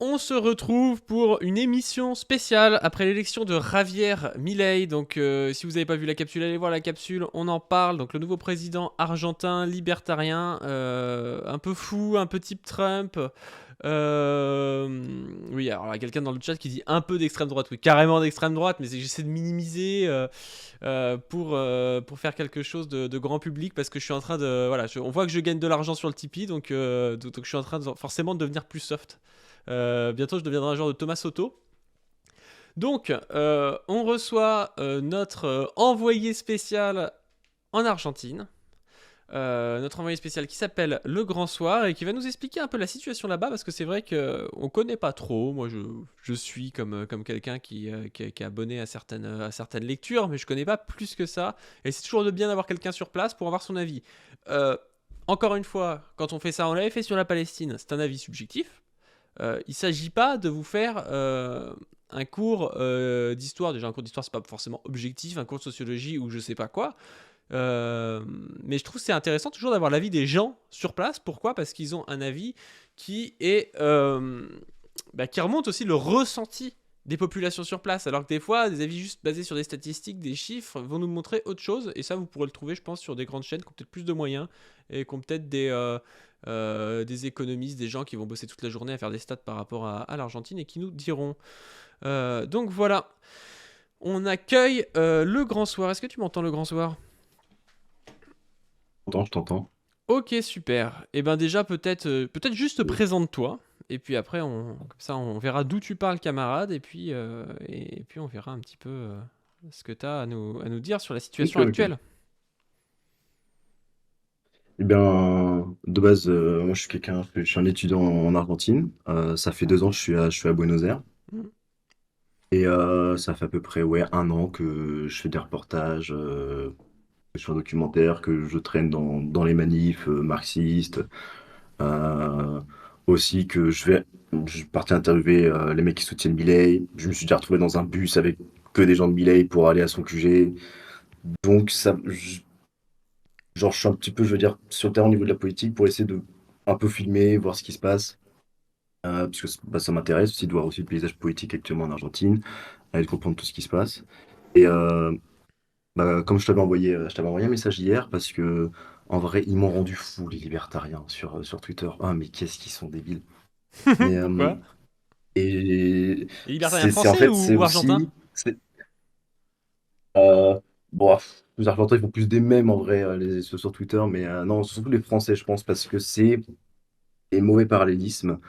On se retrouve pour une émission spéciale après l'élection de Javier Milei. Donc, si vous n'avez pas vu la capsule, allez voir la capsule. On en parle. Donc, le nouveau président argentin, libertarien, un peu fou, un peu type Trump. Oui, alors il y a quelqu'un dans le chat qui dit un peu d'extrême droite. Oui, carrément d'extrême droite, mais j'essaie de minimiser pour faire quelque chose de grand public parce que je suis en train de. Voilà, on voit que je gagne de l'argent sur le Tipeee, donc je suis en train forcément de devenir plus soft. Bientôt, je deviendrai un genre de Thomas Soto. Donc, on reçoit notre envoyé spécial en Argentine. Notre envoyé spécial qui s'appelle Le Grand Soir et qui va nous expliquer un peu la situation là-bas parce que c'est vrai qu'on connaît pas trop. Moi, je suis comme quelqu'un qui est abonné à certaines lectures, mais je connais pas plus que ça. Et c'est toujours de bien d'avoir quelqu'un sur place pour avoir son avis. Encore une fois, quand on fait ça, on l'avait fait sur la Palestine, c'est un avis subjectif. Il ne s'agit pas de vous faire un cours d'histoire. Déjà, un cours d'histoire, c'est pas forcément objectif, un cours de sociologie ou je sais pas quoi. Mais je trouve que c'est intéressant toujours d'avoir l'avis des gens sur place. Pourquoi ? Parce qu'ils ont un avis qui est qui remonte aussi le ressenti des populations sur place. Alors que des fois, des avis juste basés sur des statistiques, des chiffres, vont nous montrer autre chose. Et ça, vous pourrez le trouver, je pense, sur des grandes chaînes qui ont peut-être plus de moyens et qui ont peut-être des économistes, des gens qui vont bosser toute la journée à faire des stats par rapport à l'Argentine et qui nous diront. Donc voilà, on accueille le Grand Soir. Est-ce que tu m'entends, le Grand Soir ? Je t'entends. Ok, super. Et ben déjà, peut-être juste Oui. présente-toi. Et puis après, comme ça, on verra d'où tu parles, camarade. Et puis on verra un petit peu ce que tu as à nous dire sur la Ok, situation ok. actuelle. Eh bien, de base, moi je suis un étudiant en Argentine. Ça fait 2 ans que je suis à Buenos Aires. Mm. Et ça fait à peu près ouais, 1 an que je fais des reportages, que je fais un documentaire, que je traîne dans les manifs marxistes. Euh, Aussi que je partais interviewer les mecs qui soutiennent Milei. Je me suis déjà retrouvé dans un bus avec que des gens de Milei pour aller à son QG. Donc genre, je suis un petit peu, je veux dire, sur le terrain au niveau de la politique pour essayer de un peu filmer, voir ce qui se passe. Parce que bah, ça m'intéresse aussi de voir aussi le paysage politique actuellement en Argentine, et de comprendre tout ce qui se passe. Et bah, comme je t'avais envoyé un message hier parce que en vrai, ils m'ont rendu fou, les libertariens, sur Twitter. Ah, mais qu'est-ce qu'ils sont débiles. Mais Pourquoi ? et Les libertariens en français fait, ou, c'est ou argentins ? aussi. Bon, les Argentins, ils font plus des mèmes en vrai, ceux sur Twitter, mais non, surtout les Français, je pense, parce que c'est et mauvais parallélisme.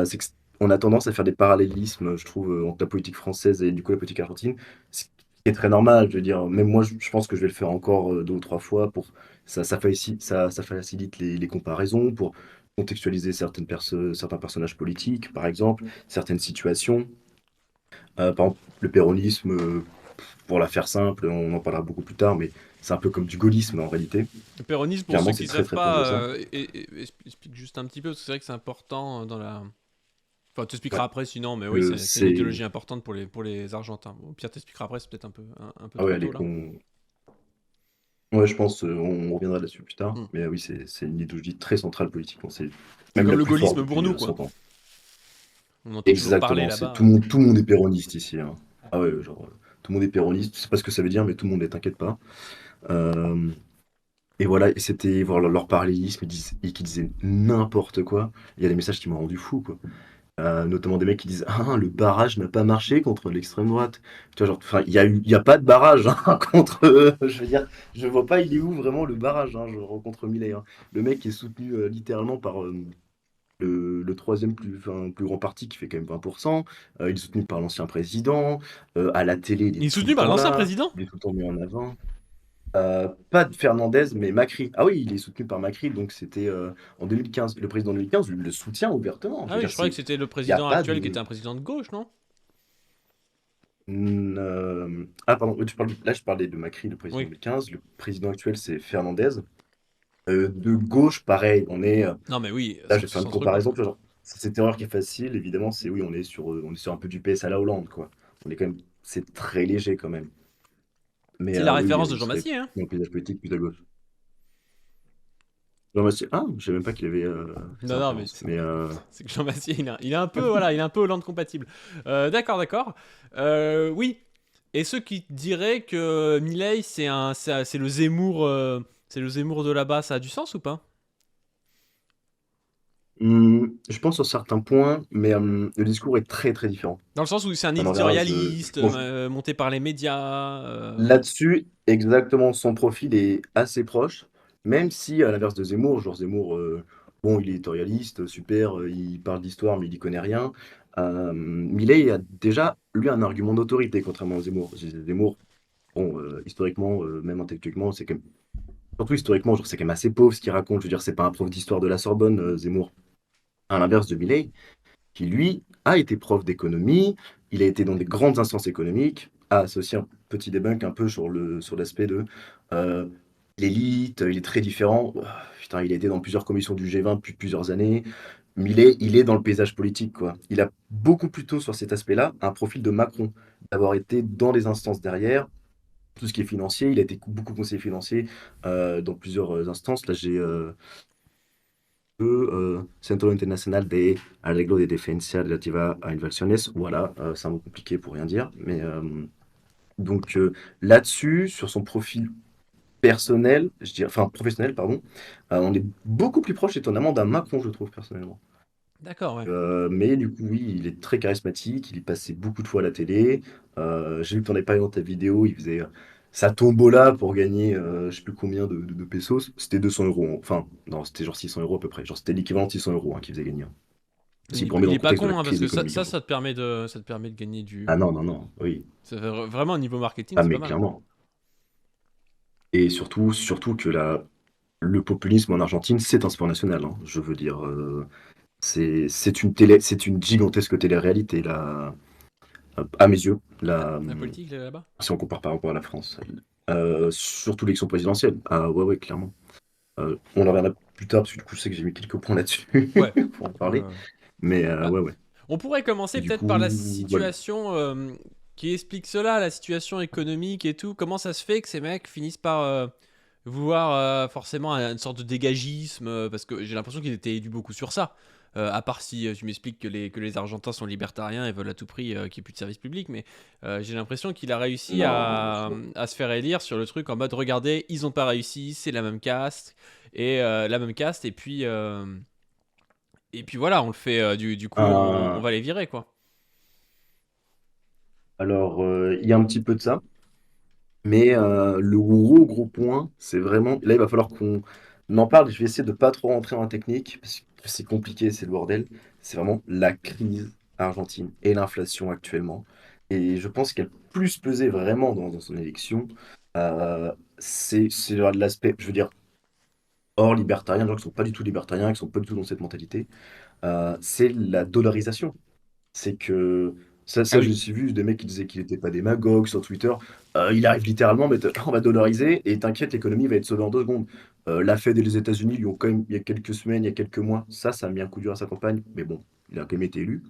C'est qu'on a tendance à faire des parallélismes, je trouve, entre la politique française et du coup la politique argentine, ce qui est très normal. Je veux dire, même moi, je pense que je vais le faire encore 2 ou 3 fois pour ça facilite les comparaisons, pour contextualiser certains personnages politiques, par exemple, certaines situations. Par exemple, le péronisme, pour la faire simple, on en parlera beaucoup plus tard, mais c'est un peu comme du gaullisme en réalité. Le péronisme, pour ceux Clairement, qui c'est ne très savent très proche de pas, ça. explique juste un petit peu, parce que c'est vrai que c'est important dans la. Enfin, tu expliqueras Ouais. après sinon, mais oui, c'est une C'est. idéologie importante pour les Argentins. Bon, Pierre t'expliquera après, c'est peut-être un peu Ah ouais, trop allez, tôt là. ouais, je pense, on reviendra là-dessus plus tard. Mm. Mais oui, c'est une idéologie très centrale politiquement. C'est C'est même comme la le plus forte gaullisme pour depuis nous, quoi. 100 ans. On entend toujours parler Exactement, c'est là-bas. tout le monde est péroniste ici, hein. Ah ouais, genre, tout le monde est péroniste. Je sais pas ce que ça veut dire, mais tout le monde est, t'inquiète pas. Euh, et voilà, et c'était voir leur parallélisme, et qui disaient n'importe quoi. Il y a des messages qui m'ont rendu fou, quoi. Notamment des mecs qui disent ah, le barrage n'a pas marché contre l'extrême droite. Tu vois, genre, enfin, il y a pas de barrage hein, contre. Je veux dire, je vois pas, il est où vraiment le barrage hein, genre, contre Milei. Hein. Le mec est soutenu littéralement par le troisième plus grand parti qui fait quand même 20%. Il est soutenu par l'ancien président. À la télé, il Il est est tout le soutenu par temps l'ancien là. président. Il est tout le temps mis en avant. Pas de Fernandez, mais Macri. Ah oui, il est soutenu par Macri, donc c'était en 2015. Le président de 2015 le soutient ouvertement. Je Ah veux oui, dire, je croyais que c'est, c'était le il n'y a président pas actuel qui était de. un président de gauche, non ? Ah pardon, là je parlais de Macri, le président de Oui. 2015. Le président actuel, c'est Fernandez. De gauche, pareil, on est. Non, mais oui, Là, je vais faire une centre-gauche, comparaison. quoi. Tu vois, genre, cette erreur qui est facile, évidemment, c'est oui, on est sur un peu du PS à la Hollande, quoi. On est quand même. C'est très léger quand même. Mais C'est la oui, référence de il Jean serait Massier, hein. dans le paysage politique plus à gauche. Jean Massier, ah, je savais même pas qu'il avait fait Non, sa non, mais référence. Mais c'est que Jean Massier, il est un peu, voilà, il est un peu Hollande compatible. D'accord, d'accord. Oui. Et ceux qui diraient que Milei, c'est le Zemmour, c'est le Zemmour de là-bas, ça a du sens ou pas? je pense sur certains points, mais le discours est très très différent. Dans le sens où c'est un On en verra. éditorialiste, Bon, monté par les médias. là-dessus, exactement, son profil est assez proche, même si, à l'inverse de Zemmour, genre Zemmour, bon, il est éditorialiste, super, il parle d'histoire, mais il y connaît rien. Milei a déjà, lui, un argument d'autorité, contrairement à Zemmour. Zemmour, bon, historiquement, même intellectuellement, c'est quand même, surtout historiquement, genre, c'est quand même assez pauvre ce qu'il raconte. Je veux dire, c'est pas un prof d'histoire de la Sorbonne, Zemmour. À l'inverse de Milei, qui lui a été prof d'économie, il a été dans des grandes instances économiques, a associé un petit debunk un peu sur l'aspect de euh, l'élite, il est très différent. Oh, putain, il a été dans plusieurs commissions du G20 depuis plusieurs années, mais il est dans le paysage politique, quoi. Il a beaucoup plutôt sur cet aspect-là un profil de Macron, d'avoir été dans les instances derrière. Tout ce qui est financier, il a été beaucoup conseiller financier dans plusieurs instances. Là, j'ai Centro Internacional de Arreglo de Defensa Relativa a Inversiones. Voilà, c'est un mot compliqué pour rien dire. Mais donc là-dessus, sur son profil personnel, je dirais, enfin professionnel, pardon, on est beaucoup plus proche étonnamment d'un Macron, je trouve, personnellement. D'accord, ouais. Mais du coup, oui, il est très charismatique, il est passé beaucoup de fois à la télé. J'ai vu que tu en avais parlé dans ta vidéo, il faisait sa tombola pour gagner je sais plus combien de pesos. C'était 200 euros. Enfin, non, c'était genre 600 euros à peu près. Genre, c'était l'équivalent de 600 euros qu'il faisait gagner. Il Si est, pour remettre il dans est le pas contexte de la con, hein, parce crise que économique, hein. ça te permet de gagner du. Ah non, non, non, oui. Vraiment, au niveau marketing, Ah, c'est pas mais mal. clairement. Et surtout que le populisme en Argentine, c'est un sport national, hein. Je veux dire, c'est une gigantesque télé-réalité, là, à mes yeux. Là, La politique là-bas? si on compare par rapport à la France. Surtout l'élection présidentielle. Ah ouais, ouais, clairement. On en reviendra plus tard, parce que du coup, je sais que j'ai mis quelques points là-dessus Ouais. pour en Ouais, parler. ouais. Mais Bah, ouais, ouais. on pourrait Et commencer du peut-être par la coup, voilà. situation qui explique cela, la situation économique et tout. Comment ça se fait que ces mecs finissent par vouloir forcément une sorte de dégagisme parce que j'ai l'impression qu'ils étaient élus beaucoup sur ça. À part si tu m'expliques que les Argentins sont libertariens et veulent à tout prix qu'il n'y ait plus de service public, mais j'ai l'impression qu'il a réussi Non, c'est bon. à se faire élire sur le truc en mode regardez, ils n'ont pas réussi, c'est la même caste, et puis voilà, on le fait, du coup, on Euh, va les virer, quoi. alors, il y a un petit peu de ça. Mais le gros, gros point, c'est vraiment. Là, il va falloir qu'on en parle. Je vais essayer de pas trop rentrer dans la technique, parce que c'est compliqué, c'est le bordel. C'est vraiment la crise argentine et l'inflation actuellement. Et je pense qu'elle a plus pesé vraiment dans son élection. C'est de l'aspect, je veux dire, hors libertarien, des gens qui sont pas du tout libertariens, qui sont pas du tout dans cette mentalité. C'est la dollarisation. C'est que Ah ça, j'ai oui. aussi vu des mecs qui disaient qu'il n'était pas démagogue sur Twitter. Il arrive littéralement, mais on va dollariser et t'inquiète, l'économie va être sauvée en 2 secondes. La Fed et les États-Unis lui ont quand même, il y a quelques semaines, il y a quelques mois, ça a mis un coup dur à sa campagne, mais bon, il a quand même été élu.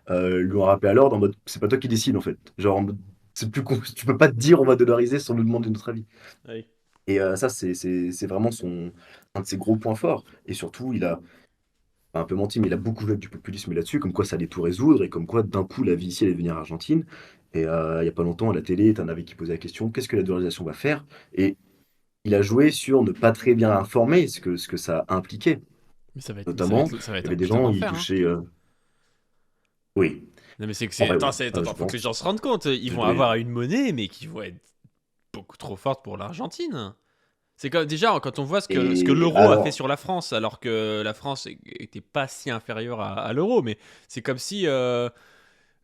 Lui ont rappelé à l'ordre en mode, c'est pas toi qui décide en fait. Genre, en mode, c'est plus tu peux pas te dire on va dollariser sans nous demander notre avis. Oui. Et ça, c'est vraiment un de ses gros points forts. Et surtout, il a un peu menti, mais il a beaucoup joué avec du populisme là-dessus, comme quoi ça allait tout résoudre, et comme quoi d'un coup la vie ici allait devenir argentine. Et il y a pas longtemps à la télé, t'en avais qui posait la question, qu'est-ce que la dollarisation va faire? Et il a joué sur ne pas très bien informer ce que ça impliquait. Mais Notamment, ça va il y être un avait des putain gens, ils d'enfer, hein. touchaient... Oui, Non, mais en vrai, attends, oui. Je faut que les pense. gens se rendent compte. Ils vont Oui. avoir une monnaie, mais qui vont être beaucoup trop forte pour l'Argentine. C'est comme, déjà, quand on voit ce que Et l'euro a fait alors, sur la France, alors que la France était pas si inférieure à l'euro, mais c'est comme si, euh,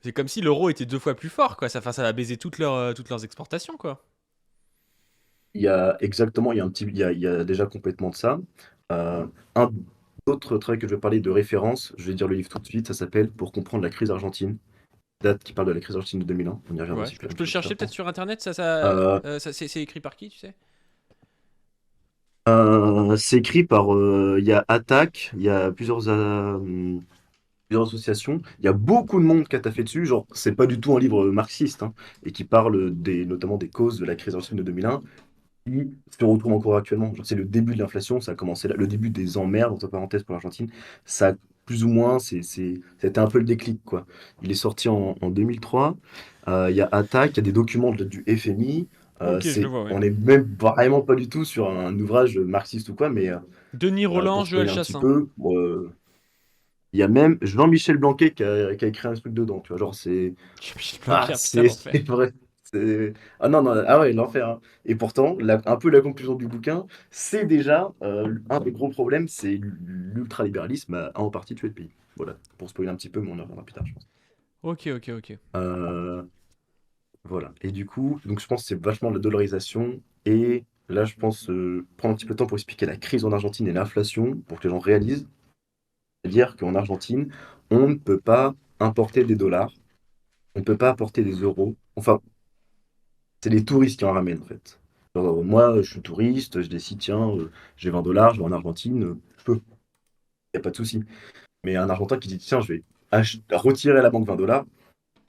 c'est comme si l'euro était 2 fois plus fort, quoi. Ça va baiser toutes leurs exportations, quoi. il y a exactement, il y a déjà complètement de ça. Un autre travail que je vais parler de référence, je vais dire le livre tout de suite, ça s'appelle Pour comprendre la crise argentine. Date qui parle de la crise argentine de 2001. On y reviendra Ouais, aussi plus je peux le plus chercher peut-être tard. sur internet, Euh, c'est écrit par qui, tu sais? c'est écrit par. Il y a Attac, il y a plusieurs associations. Il y a beaucoup de monde qui a taffé dessus. Genre, c'est pas du tout un livre marxiste, hein, et qui parle notamment des causes de la crise argentine de 2001. qui se retrouve encore actuellement. Genre, c'est le début de l'inflation, ça a commencé là, le début des emmerdes, entre parenthèses, pour l'Argentine. Ça, plus ou moins, c'était un peu le déclic, quoi. Il est sorti en 2003. Il y a Attaque, il y a des documents du FMI. Ok, je le vois, ouais. On est même vraiment pas du tout sur un ouvrage marxiste ou quoi, mais Denis Roland, pour Joël spoiler un petit Chassin. peu, il y a même Jean-Michel Blanquet qui a écrit un truc dedans, tu vois. Genre, Michel ah, Blanquer, putain, l'enfer. c'est vrai. Ah non, non, ah ouais, l'enfer, hein. Et pourtant, un peu la conclusion du bouquin, c'est déjà un des gros problèmes, c'est l'ultralibéralisme a en partie tué le pays. Voilà, pour spoiler un petit peu, mais on en reviendra plus tard, je pense. Ok, ok, ok. Euh, voilà. Et du coup, donc je pense que c'est vachement de la dollarisation. Et là, je pense prendre un petit peu de temps pour expliquer la crise en Argentine et l'inflation, pour que les gens réalisent. C'est-à-dire qu'en Argentine, on ne peut pas importer des dollars, on ne peut pas apporter des euros. Enfin, c'est les touristes qui en ramènent en fait. Genre, moi, je suis touriste, je décide, tiens, j'ai 20 dollars, je vais en Argentine, je peux, il n'y a pas de souci. Mais un Argentin qui dit, tiens, je vais retirer à la banque 20 dollars,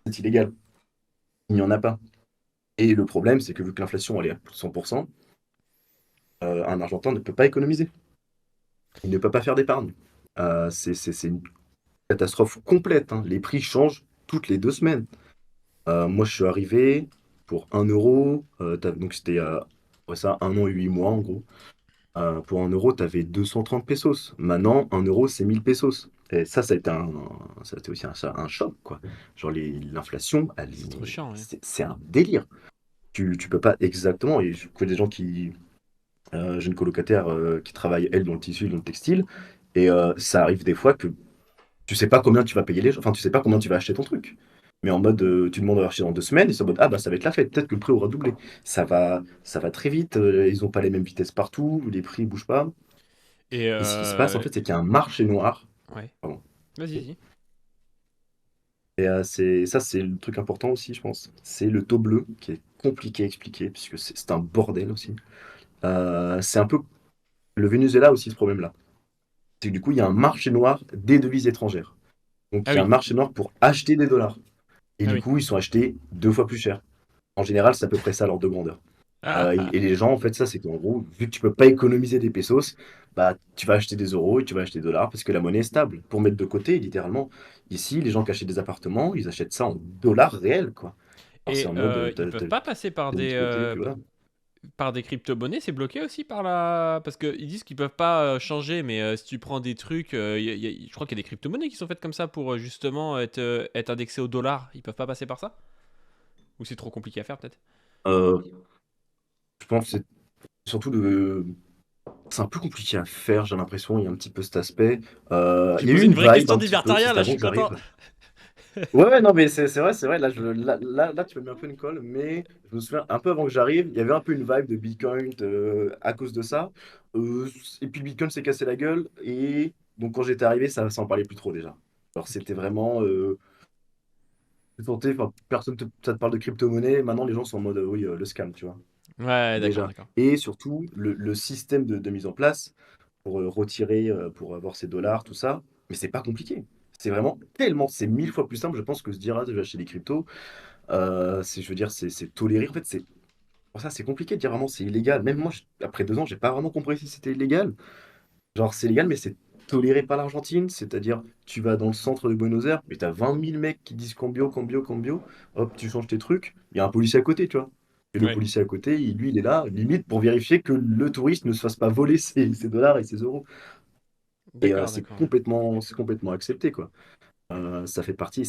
c'est illégal. Il n'y en a pas. Et le problème, c'est que vu que l'inflation elle est à plus de 100%, un Argentin ne peut pas économiser. Il ne peut pas faire d'épargne. C'est une catastrophe complète, hein. Les prix changent toutes les 2 semaines. Moi, je suis arrivé pour 1 euro, donc c'était ouais, ça, 1 an et 8 mois en gros. Pour 1 euro, tu avais 230 pesos. Maintenant, 1 euro, c'est 1000 pesos. Et ça a été ça a été aussi un choc, quoi. Genre, l'inflation, C'est trop chiant, ouais. c'est un délire. Tu peux pas exactement, et je connais des gens qui. J'ai une colocataire qui travaille, elle, dans le tissu, dans le textile, et ça arrive des fois que tu sais pas combien tu vas payer les gens, enfin, tu sais pas combien tu vas acheter ton truc. Mais en mode, tu demandes à acheter dans 2 semaines, et c'est en mode, ah bah ça va être la fête, peut-être que le prix aura doublé. Ça va très vite, ils ont pas les mêmes vitesses partout, les prix bougent pas. Et Et ce qui se passe, en fait, c'est qu'il y a un marché noir. ouais. Pardon. Vas-y, vas-y. Et c'est le truc important aussi, je pense. C'est le taux bleu qui est compliqué à expliquer, puisque c'est un bordel aussi. C'est un peu le Venezuela aussi, ce problème-là. C'est que du coup, il y a un marché noir des devises étrangères. Donc, Ah il y a un oui, marché noir pour acheter des dollars. Et ah du oui. coup, ils sont achetés 2 fois plus cher. En général, c'est à peu près ça l'ordre de grandeur. Et les gens, en fait, ça, c'est qu'en gros, vu que tu peux pas économiser des pesos, bah, tu vas acheter des euros et tu vas acheter des dollars parce que la monnaie est stable. Pour mettre de côté, littéralement. Ici, les gens qui achètent des appartements, ils achètent ça en dollars réels, quoi. Alors, c'est Et en mode, ils t'as peuvent pas passer mis de côté, puis voilà. par des crypto-monnaies, c'est bloqué aussi par la. Parce qu'ils disent qu'ils peuvent pas changer, mais si tu prends des trucs, je crois qu'il y a des crypto-monnaies qui sont faites comme ça pour justement être indexées au dollar. Ils peuvent pas passer par ça? Ou c'est trop compliqué à faire peut-être? Euh, je pense que c'est surtout c'est un peu compliqué à faire, j'ai l'impression, il y a un petit peu cet aspect. J'ai Il y a eu posé une une vraie vibe question un petit peu, ça libertarien c'était là, je avant suis que content. j'arrive. Ouais, ouais, non, mais c'est vrai, là, tu m'as mis un peu une colle, mais je me souviens, un peu avant que j'arrive, il y avait un peu une vibe de Bitcoin à cause de ça. Euh, et puis le Bitcoin s'est cassé la gueule, et donc quand j'étais arrivé, ça en parlait plus trop déjà. Alors c'était vraiment tenté, enfin, ça te parle de crypto-monnaie, maintenant les gens sont en mode oui, le scam, tu vois, Ouais, d'accord, déjà. d'accord. Et surtout, le système de mise en place pour retirer, pour avoir ses dollars, tout ça, mais c'est pas compliqué. C'est vraiment tellement, c'est 1000 fois plus simple, je pense, que se dire, ah, je vais acheter des cryptos. Je veux dire, c'est toléré. En fait, pour ça, c'est compliqué de dire vraiment c'est illégal. Même moi, après 2 ans, j'ai pas vraiment compris si c'était illégal. Genre, c'est légal, mais c'est toléré par l'Argentine. C'est-à-dire, tu vas dans le centre de Buenos Aires, mais t'as 20 000 mecs qui disent cambio, cambio, cambio. Hop, tu changes tes trucs. Il y a un policier à côté, tu vois. Et le Ouais, policier à côté, lui, il est là, limite, pour vérifier que le touriste ne se fasse pas voler ses dollars et ses euros. Et d'accord, d'accord. c'est complètement accepté, quoi. Ça fait partie,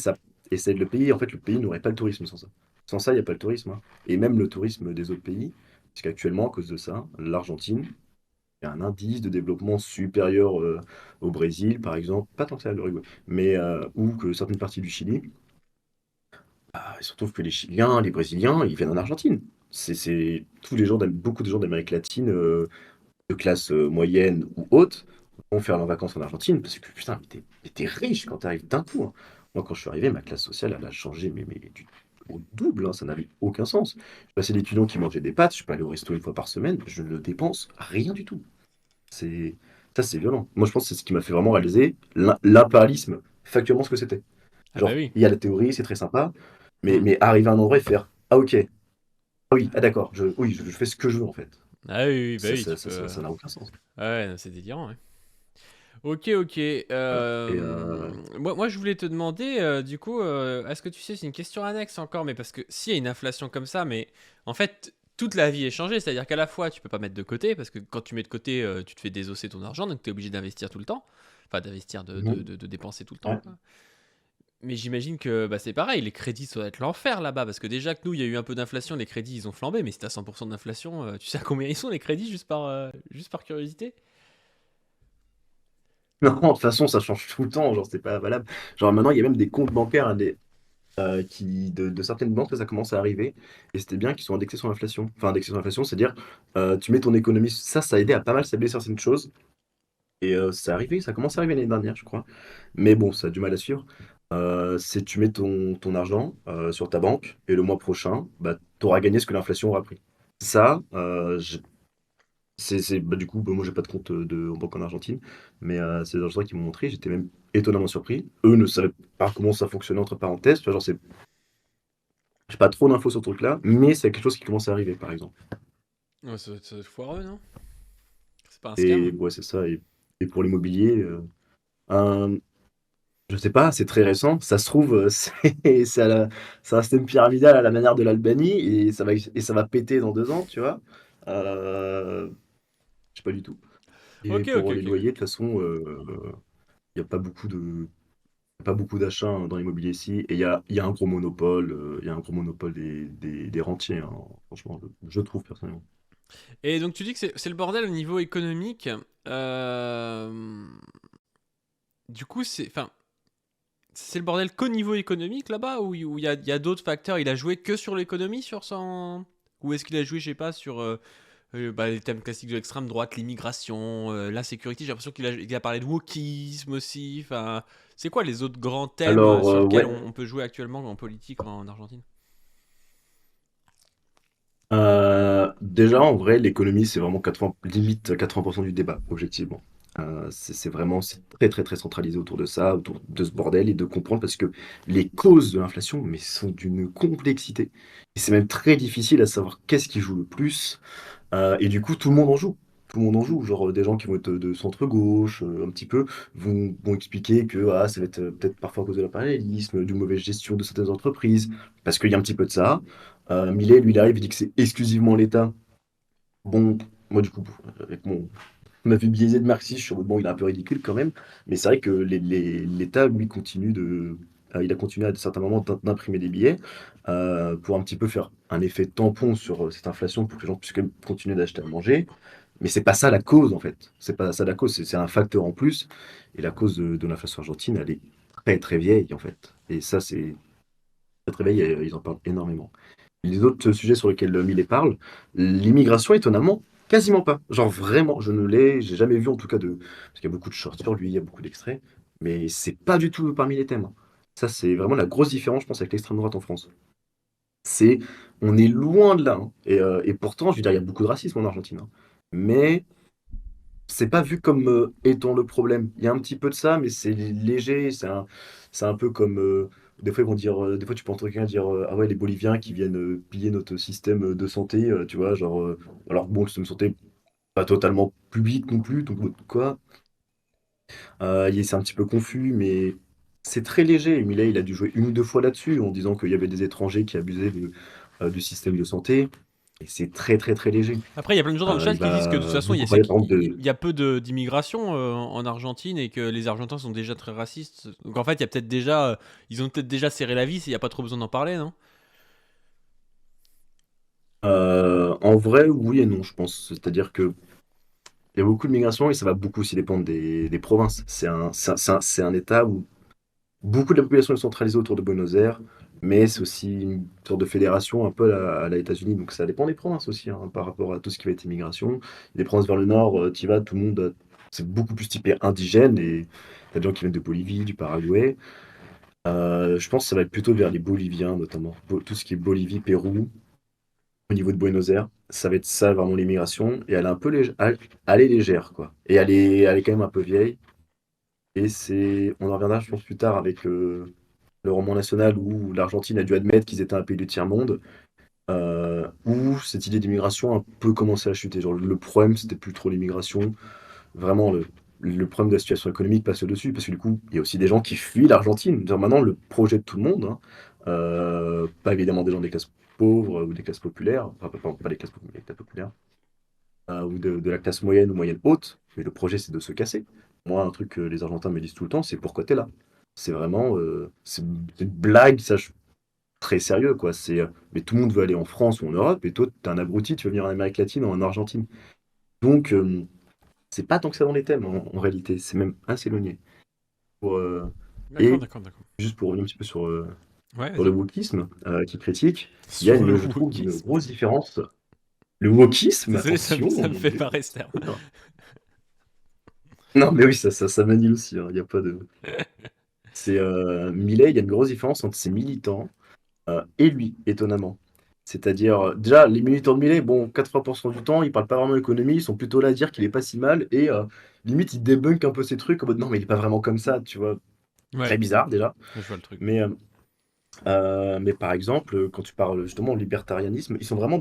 et c'est le pays, en fait, le pays n'aurait pas le tourisme sans ça. Sans ça, il n'y a pas le tourisme, hein. Et même le tourisme des autres pays, parce qu'actuellement, à cause de ça, l'Argentine, il y a un indice de développement supérieur au Brésil, par exemple, pas tant que ça à l'Uruguay, mais ou que certaines parties du Chili. Il se retrouve que les Chiliens, les Brésiliens, ils viennent en Argentine. Tous les gens, beaucoup de gens d'Amérique latine, de classe moyenne ou haute, vont faire leurs vacances en Argentine parce que putain, mais t'es riche quand t'arrives d'un coup, hein. Moi, quand je suis arrivé, ma classe sociale, elle a changé, mais au double, hein, ça n'avait aucun sens. Je passais d'étudiants qui mangeaient des pâtes, je peux aller au resto 1 fois par semaine, je ne dépense rien du tout. C'est, Ça, c'est violent. Moi, je pense que c'est ce qui m'a fait vraiment réaliser l'impérialisme, factuellement ce que c'était. Ah bah Genre, oui. il y a la théorie, c'est très sympa, mais, Hmm. mais arriver à un endroit et faire, ah ok, ah oui, ah d'accord, oui, je fais ce que je veux en fait. Ah oui, oui, bah Ça, oui, ça, tu ça, peux. ça n'a aucun sens. Ouais, non, c'est délirant, ouais. Ok, ok. Voilà. Et Moi, je voulais te demander, du coup, est-ce que tu sais, c'est une question annexe encore, mais parce que s'il y a une inflation comme ça, mais en fait, toute la vie est changée, c'est-à-dire qu'à la fois, tu peux pas mettre de côté, parce que quand tu mets de côté, tu te fais désosser ton argent, donc tu es obligé d'investir tout le temps, enfin d'investir, mhm, de dépenser tout le temps, ouais. quoi. Mais j'imagine que bah, c'est pareil, les crédits, ça doit être l'enfer là-bas, parce que déjà que nous, il y a eu un peu d'inflation, les crédits, ils ont flambé, mais si t'as 100% d'inflation, tu sais à combien ils sont les crédits, juste par curiosité? Non, de toute façon, ça change tout le temps. Genre, c'est pas valable. Genre, maintenant, il y a même des comptes bancaires de certaines banques, là, ça commence à arriver. Et c'était bien qu'ils soient indexés sur l'inflation. Enfin, indexés sur l'inflation, c'est-à-dire, tu mets ton économie. Ça a aidé à pas mal cibler certaines choses. Et c'est arrivé, ça commence à arriver l'année dernière, je crois. Mais bon, ça a du mal à suivre. C'est tu mets ton argent sur ta banque et le mois prochain, bah, tu auras gagné ce que l'inflation aura pris. Ça, bah, du coup, bah, moi j'ai pas de compte en banque en Argentine, mais c'est des gens qui m'ont montré, j'étais même étonnamment surpris. Eux ne savaient pas comment ça fonctionnait entre parenthèses, tu vois, genre j'ai pas trop d'infos sur ce truc-là, mais c'est quelque chose qui commence à arriver par exemple. Ouais, ça doit être foireux, non? C'est pas un Et scam? ouais, c'est ça. Et pour l'immobilier, un- je sais pas, c'est très récent. Ça se trouve, c'est un système pyramidal à la manière de l'Albanie et ça va péter dans 2 ans, tu vois. Je sais pas du tout. Et Ok, ok, pour les ok. loyers, de toute façon, il n'y a pas beaucoup pas beaucoup d'achats hein, dans l'immobilier ici. Et il y a un gros monopole, il y a un gros monopole des rentiers, hein, franchement, je trouve personnellement. Et donc tu dis que c'est le bordel au niveau économique. Euh, Du coup, c'est le bordel qu'au niveau économique là-bas ou il y a d'autres facteurs? Il a joué que sur l'économie sur son. Ou est-ce qu'il a joué, je sais pas, sur bah, les thèmes classiques de l'extrême droite, l'immigration, l'insécurité? J'ai l'impression qu'il a parlé de wokisme aussi. Enfin, c'est quoi les autres grands thèmes Alors, sur lesquels ouais, on peut jouer actuellement en politique en Argentine? déjà en vrai, l'économie, c'est vraiment 80, limite 80% du débat, objectivement. C'est très très très centralisé autour de ça, autour de ce bordel et de comprendre parce que les causes de l'inflation, mais sont d'une complexité. Et c'est même très difficile à savoir qu'est-ce qui joue le plus. Et du coup, tout le monde en joue. Tout le monde en joue. Genre, des gens qui vont être de centre-gauche, un petit peu, vont expliquer que ça va être peut-être parfois à cause de l'impérialisme, d'une mauvaise gestion de certaines entreprises, parce qu'il y a un petit peu de ça. Millet, lui, il arrive, il dit que c'est exclusivement l'État. Bon, moi, du coup, avec ma vue biaisée de marxiste, je suis en mode, bon, il est un peu ridicule quand même, mais c'est vrai que l'État, lui, il a continué à certains moments d'imprimer des billets pour un petit peu faire un effet tampon sur cette inflation pour que les gens puissent quand même continuer d'acheter à manger. Mais c'est pas ça la cause, en fait. C'est pas ça la cause, c'est un facteur en plus. Et la cause de l'inflation argentine, elle est très très vieille, en fait. Et ça, c'est très très vieille, et ils en parlent énormément. Les autres sujets sur lesquels Millet parle, l'immigration, étonnamment, quasiment pas. Genre vraiment, j'ai jamais vu en tout cas parce qu'il y a beaucoup de shorts sur lui, il y a beaucoup d'extraits, mais c'est pas du tout parmi les thèmes, hein. Ça, c'est vraiment la grosse différence, je pense, avec l'extrême droite en France. C'est, on est loin de là, hein. Et pourtant, je veux dire, il y a beaucoup de racisme en Argentine, hein. Mais c'est pas vu comme étant le problème. Il y a un petit peu de ça, mais c'est léger. C'est un peu comme. Des fois, ils vont dire. Des fois, tu peux entendre quelqu'un dire ah ouais, les Boliviens qui viennent piller notre système de santé, tu vois. Genre, alors, bon, le système de santé, pas totalement public non plus. Donc, quoi. C'est un petit peu confus, mais c'est très léger. Et Milei, il a dû jouer une ou deux fois là-dessus en disant qu'il y avait des étrangers qui abusaient du système de santé. Et c'est très, très, très léger. Après, il y a plein de gens dans le chat Il qui disent que de toute va façon, beaucoup parler, par exemple, il y a peu d'immigration en Argentine et que les Argentins sont déjà très racistes. Donc en fait, il y a peut-être déjà, ils ont peut-être déjà serré la vis et il n'y a pas trop besoin d'en parler, non? En vrai, oui et non, je pense. C'est-à-dire que il y a beaucoup de migration et ça va beaucoup aussi dépendre des provinces. C'est un État où beaucoup de la population est centralisée autour de Buenos Aires, mais c'est aussi une sorte de fédération un peu à la États-Unis. Donc ça dépend des provinces aussi hein, par rapport à tout ce qui va être immigration. Les provinces vers le nord, tu y vas, tout le monde, c'est beaucoup plus typé indigène et il y a des gens qui viennent de Bolivie, du Paraguay. Je pense que ça va être plutôt vers les Boliviens notamment. Tout ce qui est Bolivie, Pérou, au niveau de Buenos Aires. Ça va être ça vraiment l'immigration. Et elle est un peu elle est légère, quoi. Et elle est quand même un peu vieille. Et on en reviendra, je pense, plus tard avec le roman national où l'Argentine a dû admettre qu'ils étaient un pays du tiers-monde. où cette idée d'immigration a un peu commencé à chuter. Genre, le problème, c'était plus trop l'immigration. Vraiment, le problème de la situation économique passe au-dessus, parce que du coup, il y a aussi des gens qui fuient l'Argentine. Genre, maintenant, le projet de tout le monde, hein, pas évidemment des gens des classes pauvres ou des classes populaires, enfin, pas des classes pauvres, mais des classes populaires, ou de la classe moyenne ou moyenne haute, mais le projet, c'est de se casser. Moi, un truc que les Argentins me disent tout le temps, c'est pourquoi t'es là. C'est vraiment, c'est une blague, ça, très sérieux, quoi. Mais tout le monde veut aller en France ou en Europe, et toi, t'es un abruti, tu veux venir en Amérique latine ou en Argentine. Donc, c'est pas tant que ça dans les thèmes, en réalité. C'est même assez éloigné. Pour, D'accord, et d'accord, d'accord. juste pour revenir un petit peu Ouais, sur le vas-y. wokisme, qui critique, il y a Sur le je trouve, une wokisme. grosse différence. Le wokisme, Désolé, attention, ça me mon fait Dieu. marrer ce terme. Non, non, mais oui, ça manie aussi, hein, il y a pas de... C'est Milei, il y a une grosse différence entre ses militants et lui, étonnamment. C'est-à-dire, déjà, les militants de Milei, bon, 80% du temps, ils parlent pas vraiment économie, ils sont plutôt là à dire qu'il est pas si mal, et limite, ils débunkent un peu ces trucs en mode non, mais il est pas vraiment comme ça, tu vois. Ouais, Très bizarre, déjà. je vois le truc. Mais par exemple, quand tu parles justement au libertarianisme, ils sont vraiment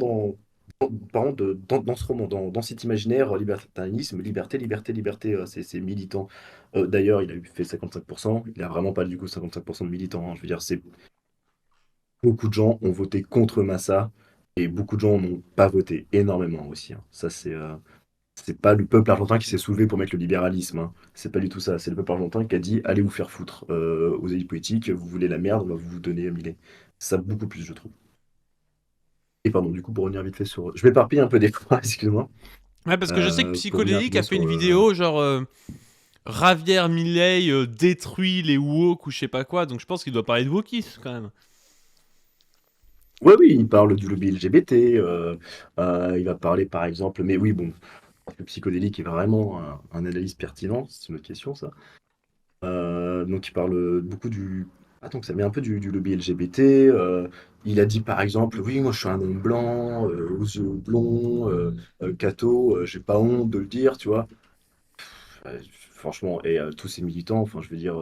par exemple, dans ce roman, dans cet imaginaire, libertarianisme, liberté, liberté, liberté, c'est militant. D'ailleurs, il a fait 55%, il a vraiment pas du coup 55% de militants, hein. Je veux dire, c'est beaucoup de gens ont voté contre Massa et beaucoup de gens n'ont pas voté, énormément aussi, hein. Ça, c'est pas le peuple argentin qui s'est soulevé pour mettre le libéralisme, hein. C'est pas du tout ça. C'est le peuple argentin qui a dit allez vous faire foutre aux élites politiques, vous voulez la merde, on va vous donner Milei. Ça, beaucoup plus, je trouve. Et pardon, du coup, pour revenir vite fait sur. Je m'éparpille un peu des fois, excuse-moi. Ouais, parce que je sais que Pour revenir Psychodélique rapidement a fait sur. une vidéo genre Javier Milei détruit les woke ou je sais pas quoi, donc je pense qu'il doit parler de wokisme quand même. Ouais, oui, il parle du lobby LGBT, il va parler par exemple. Mais oui, bon, le psychodélique est vraiment un analyse pertinent, c'est une autre question, ça. Donc il parle beaucoup du... Ah, donc ça vient un peu du lobby LGBT. Il a dit par exemple, oui, moi je suis un homme blanc, aux yeux blonds, catho, j'ai pas honte de le dire, tu vois. Franchement, et tous ces militants, enfin je veux dire,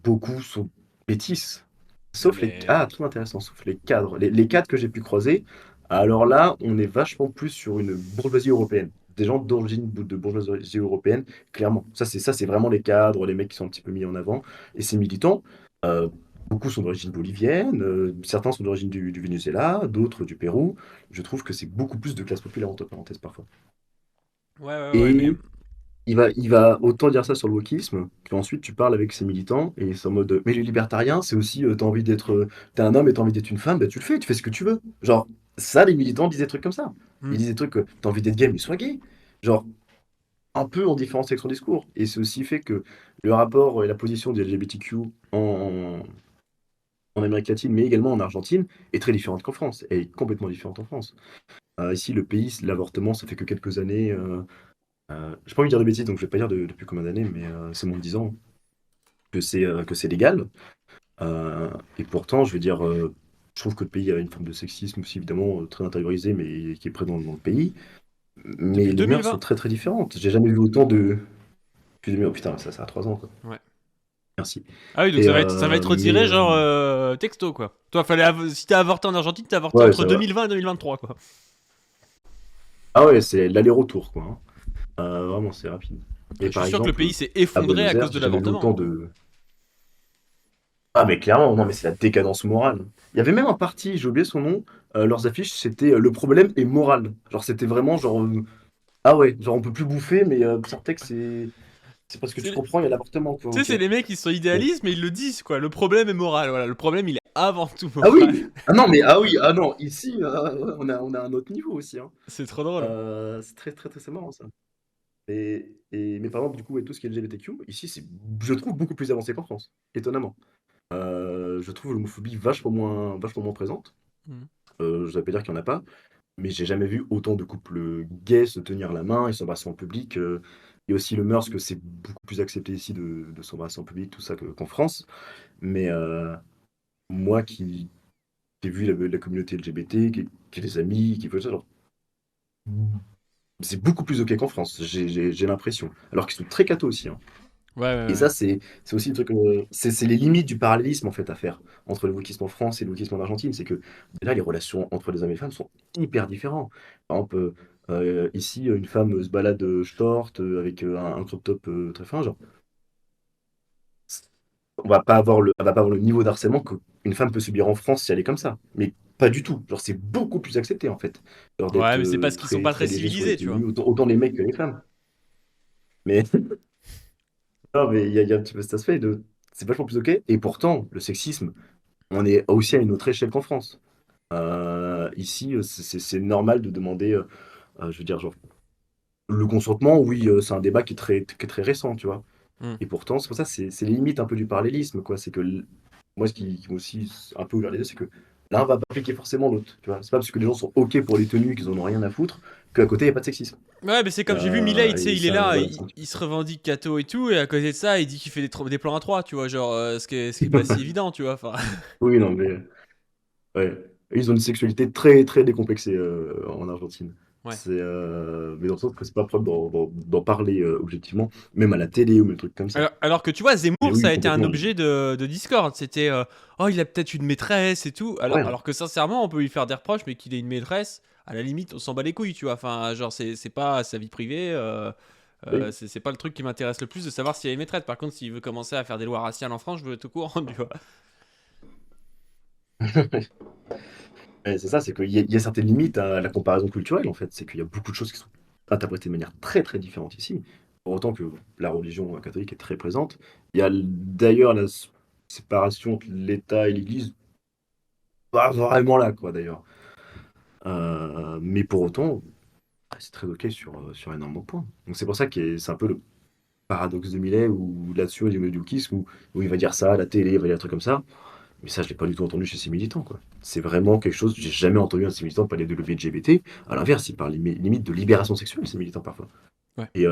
beaucoup sont bêtises. Non Sauf les... mais Ah, tout intéressant, sauf les cadres. Les cadres que j'ai pu croiser, alors là, on est vachement plus sur une bourgeoisie européenne. Des gens d'origine de bourgeoisie européenne, clairement. Ça, c'est vraiment les cadres, les mecs qui sont un petit peu mis en avant. Et ces militants, euh, beaucoup sont d'origine bolivienne, certains sont d'origine du Venezuela, d'autres du Pérou. Je trouve que c'est beaucoup plus de classe populaire, entre parenthèses, parfois. ouais, mais Et il va autant dire ça sur le wokisme, qu'ensuite tu parles avec ses militants et c'est en mode mais les libertariens, c'est aussi t'as envie d'être t'es un homme et t'as envie d'être une femme, bah tu le fais, tu fais ce que tu veux. Genre ça, les militants disaient des trucs comme ça. Ils hmm. disaient des trucs t'as envie d'être gay, mais sois gay. Genre un peu en différence avec son discours. Et c'est aussi fait que le rapport et la position des LGBTQ en Amérique latine, mais également en Argentine, est très différente qu'en France. Elle est complètement différente en France. Ici, le pays, l'avortement, ça fait que quelques années. J'ai pas envie de dire de bêtises, donc je vais pas dire depuis combien d'années, mais c'est moins de 10 ans que c'est légal. Et pourtant, je veux dire, je trouve que le pays a une forme de sexisme aussi, évidemment, très intériorisé, mais qui est présent dans le pays. Mais Depuis les mœurs sont 2020. très très différentes. J'ai jamais vu autant de. Oh putain, ça a 3 ans, quoi. Ouais. Merci. Ah oui, donc Et, ça va être mais. retiré genre texto quoi. Toi, si t'as avorté en Argentine, t'as avorté Ouais, entre ça va. 2020 et 2023 quoi. Ah ouais, c'est l'aller-retour, quoi, hein. Vraiment, c'est rapide. Je Et suis par sûr que le pays exemple, s'est à effondré à Buenos cause Aires, de j'ai jamais vu autant l'avortement. de. Ah, mais clairement, non, mais c'est la décadence morale. Il y avait même un parti, j'ai oublié son nom, leurs affiches, c'était le problème est moral. Genre, c'était vraiment genre. Ah ouais, genre, on peut plus bouffer, mais Sartex, c'est parce que tu C'est les- comprends, il y a l'avortement, quoi, Tu sais, ok. c'est les mecs qui sont Bon. idéalistes, mais ils le disent quoi. Le problème est moral. Voilà, le problème il est avant tout Ah moral. oui! Ah non, mais ah oui, ah non, ici, on a un autre niveau aussi, hein. C'est trop drôle. C'est très, très, très, c'est marrant, ça. Mais par exemple, du coup, et tout ce qui est LGBTQ, ici, je trouve beaucoup plus avancé qu'en France, étonnamment. Je trouve l'homophobie vachement moins présente. Hmm. Je vais pas dire qu'il y en a pas, mais j'ai jamais vu autant de couples gays se tenir la main et s'embrasser en public. Il y a aussi le mœurs que c'est beaucoup plus accepté ici de s'embrasser en public, tout ça, qu'en France. Mais moi qui ai vu la communauté LGBT, qui a des amis, qui veulent ça, genre, c'est beaucoup plus ok qu'en France, j'ai l'impression. Alors qu'ils sont très cathos aussi, hein. Ouais, ouais, Et ouais. ça, c'est aussi le truc, c'est les limites du parallélisme en fait à faire entre le wokisme en France et le wokisme en Argentine. C'est que là, les relations entre les hommes et les femmes sont hyper différentes. Par exemple, ici, une femme se balade short avec un crop top très fin, genre, elle va pas avoir le niveau d'harcèlement qu'une femme peut subir en France si elle est comme ça. Mais pas du tout. Genre, c'est beaucoup plus accepté en fait. Genre d'être Ouais, mais c'est parce qu'ils sont très pas très très léger sur les civilisés, tu vois. tenues, autant les mecs que les femmes. Mais non, mais il y a un petit peu cet aspect de, c'est vachement plus ok. Et pourtant, le sexisme on est aussi à une autre échelle qu'en France. Ici, c'est normal de demander, je veux dire, genre, le consentement, oui, c'est un débat qui est très récent, tu vois. Hmm. Et pourtant, c'est pour ça, c'est les limites un peu du parallélisme, quoi. C'est que moi, ce qui m'a aussi un peu ouvert les yeux, c'est que l'un va pas appliquer forcément l'autre, tu vois. C'est pas parce que les gens sont OK pour les tenues qu'ils en ont rien à foutre qu'à côté, il n'y a pas de sexisme. Ouais, mais c'est comme j'ai vu Milei, tu sais, Et il est ça, là, voilà, c'est un petit il se revendique catho et tout, et à côté de ça, il dit qu'il fait des plans à trois, tu vois, genre, ce qui est pas si évident, tu vois. Enfin, Oui, non, mais ouais. Ils ont une sexualité très, très décomplexée en Argentine. ouais. Mais dans le sens que c'est pas propre d'en parler objectivement, même à la télé ou des trucs comme ça. Alors que tu vois, Mais Zemmour, ça oui, a été un complètement. objet de Discord. C'était, oh, il a peut-être une maîtresse et tout. Ouais, Alors que sincèrement, on peut lui faire des reproches, mais qu'il ait une maîtresse, à la limite, on s'en bat les couilles, tu vois. Enfin, genre, c'est pas sa vie privée. oui. C'est pas le truc qui m'intéresse le plus de savoir s'il y a une maîtresse. Par contre, s'il veut commencer à faire des lois raciales en France, je veux être au courant, tu vois. Ouais, c'est ça, c'est qu'il y a certaines limites à la comparaison culturelle, en fait. C'est qu'il y a beaucoup de choses qui sont interprétées de manière très, très différente ici. Pour autant que la religion catholique est très présente. Il y a d'ailleurs la séparation entre l'État et l'Église, pas vraiment là, quoi, d'ailleurs. Mais pour autant, c'est très OK sur énormément de points. Donc c'est pour ça que c'est un peu le paradoxe de Millet, où là-dessus, il y a du wokisme, où il va dire ça à la télé, il va dire un truc comme ça. Mais ça, je l'ai pas du tout entendu chez ces militants, quoi. C'est vraiment quelque chose, j'ai jamais entendu un de ces militants parler de LGBT. À l'inverse, ils parlent limite de libération sexuelle, ces militants, parfois. Ouais. Et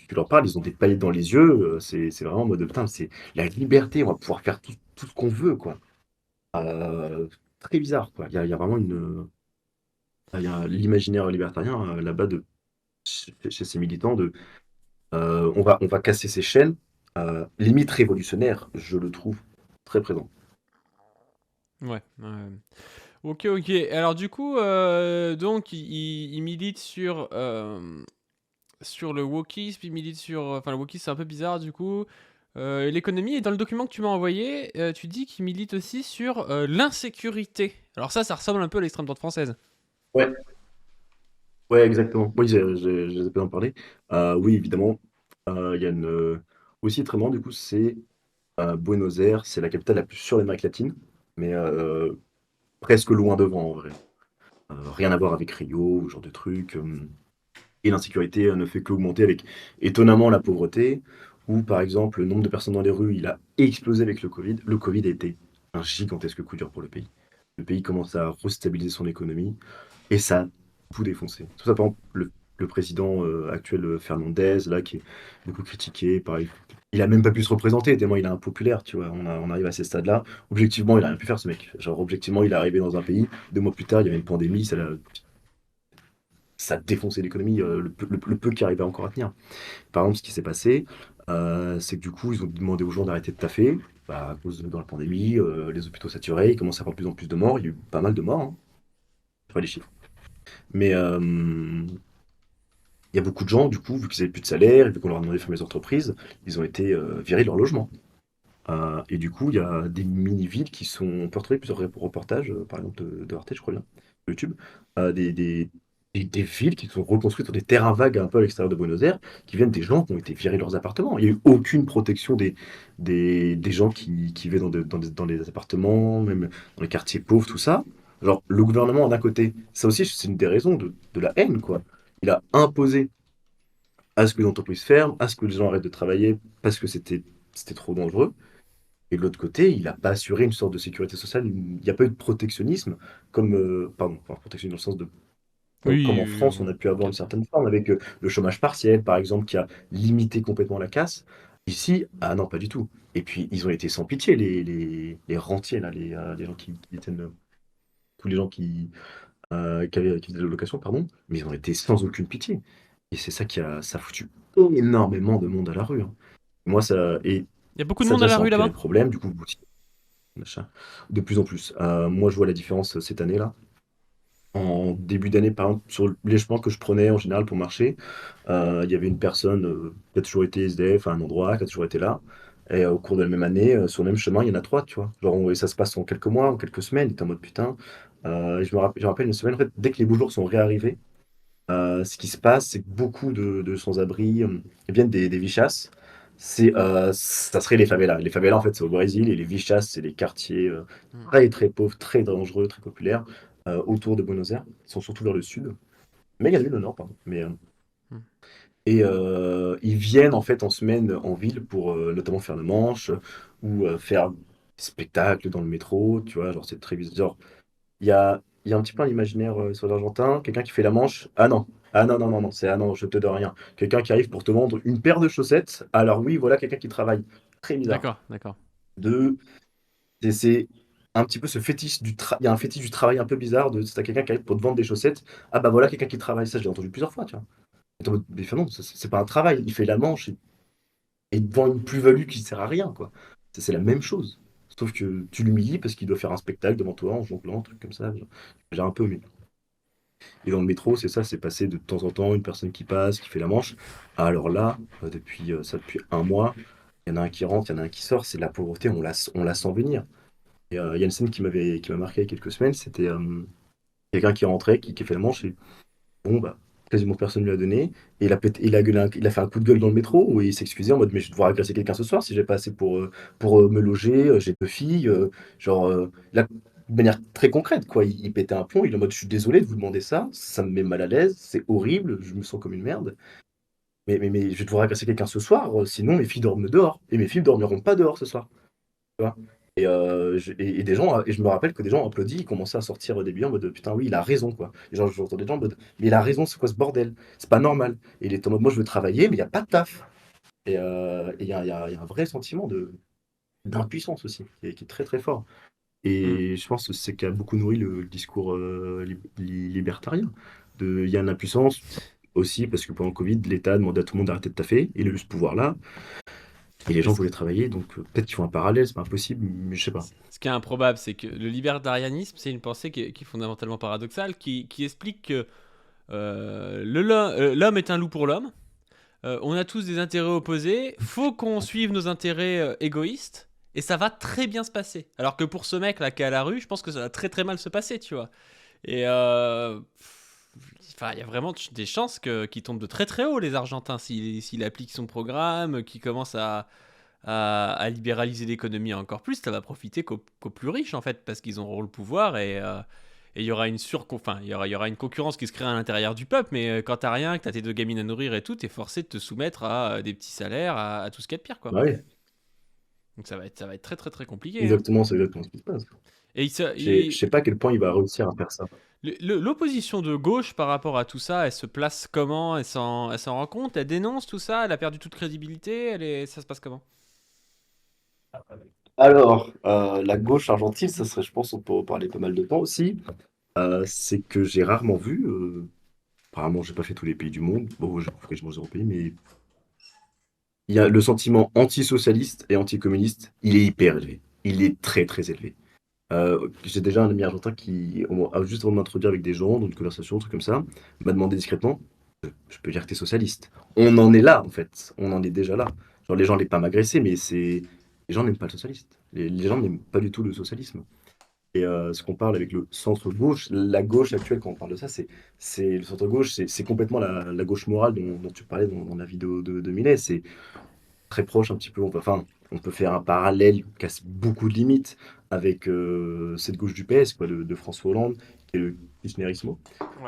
tu leur parles, ils ont des paillettes dans les yeux, c'est vraiment en mode, putain, c'est la liberté, on va pouvoir faire tout ce qu'on veut, quoi. Très bizarre, quoi. Il y a vraiment il y a l'imaginaire libertarien là-bas chez ces militants de, on va casser ces chaînes, limite révolutionnaire, je le trouve très présent. Ouais. Ok, ok. Alors, du coup, donc, il milite sur le wokisme, il milite sur. Enfin, le wokisme, c'est un peu bizarre, du coup. Et l'économie, et dans le document que tu m'as envoyé, tu dis qu'il milite aussi sur l'insécurité. Alors ça ressemble un peu à l'extrême droite française. Ouais, ouais, exactement. Oui, j'ai pas d'en parler. Oui, évidemment, il y a aussi très marrant, du coup, c'est Buenos Aires, c'est la capitale la plus sur l'Amérique latine, mais presque loin devant en vrai. Rien à voir avec Rio, ce genre de truc. Et l'insécurité ne fait qu'augmenter avec étonnamment la pauvreté, ou par exemple le nombre de personnes dans les rues, il a explosé avec le Covid. Le Covid a été un gigantesque coup dur pour le pays. Le pays commence à restabiliser son économie et ça a tout défoncé. Tout ça, par exemple, le président actuel Fernandez, là, qui est beaucoup critiqué, pareil, il a même pas pu se représenter tellement il est impopulaire, tu vois. On arrive à ces stades-là. Objectivement, il a rien pu faire, ce mec. Genre, objectivement, il est arrivé dans un pays, 2 mois plus tard, il y avait une pandémie, ça a défoncé l'économie, le peu qui arrivait encore à tenir. Par exemple, ce qui s'est passé, c'est que du coup, ils ont demandé aux gens d'arrêter de taffer. Bah, à cause dans la pandémie, les hôpitaux saturés, il commence à y avoir de plus en plus de morts. Il y a eu pas mal de morts, hein. Je sais pas les chiffres. Mais il y a beaucoup de gens, du coup, vu qu'ils n'avaient plus de salaire, et vu qu'on leur a demandé de fermer les entreprises, ils ont été virés de leur logement. Et du coup, il y a des mini-villes qui sont. On peut retrouver plusieurs reportages, par exemple de Arte, je crois bien, sur YouTube, des villes qui sont reconstruites sur des terrains vagues un peu à l'extérieur de Buenos Aires, qui viennent des gens qui ont été virés de leurs appartements. Il n'y a eu aucune protection des gens qui vivaient dans des appartements, même dans les quartiers pauvres, tout ça. Genre, le gouvernement, d'un côté, ça aussi, c'est une des raisons de la haine, quoi. Il a imposé à ce que les entreprises ferment, à ce que les gens arrêtent de travailler parce que c'était trop dangereux. Et de l'autre côté, il n'a pas assuré une sorte de sécurité sociale, il n'y a pas eu de protectionnisme, pardon, enfin, protectionnisme dans le sens de, comme en France, on a pu On avoir une capte. certaine forme avec le chômage partiel, par exemple, qui a limité complètement la casse. Ici, ah non, pas du tout. Et puis, ils ont été sans pitié, les rentiers, là, les gens qui tiennent, tous les gens qui faisaient de la location, pardon, mais ils ont été sans aucune pitié. Et c'est ça ça a foutu énormément de monde à la rue, hein. Moi, ça, et Il y a beaucoup de ça monde à déjà, la ça a rue empiré là-bas? le problème. Du coup, machin, de plus en plus. Moi, je vois la différence cette année-là. En début d'année, par exemple, sur les chemins que je prenais en général pour marcher, il y avait une personne qui a toujours été SDF à un endroit, qui a toujours été là. Et au cours de la même année, sur le même chemin, il y en a trois, tu vois. Genre, et ça se passe en quelques mois, en quelques semaines. Et t'es en mode putain. Et je me rappelle une semaine, en fait, dès que les beaux jours sont réarrivés, ce qui se passe, c'est que beaucoup de sans-abri viennent des Vichas. Ça serait les favelas. Les favelas, en fait, c'est au Brésil, et les Vichas, c'est les quartiers Hmm. très, très pauvres, très dangereux, très populaires, autour de Buenos Aires. Ils sont surtout vers le sud. Mais il y en a le nord, pardon. Hmm. Ils viennent, en fait, en semaine en ville pour notamment faire le manche ou faire des spectacles dans le métro, tu vois. Genre, c'est très bizarre. Genre, il y a un petit peu un imaginaire sur l'Argentin, quelqu'un qui fait la manche. Ah non, ah non, non, non, non, c'est ah non, je te donne rien. Quelqu'un qui arrive pour te vendre une paire de chaussettes. Alors oui, voilà quelqu'un qui travaille. Très bizarre. D'accord, d'accord. De, c'est un petit peu ce fétiche il y a un fétiche du travail un peu bizarre de c'est quelqu'un qui arrive pour te vendre des chaussettes. Ah bah voilà quelqu'un qui travaille. Ça, je l'ai entendu plusieurs fois, tu vois. Et t'es en mode, mais enfin, non, c'est pas un travail. Il fait la manche et il te vend une plus-value qui sert à rien, quoi. C'est la même chose. Sauf que tu l'humilies parce qu'il doit faire un spectacle devant toi en jonglant, un truc comme ça. J'ai un peu. Et dans le métro, c'est ça, c'est passé de temps en temps une personne qui passe, qui fait la manche. Alors là, depuis un mois, il y en a un qui rentre, il y en a un qui sort. C'est de la pauvreté, on la sent venir. Et il y a une scène qui m'a marqué il y a quelques semaines. C'était quelqu'un qui rentrait, qui fait la manche. Et bon, bah, quasiment personne ne lui a donné. Et il a fait un coup de gueule dans le métro où il s'excusait en mode mais je vais devoir agresser quelqu'un ce soir si j'ai pas assez pour me loger, j'ai deux filles. Là, de manière très concrète, quoi. Il pétait un plomb, il est en mode je suis désolé de vous demander ça, ça me met mal à l'aise, c'est horrible, je me sens comme une merde. Mais je vais devoir agresser quelqu'un ce soir, sinon mes filles dorment dehors. Et mes filles dormiront pas dehors ce soir. Tu vois. Et des gens, et je me rappelle que des gens ont applaudi, ils commençaient à sortir des billets en mode putain, oui, il a raison, quoi. Et genre, j'entends des gens en mode, mais il a raison, c'est quoi ce bordel? C'est pas normal. Et il est en mode, moi, je veux travailler, mais il n'y a pas de taf. Et il y a un vrai sentiment d'impuissance aussi, qui est très très fort. Hmm. Et je pense que c'est ce qui a beaucoup nourri le discours libertarien. Il y a une impuissance aussi, parce que pendant le Covid, l'État demandait à tout le monde d'arrêter de taffer, il a eu ce pouvoir-là, et les Mais gens voulaient travailler, donc peut-être qu'ils font un parallèle, c'est pas impossible, mais je sais pas. ce qui est improbable, c'est que le libertarianisme, c'est une pensée qui est fondamentalement paradoxale, qui explique que l'homme est un loup pour l'homme. On a tous des intérêts opposés. Faut qu'on suive nos intérêts égoïstes. Et ça va très bien se passer. Alors que pour ce mec là qui est à la rue, je pense que ça va très très mal se passer, tu vois. Et enfin, il y a vraiment des chances qu'il tombe de très très haut les Argentins s'il applique son programme, qu'il commence à libéraliser l'économie encore plus. Ça va profiter qu'aux plus riches en fait, parce qu'ils auront le pouvoir et il y aura enfin, il y aura une concurrence qui se crée à l'intérieur du peuple, mais quand t'as rien, que t'as tes deux gamines à nourrir et tout, t'es forcé de te soumettre à des petits salaires, à tout ce qu'il y a de pire, quoi. Bah oui, Donc ça va être très très très compliqué, hein. exactement, c'est exactement ce qui se passe. Et Je sais pas à quel point il va réussir à faire ça. l'opposition de gauche par rapport à tout ça, elle se place comment? Elle s'en rend compte? Elle dénonce tout ça? Elle a perdu toute crédibilité? Ça se passe comment? Alors, la gauche argentine, ça serait, je pense, on peut en parler pas mal de temps aussi. C'est que j'ai rarement vu, apparemment, j'ai pas fait tous les pays du monde, bon, j'ai fait quasiment zéro pays, mais il y a le sentiment antisocialiste et anticommuniste, il est hyper élevé. Il est très très élevé. J'ai déjà un ami argentin juste avant de m'introduire avec des gens, dans une conversation, un truc comme ça, m'a demandé discrètement, je peux dire que t'es socialiste. On en est là, en fait. On en est déjà là. Genre, les gens n'aiment pas m'agresser, mais les gens n'aiment pas le socialiste. Les gens n'aiment pas du tout le socialisme. Et ce qu'on parle avec le centre-gauche, la gauche actuelle, quand on parle de ça, c'est le centre-gauche, c'est complètement la gauche morale dont tu parlais dans la vidéo de Millet. C'est très proche un petit peu. On peut faire un parallèle qui casse beaucoup de limites avec cette gauche du PS, quoi, de François Hollande, qui est le Ouais.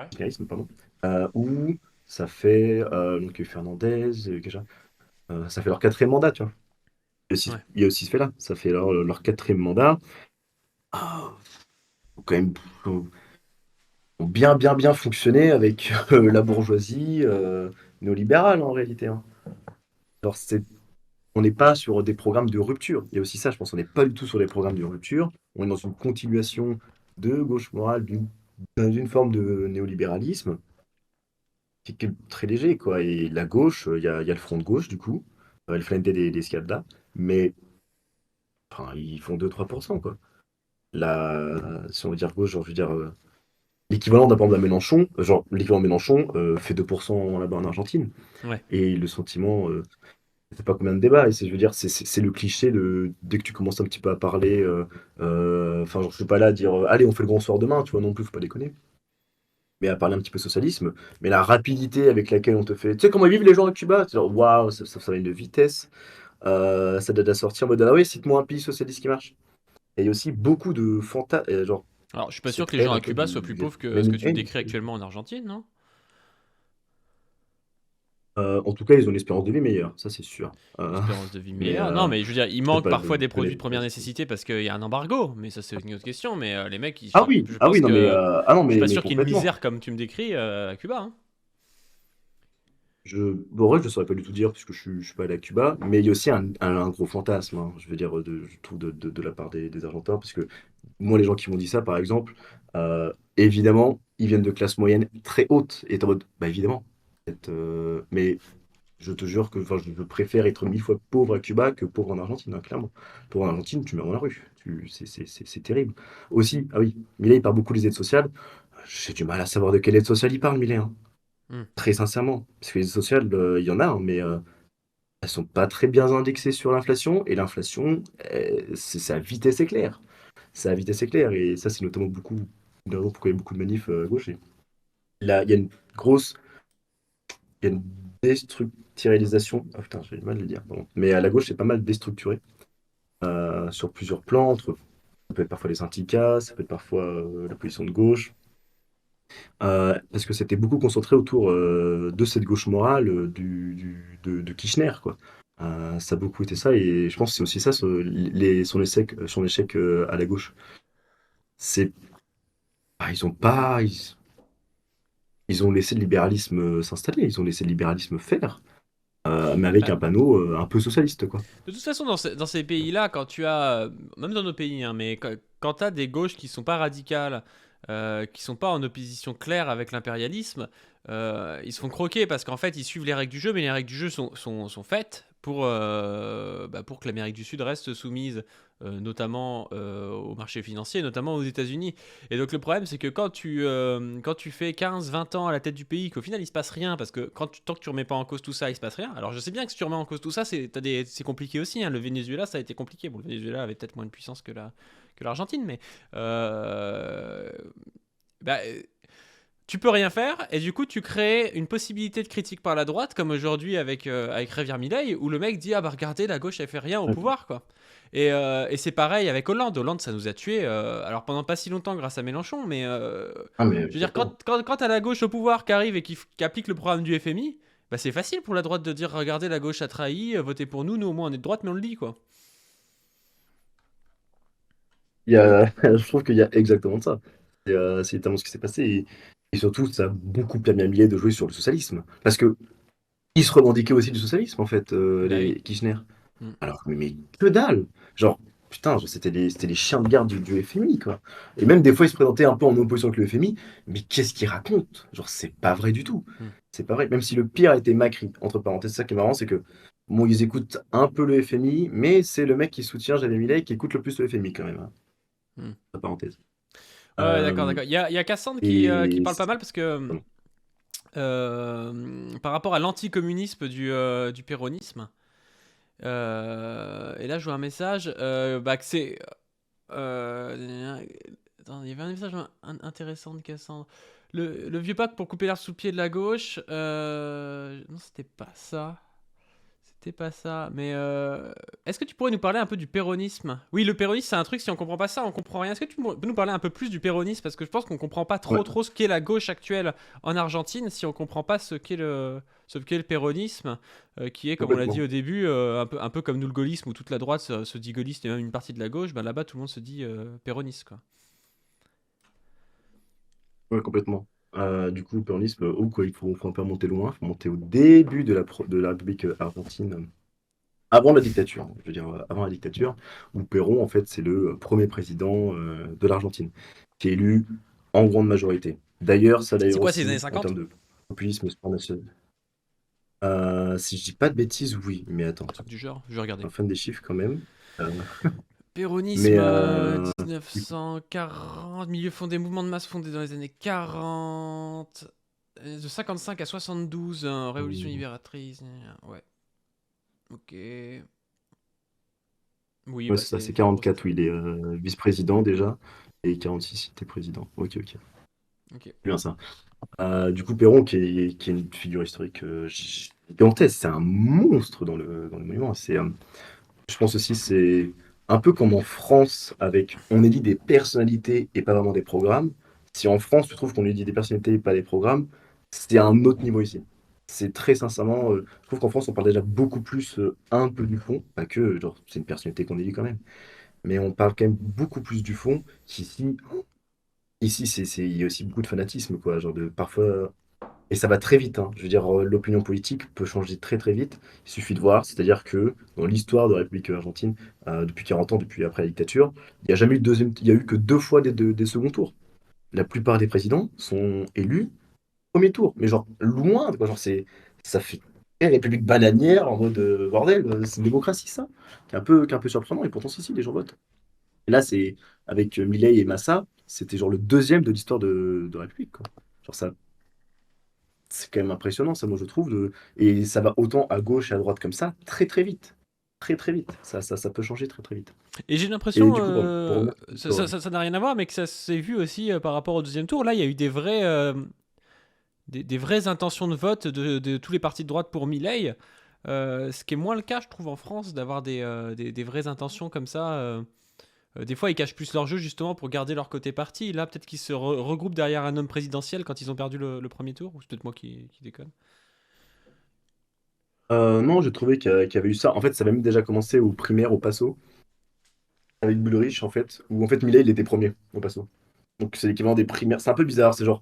kirchnerisme, pardon, où ça fait donc Fernandez, ça fait leur quatrième mandat, tu vois. Ouais. Il y a aussi ce fait-là, ça fait leur quatrième mandat. Ah, faut quand même ont bien, bien, bien fonctionné avec la bourgeoisie néolibérale en réalité, hein. Alors, on n'est pas sur des programmes de rupture. Il y a aussi ça, je pense, on n'est pas du tout sur des programmes de rupture. On est dans une continuation de gauche morale, d'une forme de néolibéralisme qui est très léger, quoi. Et la gauche, il y a le front de gauche, du coup. El Frente des Izquierda, mais enfin, ils font 2-3%, quoi. Si on veut dire gauche, genre, je veux dire, l'équivalent d'un par exemple, d'un Mélenchon, genre, l'équivalent de Mélenchon fait 2% là-bas en Argentine. Ouais. Et le sentiment, je sais pas combien de débats, et je veux dire, c'est le cliché de dès que tu commences un petit peu à parler, enfin, genre, je suis pas là à dire, allez, on fait le grand soir demain, tu vois, non plus, faut pas déconner. Mais à parler un petit peu socialisme, mais la rapidité avec laquelle on te fait, tu sais comment ils vivent les gens à Cuba? C'est genre, waouh, ça va une vitesse, ça donne à sortir en mode, ah oui, cite-moi un pays socialiste qui marche. Et il y a aussi beaucoup de fantasmes, genre, Alors, je suis pas sûr cette que les gens haine à un peu Cuba soient plus il y a pauvres que ce même que une tu me haine. décris actuellement en Argentine, non? En tout cas, ils ont une espérance de vie meilleure, ça c'est sûr. Espérance de vie Mais meilleure. Non, mais je veux dire, il je peux manque pas parfois le des produits de connaître. première nécessité parce qu'il y a un embargo, mais ça c'est une autre question. Mais les mecs, je Ah pense oui, non, mais, que je suis pas mais sûr qu'il y ait une complètement. misère comme tu me décris à Cuba, hein. Bon, en vrai, je ne saurais pas du tout dire puisque je suis pas allé à Cuba, mais il y a aussi un gros fantasme, hein, je veux dire, je trouve de la part des Argentins, parce que moi, les gens qui m'ont dit ça, par exemple, évidemment, ils viennent de classe moyenne très haute, et t'es en mode, bah évidemment. Mais je te jure que enfin, je préfère être 1000 fois pauvre à Cuba que pauvre en Argentine, hein, clairement. Pauvre en Argentine, tu meurs dans la rue. C'est terrible. Aussi, ah oui, Milei, il parle beaucoup des aides sociales. J'ai du mal à savoir de quelle aide sociale il parle, Milei, hein. Hmm. Très sincèrement. Parce que les aides sociales, il y en a, hein, mais elles sont pas très bien indexées sur l'inflation. Et l'inflation, c'est à vitesse éclair. C'est à vitesse éclair. Et ça, c'est notamment une raison pourquoi il y a beaucoup de manifs à gauche. Et là, il y a une déstructuralisation. Ah putain, j'ai du mal à le dire, pardon. Mais à la gauche, c'est pas mal déstructuré sur plusieurs plans. Ça peut être parfois les syndicats, ça peut être parfois la position de gauche. Parce que c'était beaucoup concentré autour de cette gauche morale de Kirchner, quoi. Ça a beaucoup été ça, et je pense que c'est aussi ça son échec à la gauche. C'est, ils ont pas, ils ont laissé le libéralisme s'installer, ils ont laissé le libéralisme faire, mais avec Bah, un panneau un peu socialiste, quoi. de toute façon, dans ces pays-là, quand tu as, même dans nos pays, hein, mais quand tu as des gauches qui sont pas radicales, qui sont pas en opposition claire avec l'impérialisme, ils se font croquer parce qu'en fait, ils suivent les règles du jeu, mais les règles du jeu sont faites pour que l'Amérique du Sud reste soumise, notamment au marché financier, notamment aux États-Unis. Et donc le problème, c'est que quand tu fais 15-20 ans à la tête du pays, qu'au final il se passe rien, parce que tant que tu remets pas en cause tout ça, il se passe rien. Alors je sais bien que si tu remets en cause tout ça, c'est compliqué aussi, hein. Le Venezuela, ça a été compliqué. Bon, le Venezuela avait peut-être moins de puissance que l'Argentine, mais euh, bah, tu peux rien faire, et du coup tu crées une possibilité de critique par la droite, comme aujourd'hui avec Javier Milei, où le mec dit ah bah regardez, la gauche elle fait rien au Ouais. pouvoir, quoi. Et c'est pareil avec Hollande. Hollande, ça nous a tués. Alors pendant pas si longtemps grâce à Mélenchon, mais Ah, mais je veux dire, complètement. quand t'as la gauche au pouvoir qui arrive et qui applique le programme du FMI, bah c'est facile pour la droite de dire regardez, la gauche a trahi, votez pour nous, nous au moins on est de droite, mais on le dit, quoi. Je trouve qu'il y a exactement de ça. C'est littéralement ce qui s'est passé. Et surtout, ça a beaucoup permis à Millet de jouer sur le socialisme. Parce que ils se revendiquaient aussi du socialisme, en fait, Bah oui. les Kirchner. Mm. Alors, mais que dalle! Genre, putain, genre, c'était les chiens de garde du FMI, quoi. Et même des fois, ils se présentaient un peu en opposition avec le FMI. Mais qu'est-ce qu'ils racontent? Genre, c'est pas vrai du tout. Mm. C'est pas vrai. Même si le pire a été Macri, entre parenthèses. C'est ça qui est marrant, c'est que, bon, ils écoutent un peu le FMI, mais c'est le mec qui soutient Javier Milei qui écoute le plus le FMI, quand même, hein, Mm. entre parenthèses. Ouais, d'accord, Euh, d'accord. Il y a Cassandre qui et. parle pas mal parce que par rapport à l'anticommunisme du péronisme. Et là, je vois un message bah, que c'est. Attends, il y avait un message intéressant de Cassandre. Le vieux pack pour couper l'herbe sous le pied de la gauche. Non, c'était pas ça. C'était pas ça. Mais est-ce que tu pourrais nous parler un peu du péronisme? Oui, le péronisme, c'est un truc, si on comprend pas ça, on comprend rien. Est-ce que tu peux nous parler un peu plus du péronisme? Parce que je pense qu'on comprend pas Ouais. trop ce qu'est la gauche actuelle en Argentine si on comprend pas ce qu'est le péronisme, qui est, comme on l'a dit Complètement. au début, un peu comme nous le gaullisme, où toute la droite se dit gaulliste et même une partie de la gauche. Ben là-bas, tout le monde se dit péroniste, quoi. Ouais, complètement. Du coup, le péronisme, ou quoi, faut un peu remonter loin, il faut monter au début de la République argentine, avant la dictature, hein, je veux dire, avant la dictature, où Perón, en fait, c'est le premier président de l'Argentine, qui est élu en grande majorité. D'ailleurs, ça C'est d'ailleurs quoi, ces années aussi, en 50? termes de populisme, c'est pas national. Si je dis pas de bêtises, oui. Mais Un attends, truc du genre, je vais je suis regarder. un fan des chiffres quand même. Euh, Péronisme mais 1940, milieu fondé, mouvement de masse fondé dans les années 40, de 55 à 72, révolution libératrice, ouais, ok. Oui, ouais, bah c'est ça, c'est c'est en gros c'est 44 ça. où il est vice-président déjà. Et 46, il était président. Ok, ok. Ok. C'est bien ça. Du coup, Perron, qui est une figure historique gigantesque, c'est un monstre dans le monument. Je pense aussi, c'est un peu comme en France, avec on élit des personnalités et pas vraiment des programmes. Si en France, tu trouves qu'on élit des personnalités et pas des programmes, c'est un autre niveau ici. C'est très sincèrement, je trouve qu'en France, on parle déjà beaucoup plus un peu du fond, pas que, genre, c'est une personnalité qu'on élit quand même, mais on parle quand même beaucoup plus du fond qu'ici. Ici, il y a aussi beaucoup de fanatisme, quoi, genre de parfois. Et ça va très vite, hein. Je veux dire, l'opinion politique peut changer très très vite. Il suffit de voir, c'est-à-dire que dans l'histoire de la République argentine, depuis 40 ans, depuis après la dictature, il n'y a jamais eu de deuxième, il y a eu que deux fois des seconds tours. La plupart des présidents sont élus au premier tour, mais genre loin, quoi. Genre ça fait très République bananière en mode bordel, c'est une démocratie ça, qui est un peu surprenant. Et pourtant, si, les gens votent. Et là, c'est avec Milei et Massa, c'était genre le deuxième de l'histoire de République, quoi. Genre ça, c'est quand même impressionnant, ça, moi, je trouve. Et ça va autant à gauche et à droite comme ça, très, très vite. Très, très vite. Ça peut changer très, très vite. Et j'ai Et l'impression, du coup, pour revenir sur l'histoire, ça n'a rien à voir, mais que ça s'est vu aussi par rapport au deuxième tour. Là, il y a eu des vraies intentions de vote de tous les partis de droite pour Milei. Ce qui est moins le cas, je trouve, en France, d'avoir des vraies intentions comme ça. Des fois, ils cachent plus leur jeu justement pour garder leur côté parti. Là, peut-être qu'ils se regroupent derrière un homme présidentiel quand ils ont perdu le premier tour. Ou c'est peut-être moi qui déconne. non, j'ai trouvé qu'il y avait eu ça. En fait, ça avait même déjà commencé aux primaires, au Paso, avec Bullrich, en fait, où en fait Milei, il était premier au Paso. Donc c'est l'équivalent des primaires. C'est un peu bizarre, c'est genre,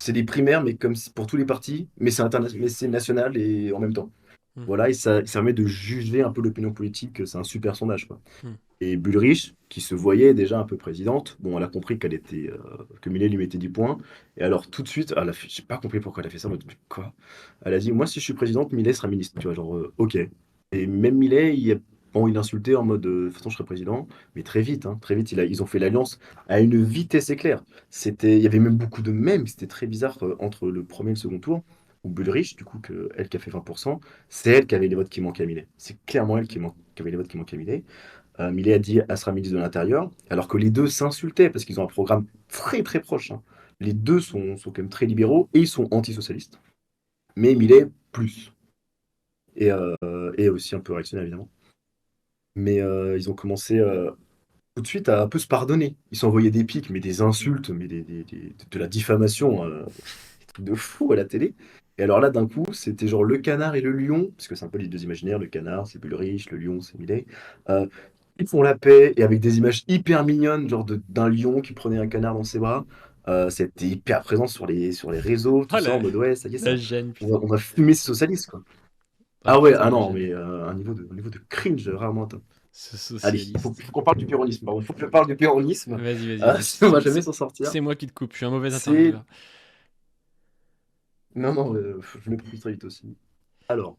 c'est des primaires, mais comme pour tous les partis, mais mais c'est national et en même temps. Hmm, Voilà, et ça permet de juger un peu l'opinion politique, c'est un super sondage, quoi. hmm. Et Bullrich, qui se voyait déjà un peu présidente, bon, elle a compris que Milei lui mettait 10 points. Et alors, tout de suite, j'ai pas compris pourquoi elle a fait ça. En mode, mais quoi? Elle a dit, moi, si je suis présidente, Milei sera ministre. Tu vois, genre, ok. Et même Milei, bon, il insultait en mode, de toute façon, je serai président. Mais très vite, hein, très vite, ils ont fait l'alliance à une vitesse éclair. Il y avait même beaucoup de mèmes. C'était très bizarre entre le premier et le second tour. Où Bullrich, du coup, elle qui a fait 20%, c'est elle qui avait les votes qui manquaient à Milei. C'est clairement elle qui avait les votes qui manquaient à Milei. Millet a dit elle sera ministre de l'Intérieur, alors que les deux s'insultaient parce qu'ils ont un programme très très proche, hein. Les deux sont quand même très libéraux et ils sont antisocialistes. Mais Millet, plus. Et aussi un peu réactionnaire, évidemment. Mais ils ont commencé tout de suite à un peu se pardonner. Ils s'envoyaient des pics, mais des insultes, mais de la diffamation, des trucs de fou à la télé. Et alors là, d'un coup, c'était genre le canard et le lion, parce que c'est un peu les deux imaginaires, le canard, c'est Bullrich, le lion, c'est Millet. Euh, Ils font la paix, et avec des images hyper mignonnes, genre d'un lion qui prenait un canard dans ses bras. C'était hyper présent sur les réseaux, tout Ah, ça, en mode ouais, ça y est, la gêne, on va, putain. on va fumer ces socialistes, quoi. Ah Ah ouais, putain, ah la non, gêne. mais un niveau de cringe rarement atteint. Ce Allez, il faut, socialiste. faut qu'on parle du péronisme. Pardon. Il faut que je parle du péronisme. Vas-y, vas-y, vas-y. On va jamais s'en sortir. C'est moi qui te coupe, je suis un mauvais C'est. intervieweur. Non, non, je m'épuise très vite aussi. Alors,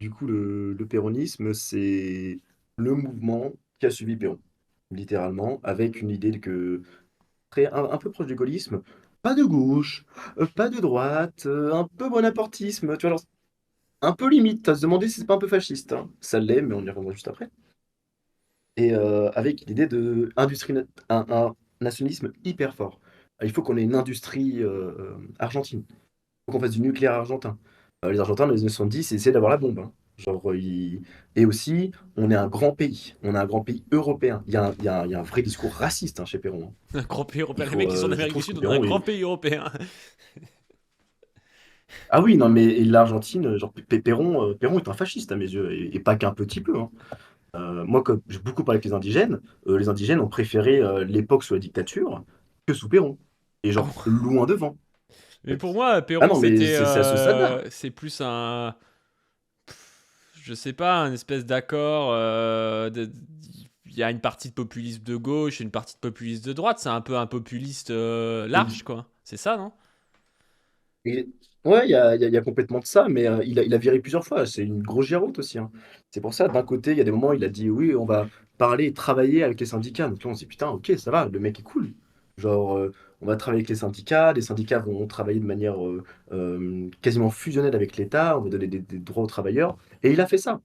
du coup, le péronisme, c'est le mouvement qui a suivi Péron, littéralement, avec une idée un peu proche du gaullisme. Pas de gauche, pas de droite, un peu bonapartisme, tu vois, genre, un peu limite. À se demander si c'est pas un peu fasciste, hein. Ça l'est, mais on y reviendra juste après. Et avec l'idée un nationalisme hyper fort. Il faut qu'on ait une industrie argentine. Il faut qu'on fasse du nucléaire argentin. Les Argentins, dans les années 70, ils essaient d'avoir la bombe, hein. Genre, et aussi, on est un grand pays. On est un grand pays européen. Il y a un vrai discours raciste, hein, chez Perron, hein. Un grand pays Il européen. Les faut, mecs qui sont je d'Amérique du trouve que Sud, on est un Perron grand est. pays européen. Ah oui, non, mais et l'Argentine, genre, Perron est un fasciste à mes yeux, et pas qu'un petit peu, hein. Moi, comme j'ai beaucoup parlé avec les indigènes ont préféré l'époque sous la dictature que sous Perron. Et Ah genre, bon. loin devant, en Mais pour fait. moi, Ah Perron, non, mais c'était. c'est à ce stade-là. C'est plus un. Je sais pas, un espèce d'accord. Il y a une partie de populisme de gauche et une partie de populisme de droite. C'est un peu un populiste large, Oui. quoi. C'est ça, non? Et- ouais, il y a complètement de ça, mais il a viré plusieurs fois. C'est une grosse géroute aussi, hein. C'est pour ça, d'un côté, il y a des moments où il a dit oui, on va parler et travailler avec les syndicats. Donc là, on se dit putain, ok, ça va, le mec est cool. Genre, on va travailler avec les syndicats vont travailler de manière quasiment fusionnelle avec l'État, on va donner des droits aux travailleurs. Et il a fait ça.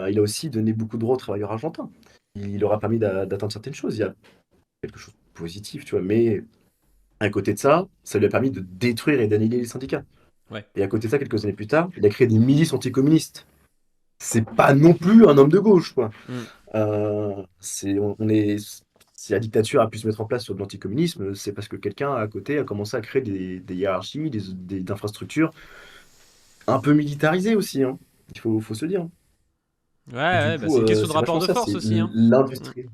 Il a aussi donné beaucoup de droits aux travailleurs argentins. Il leur a permis d'atteindre certaines choses. Il y a quelque chose de positif, tu vois, mais à côté de ça, ça lui a permis de détruire et d'annihiler les syndicats. Ouais. Et à côté de ça, quelques années plus tard, il a créé des milices anticommunistes. C'est pas non plus un homme de gauche, quoi. Mm. On est, si la dictature a pu se mettre en place sur de l'anticommunisme, c'est parce que quelqu'un à côté a commencé à créer des hiérarchies, infrastructures un peu militarisées aussi, hein. Faut se dire, hein. Ouais, Du ouais, bah coup, c'est une question de c'est rapport vachement de ça, force c'est aussi, hein. Mm. l'industrie.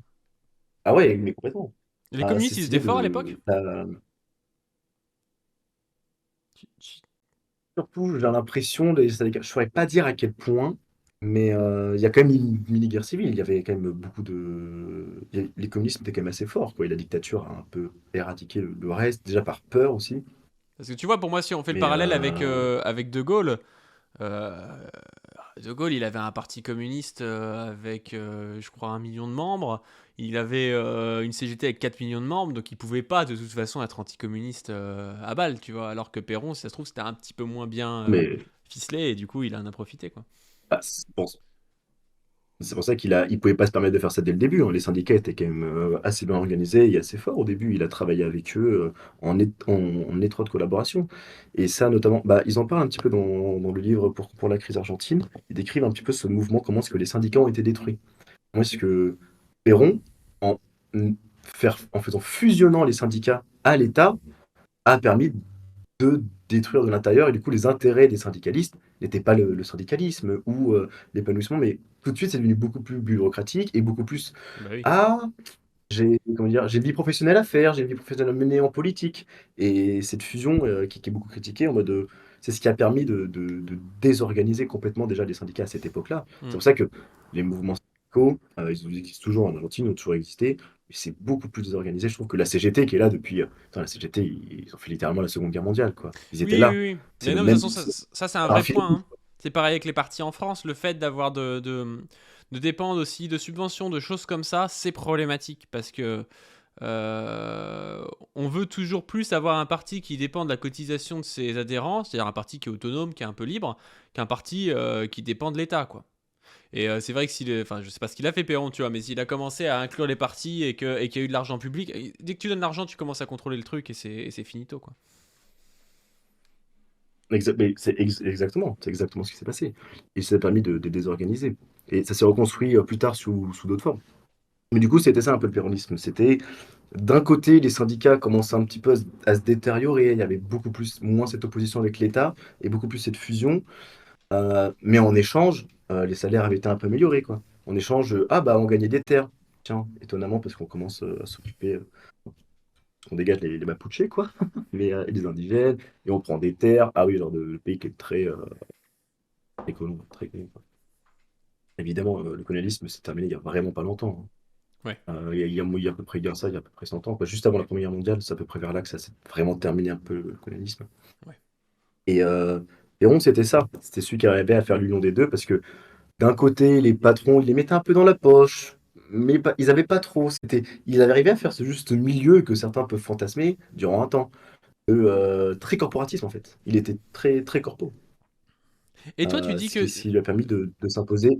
Ah ouais, mais complètement. Les communistes, C'est ils étaient stylé forts à l'époque? surtout, j'ai l'impression, je ne saurais pas dire à quel point, mais il y a quand même une mini-guerre civile. Il y avait quand même beaucoup de. Les communistes étaient quand même assez forts, quoi. Et la dictature a un peu éradiqué le reste, déjà par peur aussi. Parce que tu vois, pour moi, si on fait le Mais parallèle avec De Gaulle, euh, De Gaulle, il avait un parti communiste avec, je crois, 1 million de membres. Il avait une CGT avec 4 millions de membres, donc il pouvait pas de toute façon être anticommuniste à balle, tu vois. Alors que Péron, si ça se trouve, c'était un petit peu moins bien mais ficelé, et du coup, il en a profité, quoi. bon, c'est pour ça il pouvait pas se permettre de faire ça dès le début, hein. Les syndicats étaient quand même assez bien organisés et assez forts au début. Il a travaillé avec eux en étroite collaboration. Et ça, notamment, bah, ils en parlent un petit peu dans le livre pour la crise argentine. Ils décrivent un petit peu ce mouvement, comment est-ce que les syndicats ont été détruits. Comment est-ce que Perron, en, en faisant fusionnant les syndicats à l'État, a permis de détruire de l'intérieur. Et du coup, les intérêts des syndicalistes n'étaient pas le syndicalisme ou l'épanouissement, mais tout de suite, c'est devenu beaucoup plus bureaucratique et beaucoup plus Bah oui. ah, comment dire, j'ai une vie professionnelle à faire, j'ai une vie professionnelle à mener en politique. Et cette fusion qui est beaucoup critiquée en mode c'est ce qui a permis de désorganiser complètement déjà les syndicats à cette époque-là. C'est Mm. pour ça que les mouvements syndicaux, ils existent toujours en Argentine, ont toujours existé, mais c'est beaucoup plus désorganisé. Je trouve que la CGT qui est là depuis. Attends, la CGT, ils ont fait littéralement la Seconde Guerre mondiale, quoi. Ils étaient Oui, là. oui, oui. C'est Mais le non, mais de même. toute façon, ça, c'est un Un vrai fil point, rouge. hein. C'est pareil avec les partis en France. Le fait d'avoir de dépendre aussi de subventions, de choses comme ça, c'est problématique parce que euh, on veut toujours plus avoir un parti qui dépend de la cotisation de ses adhérents, c'est-à-dire un parti qui est autonome, qui est un peu libre, qu'un parti qui dépend de l'État, quoi. Et c'est vrai que enfin, je sais pas ce qu'il a fait Perron, tu vois, mais s'il a commencé à inclure les partis et qu'il y a eu de l'argent public, dès que tu donnes de l'argent, tu commences à contrôler le truc et c'est finito, quoi. Mais c'est exactement ce qui s'est passé. Il s'est permis de désorganiser. Et ça s'est reconstruit plus tard sous d'autres formes. Mais du coup, c'était ça un peu le péronisme. C'était d'un côté, les syndicats commençaient un petit peu à se détériorer. Il y avait beaucoup plus, moins cette opposition avec l'État et beaucoup plus cette fusion. Mais en échange, les salaires avaient été un peu améliorés, quoi. En échange, ah bah on gagnait des terres. Tiens, étonnamment, parce qu'on commence à s'occuper, on dégage les Mapuches, quoi, mais les indigènes, et on prend des terres. Ah oui, genre le pays qui est très colon, très colon, quoi. Évidemment, le colonialisme s'est terminé il y a vraiment pas longtemps, Ouais. hein. Il y a à peu près, il y a ça, il y a à peu près 100 ans, quoi. Juste avant la Première Guerre mondiale, c'est à peu près vers là que ça s'est vraiment terminé un peu le colonialisme. Ouais. Et Péron, c'était ça. C'était celui qui arrivait à faire l'union des deux, parce que d'un côté, les patrons, ils les mettaient un peu dans la poche, mais ils n'avaient pas trop. Ils avaient arrivé à faire ce juste milieu que certains peuvent fantasmer durant un temps. Très corporatisme, en fait. Il était très, très corpo. Et toi, tu dis que. Ce qui lui a permis de s'imposer.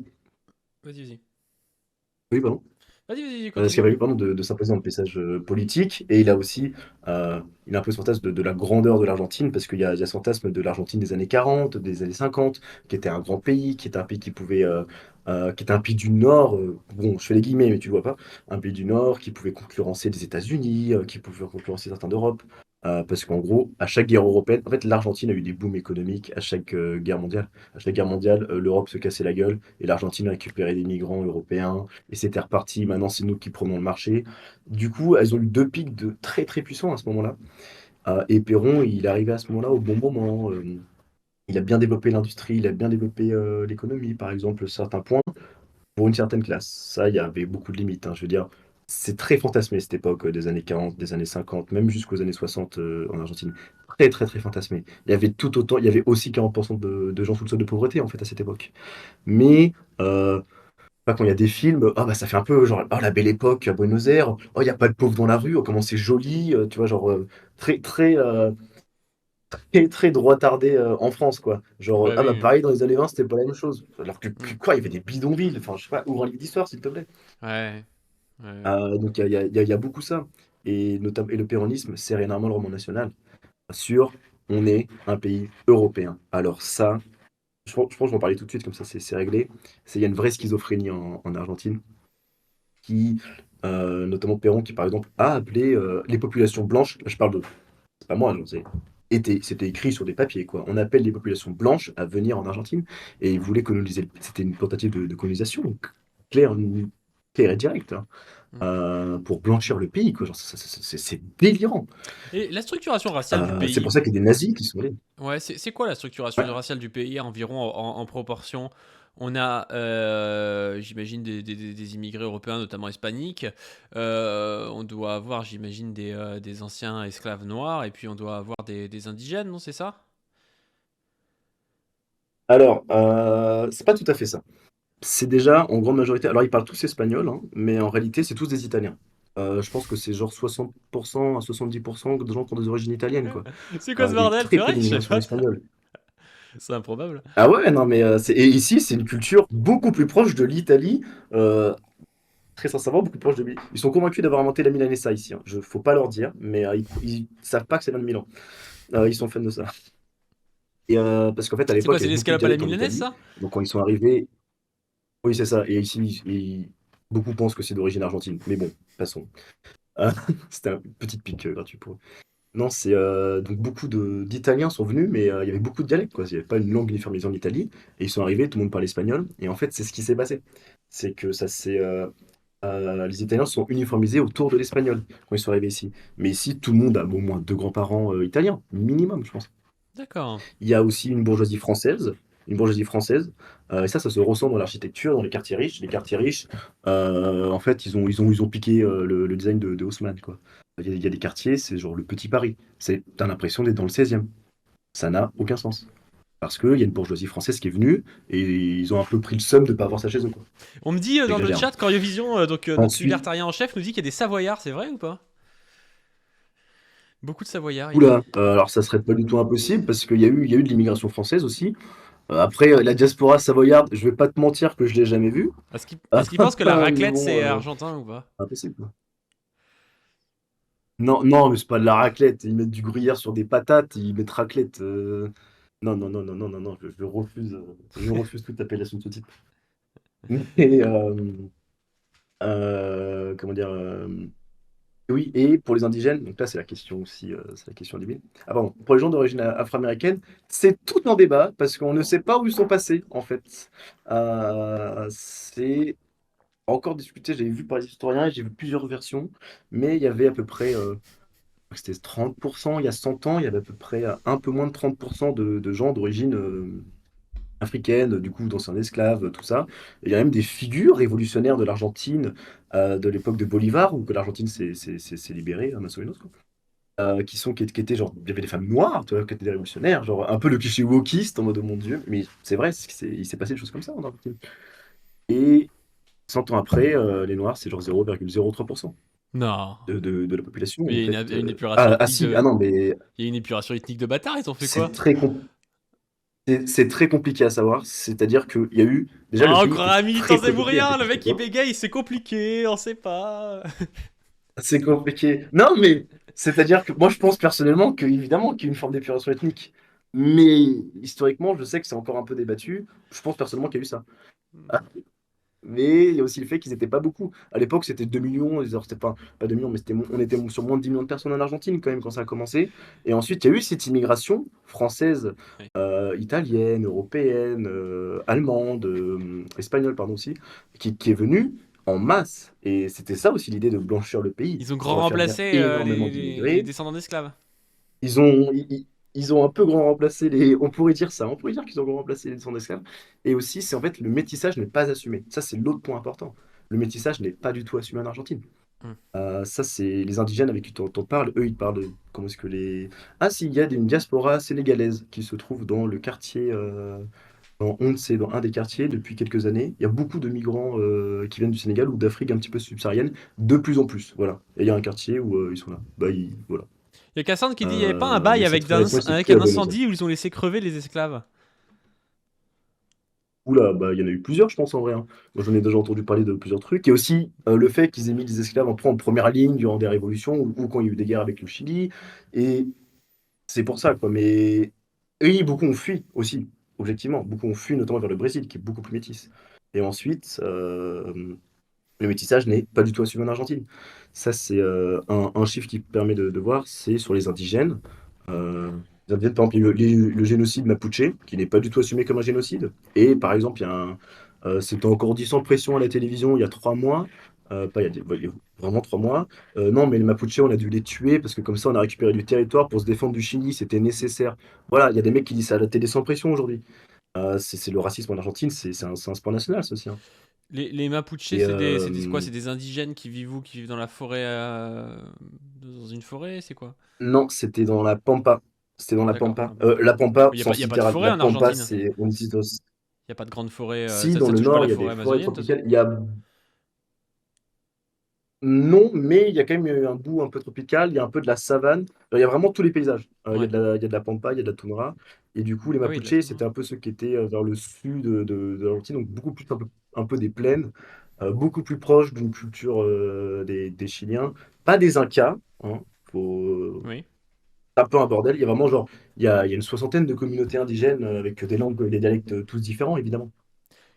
Vas-y, vas-y. Oui, pardon. Vas-y, vas-y, Ce qui a continue. permis pardon, de s'imposer dans le paysage politique. Et il a aussi il a un peu ce fantasme de la grandeur de l'Argentine, parce il y a ce fantasme de l'Argentine des années 40, des années 50, qui était un grand pays, qui était un pays qui pouvait, qui était un pays du Nord, bon, je fais les guillemets, mais tu vois pas, un pays du Nord qui pouvait concurrencer les États-Unis, qui pouvait concurrencer certains d'Europe. Parce qu'en gros, à chaque guerre européenne, en fait, l'Argentine a eu des booms économiques à chaque guerre mondiale. À chaque guerre mondiale, l'Europe se cassait la gueule et l'Argentine a récupéré des migrants européens et c'était reparti. Maintenant, c'est nous qui prenons le marché. Du coup, elles ont eu deux pics de très très puissants à ce moment-là. Et Perron, il est arrivé à ce moment-là au bon moment. Il a bien développé l'industrie, il a bien développé l'économie, par exemple, certains points pour une certaine classe. Ça, il y avait beaucoup de limites, hein. Je veux dire, c'est très fantasmé cette époque des années 40, des années 50, même jusqu'aux années 60 en Argentine. Très, très, très fantasmé. Il y avait tout autant, il y avait aussi 40% de gens sous le seuil de pauvreté, en fait, à cette époque. Mais, pas quand il y a des films, ah bah ça fait un peu genre, oh la belle époque à Buenos Aires, oh il n'y a pas de pauvres dans la rue, oh comment c'est joli, tu vois, genre, très, très, très, très droitardé en France, quoi. Genre, Bah ah bah oui. pareil, dans les années 20, c'était pas la même chose. Alors Mm. quoi, il y avait des bidonvilles, enfin, je sais pas, ouvre un livre d'histoire, s'il te plaît. Ouais. Ouais. Donc il y a beaucoup ça. Et le péronisme, c'est énormément le roman national. Sur, on est un pays européen. Alors ça, je pense que je vais en parler tout de suite, comme ça c'est réglé. Il y a une vraie schizophrénie en Argentine, qui, notamment Perron, qui par exemple a appelé les populations blanches, je parle de, c'est pas moi, genre, c'était écrit sur des papiers, quoi. On appelle les populations blanches à venir en Argentine, et ils voulaient coloniser, c'était une tentative de colonisation, donc, claire, claire et directe, hein, Mm. pour blanchir le pays, quoi. Genre, c'est délirant. Et la structuration raciale du C'est pour pays, ça qu'il y a des nazis qui sont allés. ouais, c'est quoi la structuration Ouais. raciale du pays environ en proportion? On a, j'imagine, des immigrés européens, notamment hispaniques. On doit avoir, j'imagine, des anciens esclaves noirs. Et puis on doit avoir des indigènes, non, c'est ça? Alors, c'est pas tout à fait ça. C'est déjà en grande majorité. Alors, ils parlent tous espagnol, hein, mais en réalité, c'est tous des Italiens. Je pense que c'est genre 60% à 70% de gens qui ont des origines italiennes, quoi. C'est quoi ce Il y a eu bordel? très C'est peu vrai? Je sais d'immigration pas ça. espagnole. C'est improbable. Ah ouais, non, mais et ici, c'est une culture beaucoup plus proche de l'Italie, euh, très sincèrement, beaucoup plus proche de Milan. Ils sont convaincus d'avoir inventé la milanesa ici, hein. Faut pas leur dire, mais ils savent pas que ça vient de Milan. Ils sont fans de ça. Parce qu'en fait, à C'est quoi? l'époque, il y C'est avait beaucoup de l'escalope à la dialectes en milanaise, Italie. ça? Donc, quand ils sont arrivés, oui, c'est ça. Et ici, beaucoup pensent que c'est d'origine argentine. Mais bon, passons. Euh, C'était une petite pique gratuite pour eux. Non, donc beaucoup d'Italiens sont venus, mais il y avait beaucoup de dialectes, quoi. Il n'y avait pas une langue uniformisée en Italie. Et ils sont arrivés, tout le monde parlait espagnol. Et en fait, c'est ce qui s'est passé. C'est que les Italiens se sont uniformisés autour de l'espagnol quand ils sont arrivés ici. Mais ici, tout le monde a au moins deux grands-parents italiens, minimum, je pense. D'accord. Il y a aussi une bourgeoisie française, et ça se ressent dans l'architecture, dans les quartiers riches. Les quartiers riches, en fait, ils ont piqué le design de Haussmann, quoi. Il y a des quartiers, c'est genre le petit Paris. T'as l'impression d'être dans le 16e. Ça n'a aucun sens. Parce qu'il y a une bourgeoisie française qui est venue, et ils ont un peu pris le seum de ne pas avoir ça chez eux, quoi. On me dit dans le J'exagère, hein. chat, Coriovision, donc notre Ensuite, libertarien en chef, nous dit qu'il y a des Savoyards, c'est vrai ou pas? Beaucoup de Savoyards, il oula, dit. alors ça serait pas du tout impossible, parce il y a eu de l'immigration française aussi. Après, la diaspora savoyarde, je vais pas te mentir que je l'ai jamais vue. Est-ce qu'il pense que la Mais raclette bon, c'est argentin ou pas? impossible, quoi. Non, non, mais c'est pas de la raclette. Ils mettent du gruyère sur des patates, ils mettent raclette. Non, non, non, non, non, non, non, je refuse toute appellation de ce type. Et, comment dire oui, et pour les indigènes, donc là c'est la question aussi, c'est la question des mines. Ah pardon, pour les gens d'origine afro-américaine, c'est tout un débat parce qu'on ne sait pas où ils sont passés en fait. C'est encore discuté, j'avais vu par les historiens, et j'ai vu plusieurs versions, mais il y avait à peu près c'était 30%, il y a 100 ans, il y avait à peu près un peu moins de 30% de gens d'origine africaine, du coup d'anciens esclaves, tout ça. Et il y a même des figures révolutionnaires de l'Argentine de l'époque de Bolivar, où que l'Argentine s'est libérée, más o menos, quoi. Qui étaient genre, il y avait des femmes noires, tu vois, qui étaient des révolutionnaires, genre un peu le cliché wokiste en mode oh mon Dieu, mais c'est vrai, il s'est passé des choses comme ça en Argentine. Et 100 ans après, les noirs, c'est genre 0,03% Non. de la population, Mais en il y a fait. une épuration ethnique Ah de. non, mais Il y a une épuration ethnique de bâtard, ils ont fait c'est quoi? très, com- c'est très compliqué à savoir. C'est-à-dire qu'il y a eu. Déjà, le Ah, pays encore était un militant très peu peuplé à zémourien, le cette mec il époque. bégaye, c'est compliqué, on sait pas. C'est compliqué. Non, mais c'est-à-dire que moi, je pense personnellement que, évidemment, qu'il y a une forme d'épuration ethnique. Mais historiquement, je sais que c'est encore un peu débattu. Je pense personnellement qu'il y a eu ça. Mais il y a aussi le fait qu'ils n'étaient pas beaucoup. À l'époque, c'était 2 millions. Alors, c'était pas 2 millions, mais on était sur moins de 10 millions de personnes en Argentine quand même quand ça a commencé. Et ensuite, il y a eu cette immigration française, Ouais. italienne, européenne, allemande, espagnole, pardon aussi, qui est venue en masse. Et c'était ça aussi l'idée de blanchir le pays, Ils ont grand pour faire venir remplacé énormément les d'immigrés. descendants d'esclaves. Ils ont un peu grand remplacé les. On pourrait dire ça, on pourrait dire qu'ils ont grand remplacé les descendants d'esclaves. Et aussi, c'est en fait le métissage n'est pas assumé. Ça, c'est l'autre point important. Le métissage n'est pas du tout assumé en Argentine. Hmm. Ça, c'est les indigènes avec qui t'en parles. Eux, ils parlent de comment est-ce que les... Ah si, il y a une diaspora sénégalaise qui se trouve dans le quartier, dans Once, dans un des quartiers depuis quelques années. Il y a beaucoup de migrants qui viennent du Sénégal ou d'Afrique un petit peu subsaharienne, de plus en plus. Voilà. Et il y a un quartier où ils sont là. Bah, voilà. Il y a Cassandre qui dit il n'y avait pas un bail Mais c'est avec, très... Moi, c'est avec très un à Buenos Aires. incendie où ils ont laissé crever les esclaves. Oula, bah, il y en a eu plusieurs, je pense, en vrai, hein. Moi, j'en ai déjà entendu parler de plusieurs trucs. Et aussi le fait qu'ils aient mis les esclaves en première ligne durant des révolutions ou quand il y a eu des guerres avec le Chili. Et c'est pour ça, quoi. Mais oui, beaucoup ont fui aussi, objectivement. Beaucoup ont fui, notamment vers le Brésil, qui est beaucoup plus métis. Et ensuite, le métissage n'est pas du tout assumé en Argentine. Ça, c'est un chiffre qui permet de voir, c'est sur les indigènes. Euh, les indigènes, par exemple, il y a eu le génocide mapuche, qui n'est pas du tout assumé comme un génocide. Et par exemple, c'était encore dit sans pression à la télévision il y a 3 mois. Pas il y a, il y a vraiment 3 mois. Non, mais les Mapuches, on a dû les tuer parce que comme ça, on a récupéré du territoire pour se défendre du Chili, c'était nécessaire. Voilà, il y a des mecs qui disent ça à la télé sans pression aujourd'hui. C'est le racisme en Argentine, c'est un sport national, ça aussi, hein. Les Mapuches, Et c'est quoi? C'est des indigènes qui vivent où? Qui vivent dans la forêt, dans une forêt? C'est quoi? non, c'était dans la Pampa. C'était dans la D'accord. Pampa. La Pampa, Il sens y a pas de littéral. forêt La en Pampa, Argentine. c'est. On dit Il y a pas de grande forêt. si, Ça, dans ça le touche pas nord, la il y a des forêt forêts amazonienne, de toute façon. tropicales. Il y a. Non, mais il y a quand même un bout un peu tropical. Il y a un peu de la savane. Il y a vraiment tous les paysages. Ouais. Il y a de la Pampa, il y a de la toundra. Et du coup, les Ah oui, de la Mapuches, toundra. c'était un peu ceux qui étaient vers le sud de l'Argentine, donc beaucoup plus un peu des plaines, beaucoup plus proche d'une culture des Chiliens. Pas des Incas, hein. Faut, Oui. un peu un bordel. Il y a vraiment genre, il y a une soixantaine de communautés indigènes avec des langues et des dialectes tous différents, évidemment.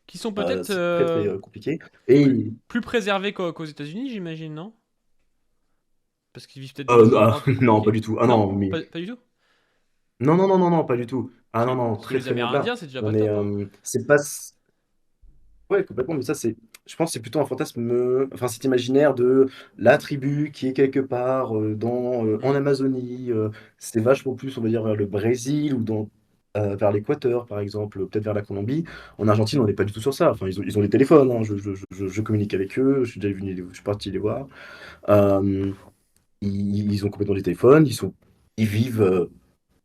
Qui sont peut-être C'est très très compliqué. Et plus préservés qu'aux États-Unis, j'imagine, non? Parce qu'ils vivent peut-être dans des endroits plus non, pas compliqués. du tout. Ah Non? non, mais Pas du tout? non, non, non, non, non, pas du tout. Ah non, non, Parce que très les très loin de là. Amérindiens, c'est déjà pas On est, top, hein. c'est pas, ouais, complètement. Mais ça, je pense, que c'est plutôt un fantasme, enfin, cet imaginaire de la tribu qui est quelque part en Hmm. Amazonie. C'est vachement plus, on va dire, vers le Brésil ou vers l'Équateur, par exemple, peut-être vers la Colombie. En Argentine, on n'est pas du tout sur ça. Enfin, ils ont des téléphones, hein. Je communique avec eux. Je suis déjà venu, je suis parti les voir. Euh, ils ont complètement des téléphones. Ils vivent.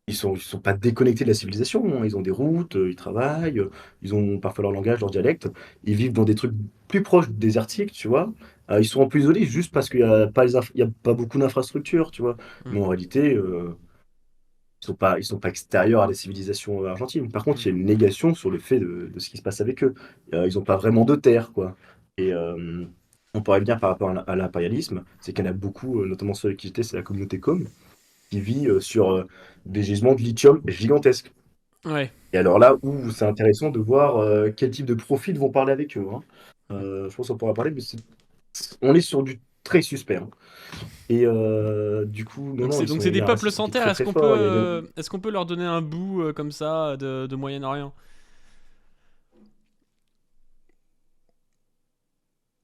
Ils sont pas déconnectés de la civilisation, hein. Ils ont des routes, ils travaillent, ils ont parfois leur langage, leur dialecte. Ils vivent dans des trucs plus proches désertiques, tu vois. Ils sont un peu isolés juste parce qu'il y a pas il y a pas beaucoup d'infrastructures, tu vois. Hmm. Mais en réalité, ils sont pas extérieurs à la civilisation argentine. Par contre, Hmm. il y a une négation sur le fait de ce qui se passe avec eux. Ils ont pas vraiment de terre, quoi. Et on pourrait venir par rapport à l'impérialisme, c'est qu'il y en a beaucoup, notamment ceux avec qui j'étais, c'est la communauté Com qui vit sur des gisements de lithium gigantesques. Ouais. Et alors là où c'est intéressant de voir quel type de profils vont parler avec eux, hein. Hmm. Je pense qu'on pourra parler, mais on est sur du très suspect, hein. Et du coup, non, non, Donc c'est il y des a un peuples racisme sans qui est terre. très très fort. Est-ce qu'on peut leur donner un bout comme ça de Moyen-Orient?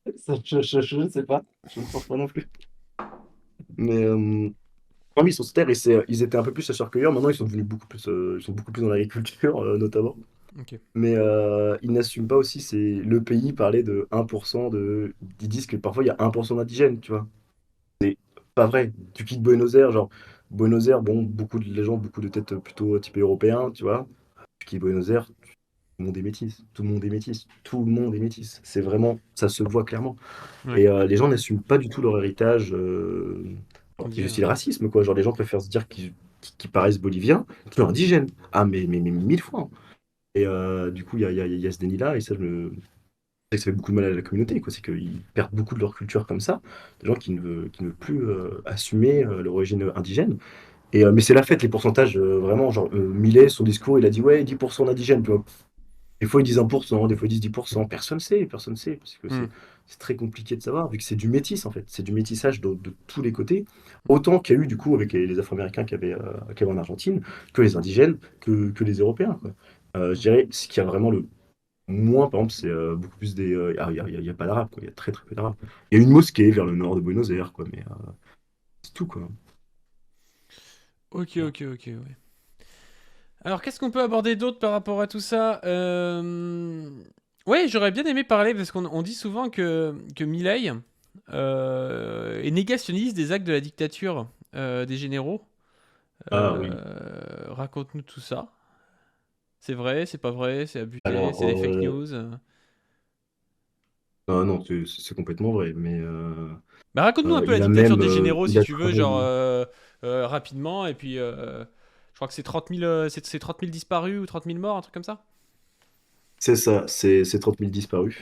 Je ne sais pas, je ne pense pas non plus. Mais non, mais ils sont sur terre et ils étaient un peu plus chasseurs-cueilleurs. Maintenant, ils sont devenus beaucoup plus, ils sont beaucoup plus dans l'agriculture, notamment. Ok. Mais ils n'assument pas aussi, c'est le pays parlait de 1% de. Ils disent que parfois il y a 1% d'indigènes, tu vois. Pas vrai. Tu quittes Buenos Aires, genre, Buenos Aires, bon, beaucoup de les gens, beaucoup de têtes plutôt typées européens, tu vois. Tu quittes Buenos Aires, tout le monde est métis. Tout le monde est métis. Tout le monde est métis. C'est vraiment, ça se voit clairement. Ouais. Et les gens n'assument pas du tout leur héritage. Bon, il y a Indigène, aussi ouais. le racisme, quoi. Genre, les gens préfèrent se dire qu'ils paraissent boliviens, qu'ils sont indigènes. Ah, mais 1000 fois, hein. Et du coup, il y a ce déni-là, et ça, sais que ça fait beaucoup de mal à la communauté, quoi. C'est qu'ils perdent beaucoup de leur culture comme ça, des gens qui ne veulent plus assumer leur origine indigène. Et, mais c'est la fête, les pourcentages, vraiment. Genre, Millet, son discours, il a dit ouais, 10% d'indigènes, tu vois. Des fois, ils disent 1%, des fois, ils disent 10%. Personne sait, parce que Hmm. c'est très compliqué de savoir, vu que c'est du métis, en fait. C'est du métissage de tous les côtés. Autant qu'il y a eu, du coup, avec les Afro-Américains qu'il y avait en Argentine, que les indigènes, que les Européens, quoi. Je dirais, ce qui a vraiment le moi, par exemple, c'est beaucoup plus des. Il y a pas d'arabe, quoi. Il y a très très peu d'arabe. Il y a une mosquée vers le nord de Buenos Aires, quoi. Mais c'est tout, quoi. Ok, ok, ok, ouais. Alors, qu'est-ce qu'on peut aborder d'autre par rapport à tout ça? Ouais, j'aurais bien aimé parler, parce qu'on dit souvent que Milei, est négationniste des actes de la dictature des généraux. Ah oui. Raconte-nous tout ça. C'est vrai, c'est pas vrai, c'est abusé, Alors, c'est des fake news. non, non, c'est complètement vrai, mais Bah, raconte-nous un peu la il a dictature même, des généraux il si a tu veux, genre travaillé. rapidement, et puis je crois que c'est 30 000, c'est 30 000 disparus ou 30 000 morts, un truc comme ça. C'est ça, c'est 30 000 disparus.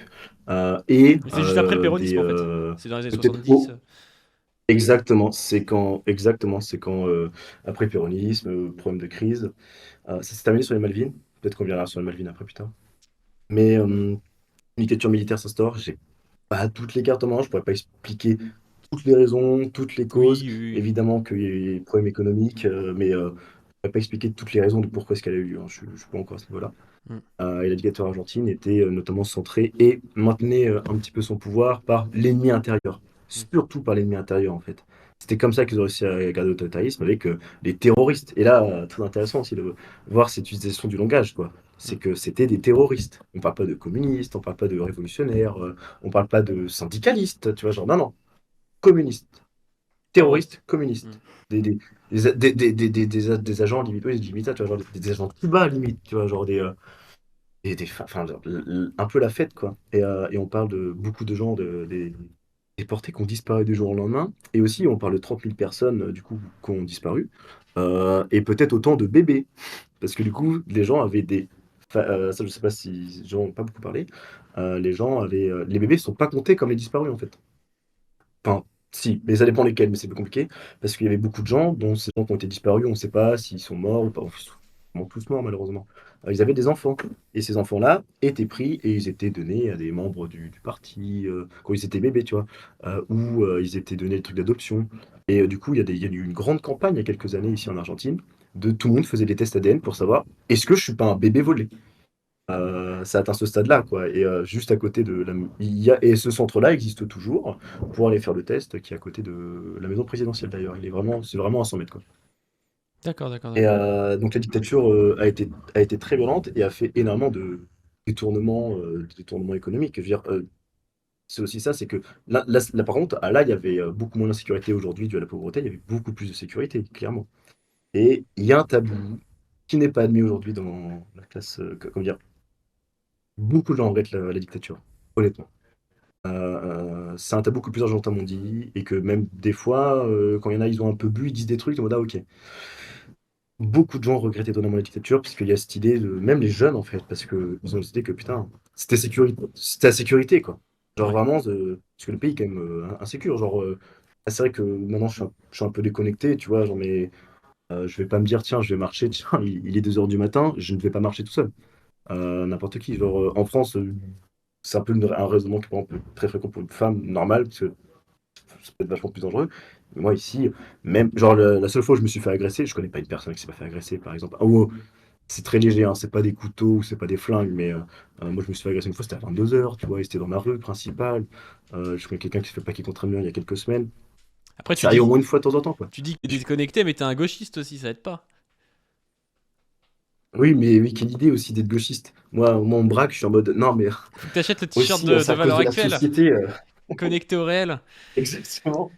Et Mais c'est juste après le péronisme en fait. C'est dans les années peut-être 70. exactement, c'est quand après le péronisme, problème de crise, ça s'est terminé sur les Malvines. Peut-être qu'on viendra sur les Malvines après plus tard. Mais une dictature militaire s'instaure. J'ai pas toutes les cartes en main, je pourrais pas expliquer toutes les raisons, toutes les causes. Oui, oui, oui. Évidemment qu'il y a eu des problèmes économiques, mais je pourrais pas expliquer toutes les raisons de pourquoi est-ce qu'elle a eu lieu, hein. Je suis pas encore à ce niveau-là. Mm, Et la dictature argentine était notamment centrée et maintenait un petit peu son pouvoir par l'ennemi intérieur, mm, surtout par l'ennemi intérieur en fait. C'était comme ça qu'ils ont réussi à garder l'autoritarisme avec les terroristes. Et là, très intéressant aussi de voir cette utilisation du langage, quoi. C'est mm. que c'était des terroristes. On parle pas de communistes, on parle pas de révolutionnaires, on parle pas de syndicalistes, tu vois, genre non, non, communistes, Terroriste. terroristes, Mm. communistes. Des agents limite, oui, limite, tu vois, genre des agents de Cuba limite, tu vois, genre enfin, un peu la fête, quoi. Et on parle de beaucoup de gens, des déportés qui ont disparu du jour au lendemain. Et aussi, on parle de 30 000 personnes, du coup, qui ont disparu. Et peut-être autant de bébés. Parce que du coup, les gens avaient ça, je sais pas si les gens n'ont pas beaucoup parlé. Les gens avaient. Les bébés ne sont pas comptés comme les disparus, en fait. Enfin, si, mais ça dépend lesquels, mais c'est plus compliqué. Parce qu'il y avait beaucoup de gens, dont ces gens qui ont été disparus, on ne sait pas s'ils sont morts ou pas. Ils sont tous morts, malheureusement. Ils avaient des enfants. Et ces enfants-là étaient pris et ils étaient donnés à des membres du parti, quand ils étaient bébés, tu vois. Ou ils étaient donnés le truc d'adoption. Et du coup, il y a eu une grande campagne il y a quelques années ici en Argentine, de tout le monde faisait des tests ADN pour savoir est-ce que je suis pas un bébé volé? Ça atteint ce stade-là, quoi. Et juste à côté de et ce centre-là existe toujours pour aller faire le test, qui est à côté de la maison présidentielle d'ailleurs. C'est vraiment à 100 mètres, quoi. D'accord, d'accord, Et d'accord. donc la dictature a été très violente et a fait énormément de détournements économiques. Je veux dire, c'est aussi ça, c'est que là, par contre, là, il y avait beaucoup moins d'insécurité aujourd'hui dû à la pauvreté, il y avait beaucoup plus de sécurité, clairement. Et il y a un tabou qui n'est pas admis aujourd'hui dans la classe, comment dire, beaucoup de gens regrettent la dictature, honnêtement. C'est un tabou que plusieurs gens m'ont dit, et que même des fois, quand il y en a, ils ont un peu bu, ils disent des trucs en mode ah ok. Beaucoup de gens regrettent étonnamment la dictature, parce qu'il y a cette idée de, même les jeunes en fait, parce que ils ont cette idée que putain, c'était la sécurité quoi. Genre Ouais. vraiment, parce que le pays est quand même insécure. Genre, c'est vrai que maintenant je suis un peu déconnecté, tu vois, genre, mais je vais pas me dire tiens, je vais marcher, tiens, il est 2 heures du matin, je ne vais pas marcher tout seul. N'importe qui. Genre, en France, c'est un peu un raisonnement qui est par exemple, très fréquent pour une femme normale, parce que ça peut être vachement plus dangereux. Mais moi, ici, même, genre, la seule fois où je me suis fait agresser, je connais pas une personne qui s'est pas fait agresser, par exemple. Ah, ou, c'est très léger, hein, c'est pas des couteaux ou c'est pas des flingues, mais moi, je me suis fait agresser une fois, c'était à 22 heures, tu vois, et c'était dans ma rue principale. Je connais quelqu'un qui s'est fait plaquer contre un mur il y a quelques semaines. Après, Ça arrive au moins une fois de temps en temps, quoi. tu dis que t'es déconnecté, mais t'es un gauchiste aussi, ça aide pas. Oui, mais oui, quelle idée aussi d'être gauchiste. Moi, on me braque, je suis en mode, non, mais Faut que t'achètes le t-shirt aussi, c'est de à cause valeur de la actuelle, société. connecté au réel. Exactement.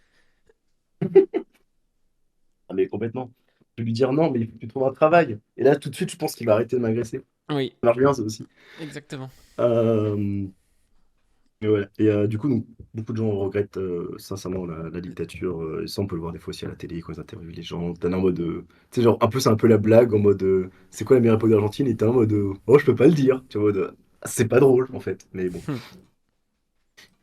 Ah, mais complètement. Je vais lui dire non, mais il faut que tu trouves un travail. Et là, tout de suite, je pense qu'il va arrêter de m'agresser. Oui, Ça marche bien, ça aussi. exactement. Euh, mais voilà. Et du coup, donc, beaucoup de gens regrettent sincèrement la dictature. Et ça, on peut le voir des fois aussi à la télé quand ils interviewent les gens. T'es en mode. Tu sais, genre, un peu, c'est un peu la blague en mode. C'est quoi la meilleure époque d'Argentine? Et t'es en mode. Oh, je peux pas le dire. Tu vois, en mode. C'est pas drôle, en fait. Mais bon. Hmm.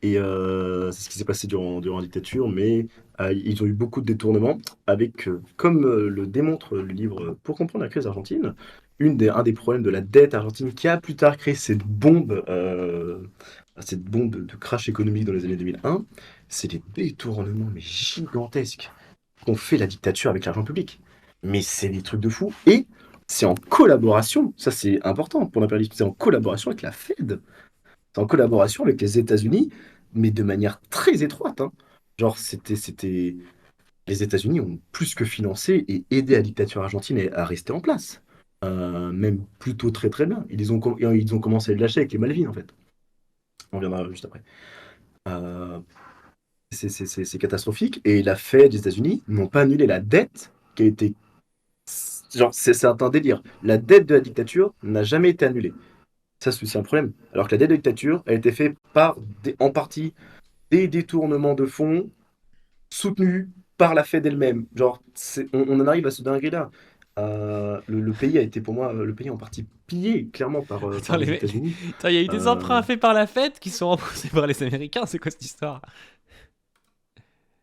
Et c'est ce qui s'est passé durant la dictature, mais ils ont eu beaucoup de détournements avec, comme le démontre le livre Pour comprendre la crise argentine, un des problèmes de la dette argentine qui a plus tard créé cette bombe de crash économique dans les années 2001, c'est des détournements mais gigantesques qu'ont fait la dictature avec l'argent public. Mais c'est des trucs de fou. Et c'est en collaboration, ça c'est important pour l'impérialisme, c'est en collaboration avec la Fed, en collaboration avec les États-Unis, mais de manière très étroite, hein. Genre, les États-Unis ont plus que financé et aidé la dictature argentine à rester en place. Même plutôt très très bien. Ils ont commencé à le lâcher avec les Malvines, en fait. On viendra juste après. Euh, C'est catastrophique. Et la Fed des États-Unis n'ont pas annulé la dette qui a été. Genre, c'est un délire. La dette de la dictature n'a jamais été annulée. Ça, c'est un problème. Alors que la dette de la dictature a été faite en partie des détournements de fonds soutenus par la Fed elle-même. Genre, on en arrive à ce dingue-là. Le pays a été, pour moi, le pays en partie pillé, clairement, Attends, par les États-Unis. Attends, il y a eu des Euh, emprunts faits par la Fed qui sont remboursés par les Américains. C'est quoi cette histoire?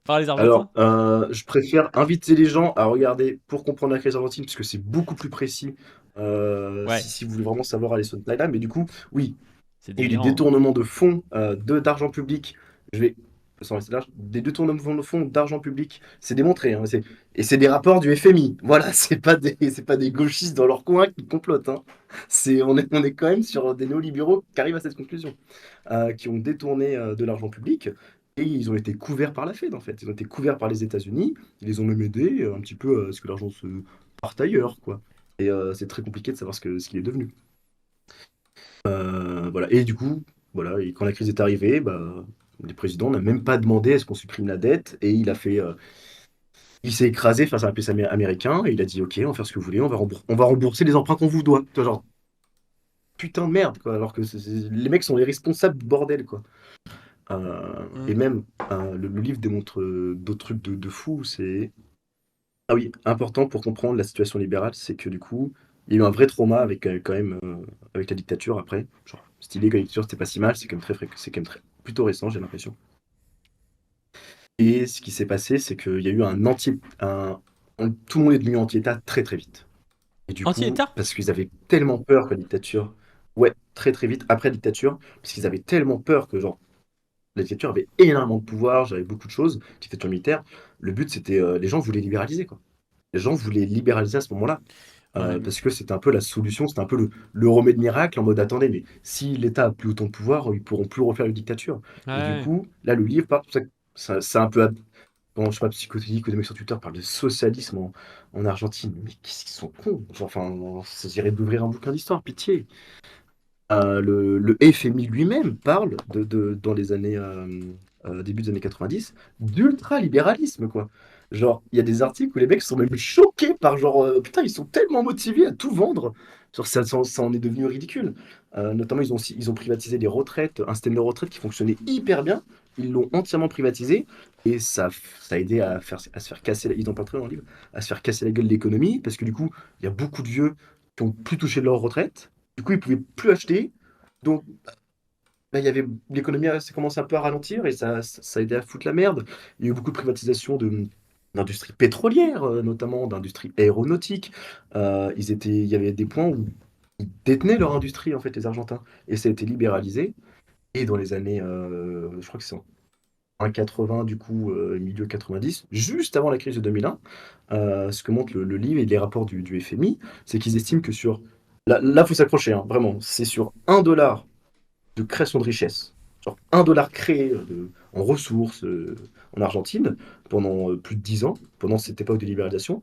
Par les Argentins? Alors, je préfère inviter les gens à regarder pour comprendre la crise argentine, parce que c'est beaucoup plus précis Ouais, si vous voulez vraiment savoir aller sur ce détail-là. Mais du coup, oui, c'est il y a eu des délirant. détournements de fonds d'argent public. Je vais, sans rester large, des détournements de fonds d'argent public, c'est démontré. Hein, et c'est des rapports du FMI. Voilà, c'est pas des gauchistes dans leur coin qui complotent. Hein. On est quand même sur des néolibéraux qui arrivent à cette conclusion, qui ont détourné de l'argent public. Et ils ont été couverts par la Fed, en fait. Ils ont été couverts par les États-Unis. Ils les ont même aidés un petit peu à ce que l'argent se parte ailleurs, quoi. Et c'est très compliqué de savoir ce qu'il est devenu. Voilà. Et du coup, voilà, et quand la crise est arrivée, bah, le président n'a même pas demandé à ce qu'on supprime la dette et il s'est écrasé face à un PC américain et il a dit ok, on va faire ce que vous voulez, on va rembourser les emprunts qu'on vous doit. Tu vois, genre putain de merde quoi, alors que les mecs sont les responsables du bordel quoi. Et Hmm. même le livre démontre d'autres trucs de fou. C'est ah oui, important pour comprendre la situation libérale, c'est que du coup, il y a eu un vrai trauma avec quand même avec la dictature après. Genre, cette idée que la dictature c'était pas si mal, c'est quand même c'est quand même plutôt récent, j'ai l'impression. Et ce qui s'est passé, c'est qu'il y a eu tout le monde est devenu anti-État très très vite. Et du coup, Anti-État? parce qu'ils avaient tellement peur que la dictature, ouais, très très vite après la dictature, parce qu'ils avaient tellement peur que genre la dictature avait énormément de pouvoir, j'avais beaucoup de choses, dictature militaire. Le but c'était, les gens voulaient libéraliser quoi. Les gens voulaient libéraliser à ce moment-là. Ouais. Parce que c'était un peu la solution, c'était un peu le remède miracle en mode attendez, mais si l'État a plus autant de pouvoir, ils pourront plus refaire une dictature. Et du Ouais. coup, là, le livre parle, c'est un peu, bon, je sais pas, psychotélique, ou des mecs sur Twitter parlent de socialisme en Argentine. Mais qu'est-ce qu'ils sont cons! Genre, enfin, ça dirait d'ouvrir un bouquin d'histoire, pitié. Le FMI lui-même parle dans les années, début des années 90, d'ultralibéralisme, quoi. Genre, il y a des articles où les mecs sont même choqués par genre, putain, ils sont tellement motivés à tout vendre. Genre, ça en est devenu ridicule. Notamment, ils ont privatisé les retraites, un système de retraite qui fonctionnait hyper bien. Ils l'ont entièrement privatisé et ça a aidé à se faire casser, ils en parlent très dans le livre, à se faire casser la gueule de l'économie parce que du coup, il y a beaucoup de vieux qui ont plus touché de leur retraite. Du coup, ils pouvaient plus acheter. Donc, bah, il y avait l'économie s'est commencé un peu à ralentir et ça a aidé à foutre la merde. Il y a eu beaucoup de privatisation d'industries pétrolières, notamment d'industries aéronautiques. Il y avait des points où ils détenaient leur industrie, en fait, les Argentins. Et ça a été libéralisé. Et dans les années, je crois que c'est en 80, du coup, milieu 90, juste avant la crise de 2001, ce que montre le livre et les rapports du FMI, c'est qu'ils estiment que sur... Là, faut s'accrocher, hein, vraiment. C'est sur 1 dollar de création de richesse. Genre 1 dollar créé en ressources en Argentine pendant plus de 10 ans, pendant cette époque de libéralisation,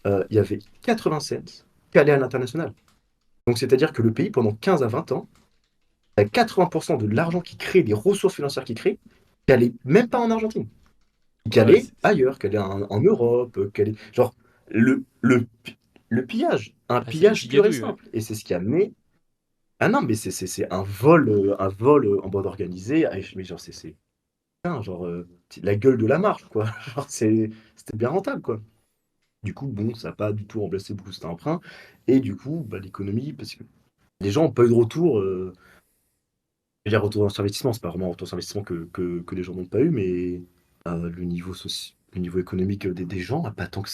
il y avait 87 qui allaient à l'international. Donc c'est-à-dire que le pays, pendant 15 à 20 ans, a 80% de l'argent qui crée, des ressources financières qui crée, qui allait même pas en Argentine, qui Ouais, allait ailleurs, qui allait en Europe, qui allait... Genre, le, le, le pillage, un ah, c'est du pillage pur et giga-vu, ouais. simple. Et c'est ce qui a amené ah non, mais c'est un vol en bande organisée. Ah, mais genre, putain, genre, c'est la gueule de la marche, quoi. Genre, c'était bien rentable, quoi. Du coup, bon, ça n'a pas du tout remplacé beaucoup cet emprunt. Et du coup, bah, l'économie, parce que les gens n'ont pas eu de retour. Je veux dire, retour sur investissement, c'est pas vraiment un retour sur investissement que les gens n'ont pas eu, mais le niveau économique des gens n'a pas tant que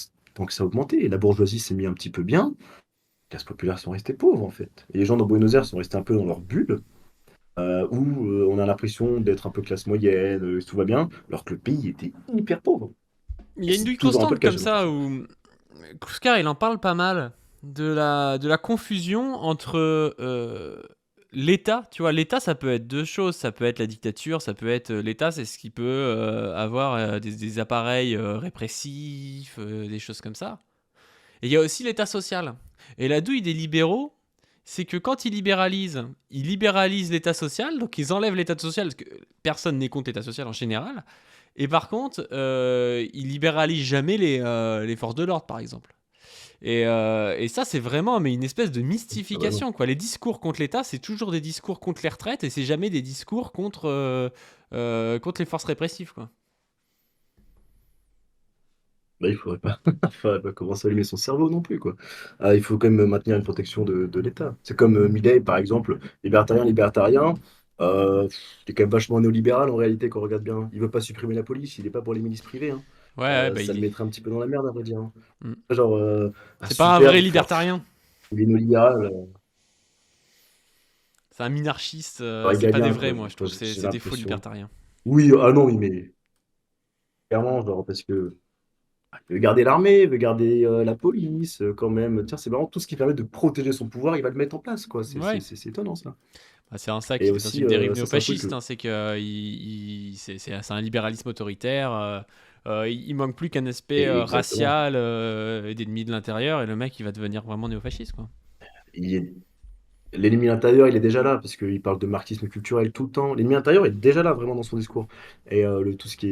ça a augmenté. Et la bourgeoisie s'est mis un petit peu bien. Les classes populaires sont restées pauvres, en fait. Et les gens dans Buenos Aires sont restés un peu dans leur bulle. Où on a l'impression d'être un peu classe moyenne, tout va bien, alors que le pays était hyper pauvre. Il Et y a une c'est douille toujours un peu le constante cas, comme j'ai ça l'impression. où Kouskar, il en parle pas mal de la confusion entre l'État. Tu vois, l'État, ça peut être deux choses. Ça peut être la dictature, ça peut être l'État, c'est ce qui peut avoir des appareils répressifs, des choses comme ça. Et il y a aussi l'État social. Et la douille des libéraux, c'est que quand ils libéralisent l'État social, donc ils enlèvent l'État social, parce que personne n'est contre l'État social en général, Et par contre, il libéralise jamais les forces de l'ordre, par exemple. Et ça, c'est vraiment mais une espèce de Ah bah non. mystification, quoi. Les discours contre l'État, c'est toujours des discours contre les retraites et c'est jamais des discours contre les forces répressives, quoi. Bah, il faudrait pas, faudrait pas commencer à allumer son cerveau non plus, quoi. Ah, il faut quand même maintenir une protection de l'État. C'est comme Milei, par exemple, libertarien, il est quand même vachement néolibéral en réalité quand on regarde bien. Il veut pas supprimer la police, il est pas pour les milices privées, hein. Ouais, ouais, bah Ça il le est. mettrait un petit peu dans la merde, à vrai dire, hein. Hmm. Genre, ah, C'est pas un super, vrai libertarien. il est néolibéral, C'est un minarchiste. C'est pas des régalien, vrais, quoi. moi, je Enfin, trouve. C'est j'ai c'est des faux l'impression. libertariens. Oui, ah non, mais clairement, genre, parce que il veut garder l'armée, il veut garder la police, quand même. Tiens, c'est vraiment tout ce qui permet de protéger son pouvoir, il va le mettre en place, quoi. Ouais. C'est étonnant, ça. Bah, c'est un ça Et qui est dans aussi, une dérive ça, c'est un truc néofasciste, que. hein, c'est que c'est un libéralisme autoritaire. Il manque plus qu'un aspect Exactement. racial et d'ennemi de l'intérieur, et le mec il va devenir vraiment néofasciste, quoi. Il est... L'ennemi intérieur, il est déjà là, parce qu'il parle de marxisme culturel tout le temps. L'ennemi intérieur est déjà là, vraiment, dans son discours. Et tout ce qui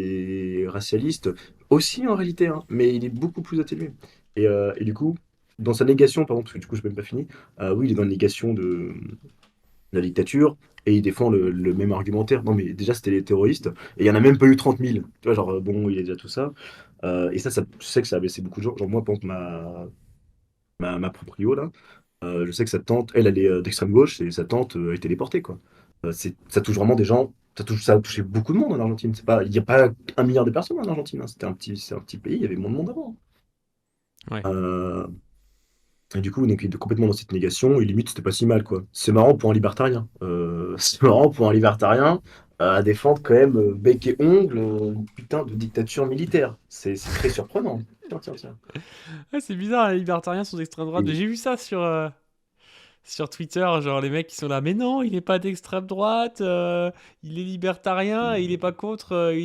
est racialiste, aussi en réalité, hein, mais il est beaucoup plus atténué. Et du coup, dans sa négation, pardon, parce que du coup, je n'ai même pas fini, oui, il est dans la négation de la dictature, et il défend le même argumentaire. Non, mais déjà, c'était les terroristes, et il n'y en a même pas eu 30 000. Tu vois, genre, bon, il a déjà tout ça. Et ça, je sais que ça a blessé beaucoup de gens. Genre, moi, par exemple, ma proprio, là, je sais que sa tante, elle est d'extrême gauche, et sa tante a été déportée, quoi. Ça touche vraiment des gens, ça a touché beaucoup de monde en Argentine. Il n'y a pas 1 milliard de personnes en Argentine, hein. C'est un petit pays, il y avait moins de monde avant. Ouais. Euh, et du coup, donc, il est complètement dans cette négation, et limite, c'était pas si mal, quoi. C'est marrant pour un libertarien. C'est marrant pour un libertarien à défendre quand même bec et ongle une putain de dictature militaire. C'est très surprenant. Tiens, tiens, tiens. Ouais, c'est bizarre, les libertariens sont d'extrême droite. Et, J'ai vu ça sur Twitter, genre les mecs qui sont là, mais non, il est pas d'extrême droite, il est libertarien, et il est pas contre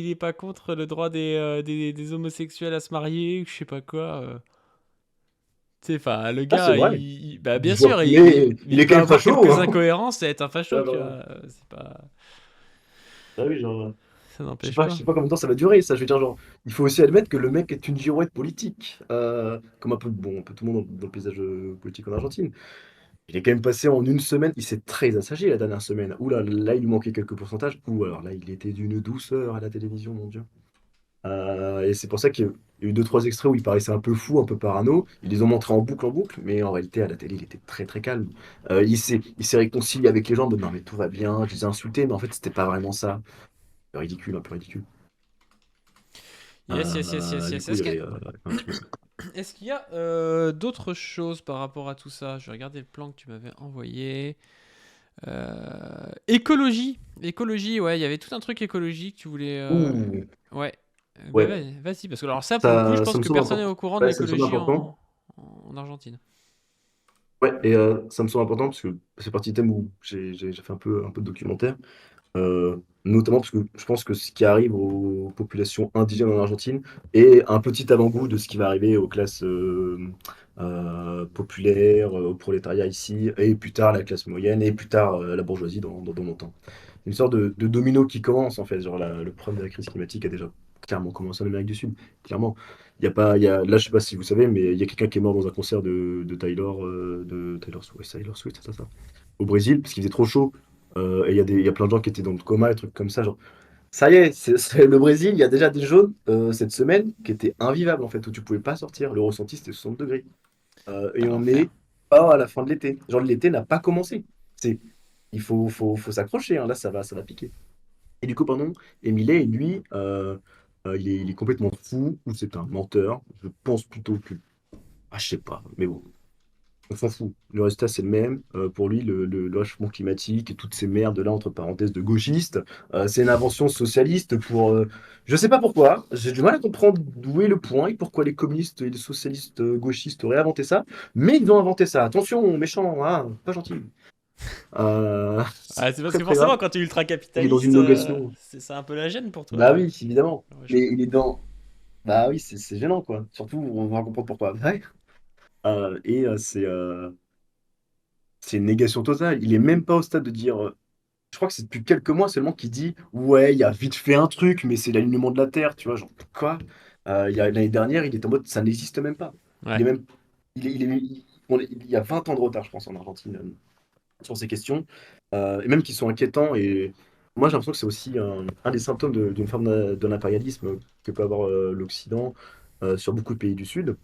le droit des homosexuels à se marier, ou je sais pas quoi. Tu sais, enfin, le ah, c'est gars, vrai. bah bien Je vois, sûr, mais mais il il est quand peut même avoir facho, quelques hein. incohérences et être un facho, tu Alors, vois. C'est pas, ah oui, genre, ça n'empêche je pas. sais pas combien de temps ça va durer, ça. Je veux dire, genre, il faut aussi admettre que le mec est une girouette politique. Comme un peu, bon, un peu tout le monde dans le paysage politique en Argentine. Il est quand même passé en une semaine, il s'est très assagi la dernière semaine. Ouh là, il lui manquait quelques pourcentages. Ouh, alors là, il était d'une douceur à la télévision, mon Dieu. Et c'est pour ça qu'il y a eu deux, trois extraits où il paraissait un peu fou, un peu parano. Ils les ont montrés en boucle, mais en réalité, à la télé, il était très, très calme. Il s'est réconcilié avec les gens, en mode, non, mais tout va bien, je les ai insultés, mais en fait, c'était pas vraiment ça. Ridicule, un peu ridicule. Yes, yes, yes, yes, Du yes. coup, il y avait un petit peu ça. Est-ce qu'il y a d'autres choses par rapport à tout ça? Je vais regarder le plan que tu m'avais envoyé. Écologie. Écologie, ouais, il y avait tout un truc écologique que tu voulais. Ouh, Ouais. Bah, ouais, vas-y, parce que alors ça, pour le coup, je ça pense me que semble personne n'est important. au courant de Ouais, ça me semble l'écologie important. en Argentine. Ouais, et ça me semble important parce que c'est partie thème où j'ai fait un peu de documentaire. Notamment parce que je pense que ce qui arrive aux populations indigènes en Argentine est un petit avant-goût de ce qui va arriver aux classes populaires, au prolétariat ici, et plus tard la classe moyenne, et plus tard la bourgeoisie dans longtemps. Une sorte de domino qui commence en fait. Genre le problème de la crise climatique a déjà clairement commencé en Amérique du Sud. Clairement. Il y a pas, il y a, là, je sais pas si vous savez, mais il y a quelqu'un qui est mort dans un concert de Taylor Swift, c'est ça, au Brésil, parce qu'il faisait trop chaud. Et il y a plein de gens qui étaient dans le coma, et trucs comme ça. Genre, ça y est, le Brésil, il y a déjà des zones cette semaine qui étaient invivables en fait, où tu pouvais pas sortir. Le ressenti, c'était 60 degrés. Et Ah, on l'enfer. est pas à la fin de l'été. Genre, l'été n'a pas commencé. C'est, il faut s'accrocher, hein. Là, ça va piquer. Et du coup, pardon, Emile, lui, il est complètement fou, ou c'est un menteur. Je pense plutôt que. Ah, je sais pas, mais bon. On s'en fout. Le résultat, c'est le même. Pour lui, le réchauffement climatique et toutes ces merdes-là, entre parenthèses, de gauchistes, c'est une invention socialiste pour. Je sais pas pourquoi. J'ai du mal à comprendre d'où est le point et pourquoi les communistes et les socialistes gauchistes auraient inventé ça. Mais ils ont inventé ça. Attention, méchant, hein, pas gentil. Ah, C'est c'est parce très que très forcément, grave. quand tu es Il est dans ultra-capitaliste, une négation. c'est un peu la gêne pour toi, Bah oui, évidemment. le Mais réchauffement. il est dans. Bah oui, c'est gênant, quoi. Surtout, on va comprendre pourquoi. Ouais. Et c'est une négation totale. Il est même pas au stade de dire. je crois que c'est depuis quelques mois seulement qu'il dit: «Ouais, il y a vite fait un truc, mais c'est l'alignement de la Terre», tu vois? Genre quoi? Il y a l'année dernière, il était en mode: «Ça n'existe même pas». Il Ouais. est même il y a 20 ans de retard, je pense, en Argentine, sur ces questions, et même qui sont inquiétants. Et moi, j'ai l'impression que c'est aussi un des symptômes d'une forme d'un impérialisme que peut avoir l'Occident sur beaucoup de pays du Sud.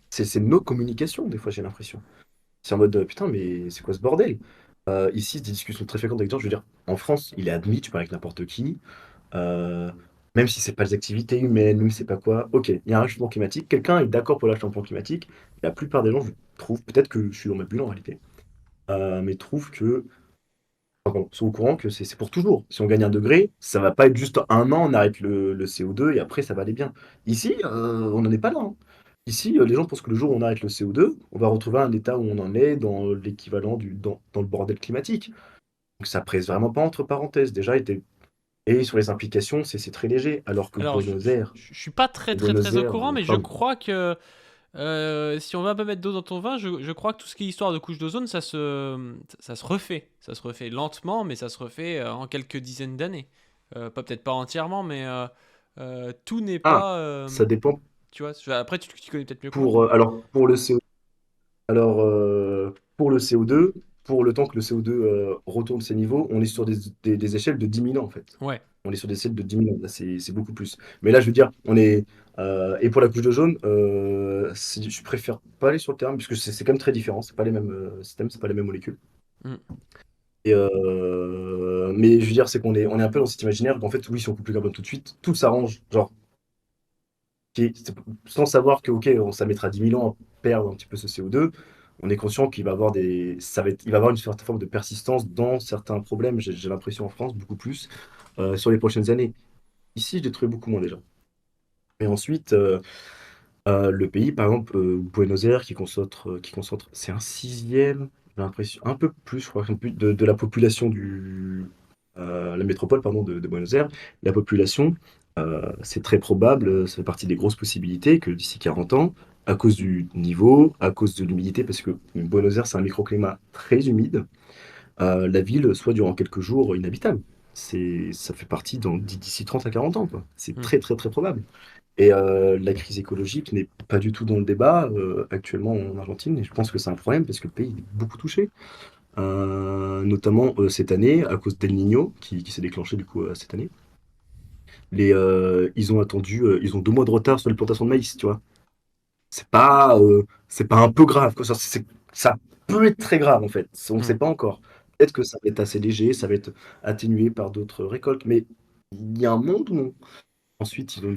C'est nos communications, des fois, j'ai l'impression. C'est en mode, putain, mais c'est quoi ce bordel? Ici, c'est des discussions très fréquentes avec des gens. Je veux dire, en France, il est admis, tu parles avec n'importe qui, euh, même si c'est pas les activités humaines, même si c'est pas quoi. Ok, il y a un réchauffement climatique. Quelqu'un est d'accord pour le réchauffement climatique. La plupart des gens, je trouve, peut-être que je suis dans ma bulle en réalité, mais trouvent que, enfin, sont au courant que c'est pour toujours. Si on gagne 1 degré, ça va pas être juste un an, on arrête le CO2 et après ça va aller bien. Ici, on n'en est pas là, hein. Ici, les gens pensent que le jour où on arrête le CO2, on va retrouver un état où on en est dans l'équivalent dans le bordel climatique. Donc ça presse vraiment pas entre parenthèses. Déjà, et sur les implications, c'est très léger. Alors que Alors, Buenos Aires, je suis pas très très Buenos très au Aires, courant, mais je pardon. crois que si on veut un peu mettre d'eau dans ton vin, je crois que tout ce qui est histoire de couche d'ozone, ça se refait. Ça se refait lentement, mais ça se refait en quelques dizaines d'années. Pas peut-être pas entièrement, mais tout n'est Ah, pas. ça dépend Tu vois, après tu connais peut-être mieux que moi, pour, mais. alors, pour le CO2. Alors, pour le CO2, pour le temps que le CO2 retourne ses niveaux, on est sur des échelles de 10 000 ans, en fait. Ouais. On est sur des échelles de 10 000 ans. Là, c'est beaucoup plus. Mais là, je veux dire, on est. Et pour la couche de jaune, je préfère pas aller sur le terrain, puisque c'est quand même très différent. C'est pas les mêmes systèmes, c'est pas les mêmes molécules. Mm. Et, mais je veux dire, c'est on est un peu dans cet imaginaire qu'en fait, oui, si on coupe le carbone tout de suite, tout s'arrange. Genre, sans savoir que, ok, ça mettra 10 000 ans à perdre un petit peu ce CO2, on est conscient qu'il va avoir il va avoir une certaine forme de persistance dans certains problèmes, j'ai l'impression en France, beaucoup plus, sur les prochaines années. Ici, je l'ai trouvé beaucoup moins déjà. Et ensuite, le pays, par exemple, Buenos Aires, qui concentre, c'est un sixième, j'ai l'impression, un peu plus, je crois, un peu plus de la population la métropole, pardon, de Buenos Aires. La population, c'est très probable, ça fait partie des grosses possibilités que d'ici 40 ans, à cause du niveau, à cause de l'humidité, parce que Buenos Aires, c'est un microclimat très humide, la ville soit durant quelques jours inhabitable. Ça fait partie d'ici 30 à 40 ans, quoi. C'est Mm. très, très, très probable. Et la crise écologique n'est pas du tout dans le débat actuellement en Argentine, et je pense que c'est un problème parce que le pays est beaucoup touché. Notamment cette année, à cause d'El Niño, qui s'est déclenché du coup cette année. Ils ont attendu, ils ont 2 mois de retard sur les plantations de maïs, tu vois. C'est pas un peu grave, quoi. Ça peut être très grave en fait, on ne Mm. sait pas encore. Peut-être que ça va être assez léger, ça va être atténué par d'autres récoltes, mais il y a un monde où ensuite, ils ont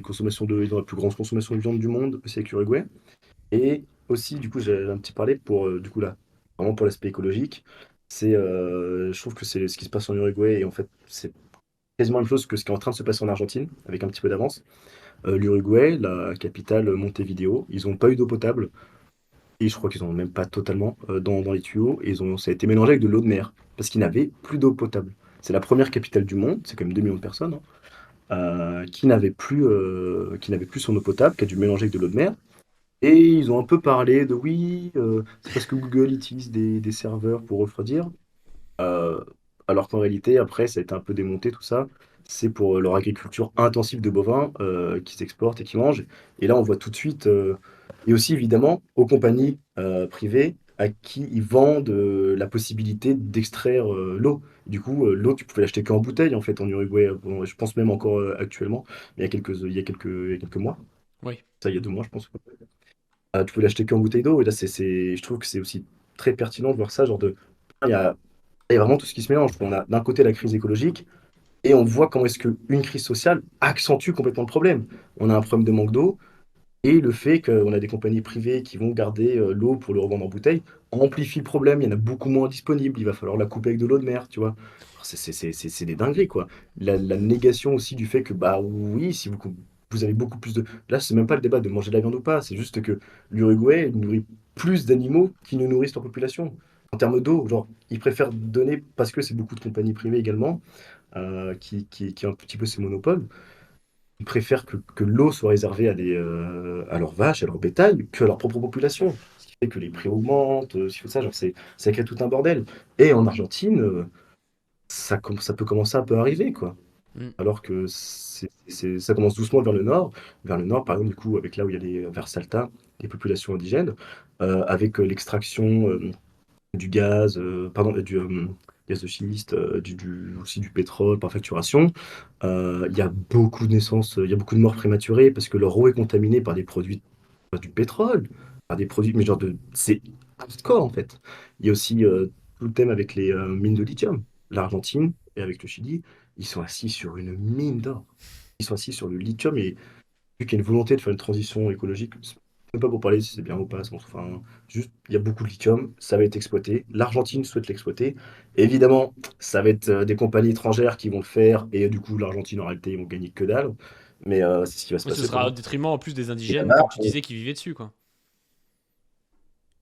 la plus grande consommation de viande du monde, aussi avec l'Uruguay. Et aussi, du coup, j'ai un petit parlé pour, du coup, là, vraiment pour l'aspect écologique. Je trouve que c'est ce qui se passe en Uruguay, et en fait, c'est quasiment la même chose que ce qui est en train de se passer en Argentine, avec un petit peu d'avance. L'Uruguay, la capitale Montevideo, ils n'ont pas eu d'eau potable, et je crois qu'ils n'en ont même pas totalement dans les tuyaux, et ça a été mélangé avec de l'eau de mer, parce qu'ils n'avaient plus d'eau potable. C'est la première capitale du monde, c'est quand même 2 millions de personnes, hein, qui n'avait plus son eau potable, qui a dû mélanger avec de l'eau de mer. Et ils ont un peu parlé de oui, c'est parce que Google utilise des serveurs pour refroidir. Euh, alors qu'en réalité, après, ça a été un peu démonté tout ça. C'est pour leur agriculture intensive de bovins qu'ils exportent et qu'ils mangent. Et là, on voit tout de suite, et aussi évidemment aux compagnies privées à qui ils vendent la possibilité d'extraire l'eau. Du coup, l'eau, tu pouvais l'acheter qu'en bouteille en fait en Uruguay. Bon, je pense même encore actuellement, mais il y a quelques mois. Oui. Ça, il y a 2 mois, je pense. Tu peux l'acheter qu'en bouteille d'eau. Et là, je trouve que c'est aussi très pertinent de voir ça. Genre il y a vraiment tout ce qui se mélange. On a d'un côté la crise écologique et on voit comment est-ce qu'une crise sociale accentue complètement le problème. On a un problème de manque d'eau et le fait qu'on a des compagnies privées qui vont garder l'eau pour le revendre en bouteille amplifie le problème. Il y en a beaucoup moins disponible. Il va falloir la couper avec de l'eau de mer, tu vois. C'est des dingueries, quoi. La négation aussi du fait que, bah oui, si vous avez beaucoup plus de. Là, c'est même pas le débat de manger de la viande ou pas. C'est juste que l'Uruguay nourrit plus d'animaux qui ne nourrissent leur population. En termes d'eau, genre, ils préfèrent donner, parce que c'est beaucoup de compagnies privées également, qui ont un petit peu ces monopoles, ils préfèrent que l'eau soit réservée à leurs vaches, à leur bétail, que à leur propre population. Ce qui fait que les prix augmentent, si ça, genre, ça crée tout un bordel. Et en Argentine, ça peut commencer à peu arriver, quoi. Mm. Alors que ça commence doucement vers le nord, par exemple, du coup, avec là où il y a vers Salta, les populations indigènes, avec l'extraction du gaz, du gaz de schiste, aussi du pétrole par facturation. Il y a beaucoup de naissances, il y a beaucoup de morts prématurées parce que leur eau est contaminée par des produits, par du pétrole, par des produits, mais c'est hardcore en fait. Il y a aussi tout le thème avec les mines de lithium. L'Argentine et avec le Chili, ils sont assis sur une mine d'or. Ils sont assis sur le lithium et vu qu'il y a une volonté de faire une transition écologique, c'est même pas pour parler si c'est bien ou pas, enfin, juste, il y a beaucoup de lithium, ça va être exploité. L'Argentine souhaite l'exploiter. Évidemment, ça va être des compagnies étrangères qui vont le faire, et du coup, l'Argentine, en réalité, ils vont gagner que dalle. Mais c'est ce qui va se Mais ce passer pour sera au moi. détriment en plus des Et indigènes, là, comme tu disais, qui vivaient dessus, quoi.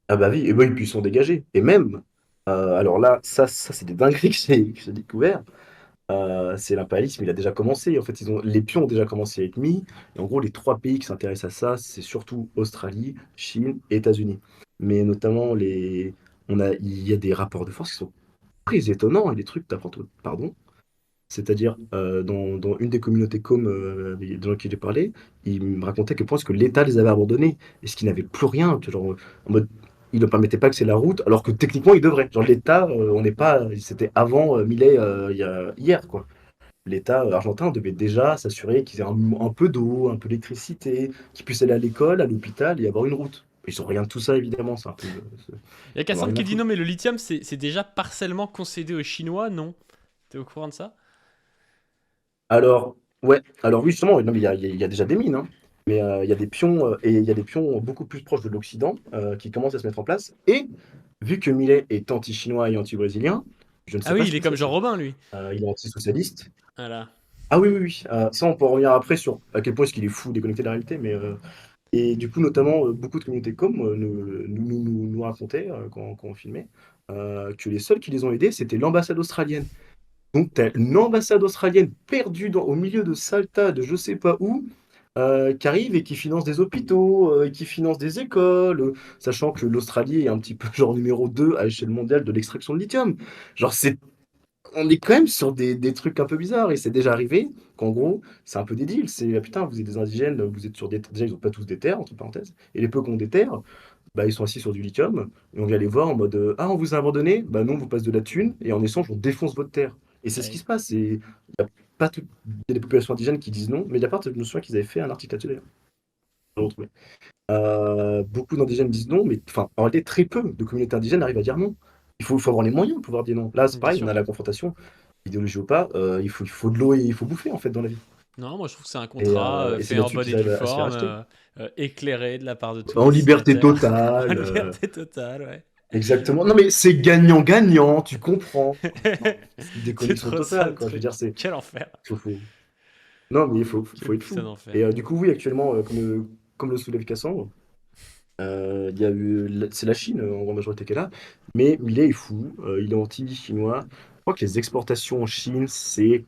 ah bah oui, et ben, puis ils sont dégagés. Et même, alors là, ça c'est des dingueries que j'ai découvert. C'est l'impérialisme, il a déjà commencé. En fait, les pions ont déjà commencé à être mis. Et en gros, les trois pays qui s'intéressent à ça, c'est surtout Australie, Chine et États-Unis. Mais notamment, il y a des rapports de force qui sont très étonnants et des trucs, pardon. C'est-à-dire, dans une des communautés comme des gens à qui j'ai parlé, ils me racontaient que pense que l'État les avait abandonnés et ce qu'ils n'avaient plus rien. Genre, en mode, ils ne permettaient pas que c'est la route, alors que techniquement, ils devraient. Genre, l'État, on n'est pas. C'était avant Millet, hier, quoi. L'État argentin devait déjà s'assurer qu'ils aient un peu d'eau, un peu d'électricité, qu'ils puissent aller à l'école, à l'hôpital et avoir une route. Ils sont rien de tout ça, évidemment. C'est un peu. Il y a Ils n'ont Cassandre rien à qui dit non, foutre. mais le lithium, c'est déjà partiellement concédé aux Chinois, non? T'es au courant de ça? Alors, ouais, alors oui, justement, non, mais il y a déjà des mines, hein. Mais il y a des pions, et il y a des pions beaucoup plus proches de l'Occident qui commencent à se mettre en place. Et vu que Millet est anti-chinois et anti-brésilien, je ne Ah sais pas oui, ce il est qu'il comme Jean souhaiterait. Robin, lui. Il est anti-socialiste. Voilà. Ah oui, oui, oui. Ça, on peut en revenir après sur à quel point est-ce qu'il est fou, déconnecté de la réalité. Et du coup, notamment, beaucoup de communautés com nous racontaient, quand on filmait, que les seuls qui les ont aidés, c'était l'ambassade australienne. Donc, tu as une ambassade australienne perdue au milieu de Salta, de je sais pas où, qui arrive et qui finance des hôpitaux, et qui finance des écoles, sachant que l'Australie est un petit peu genre numéro 2 à l'échelle mondiale de l'extraction de lithium. Genre, on est quand même sur des trucs un peu bizarres et c'est déjà arrivé qu'en gros, c'est un peu des deals. C'est ah, putain, vous êtes des indigènes, vous êtes sur des. Déjà, ils ont pas tous des terres, entre parenthèses, et les peu qui ont des terres, bah, ils sont assis sur du lithium et on vient les voir en mode ah, on vous a abandonné, bah non, on vous passe de la thune et en échange, on défonce votre terre. Et c'est ce qui Ouais. se passe. Il y a pas tout... il y a des populations indigènes qui disent non, mais il y a pas, je me souviens qu'ils avaient fait un article là-dessus d'ailleurs. Je l'ai retrouvé. Beaucoup d'indigènes disent non, mais enfin, en réalité, très peu de communautés indigènes arrivent à dire non. Il faut avoir les moyens de pouvoir dire non. Là, c'est Bien pareil, on sûr. a la confrontation, idéologie ou pas, il faut de l'eau et il faut bouffer en fait dans la vie. Non, moi je trouve que c'est un Et, contrat c'est fait en là-dessus bonne qu'ils et due arrivent à se faire forme, acheter. éclairé de la part de tous En les liberté destinataires. En totale. liberté totale, ouais. Exactement. Non mais c'est gagnant-gagnant, tu comprends. C'est une C'est déconnexion trop ça totale, le quoi. Je veux truc. dire, c'est. Quel enfer. Faut. Non mais faut Quel être putain fou. d'enfer. Et du coup, oui, actuellement, comme le soulève Cassandre, il y a eu, c'est la Chine en grande majorité qui est là, mais il est fou, il est anti-chinois. Je crois que les exportations en Chine, c'est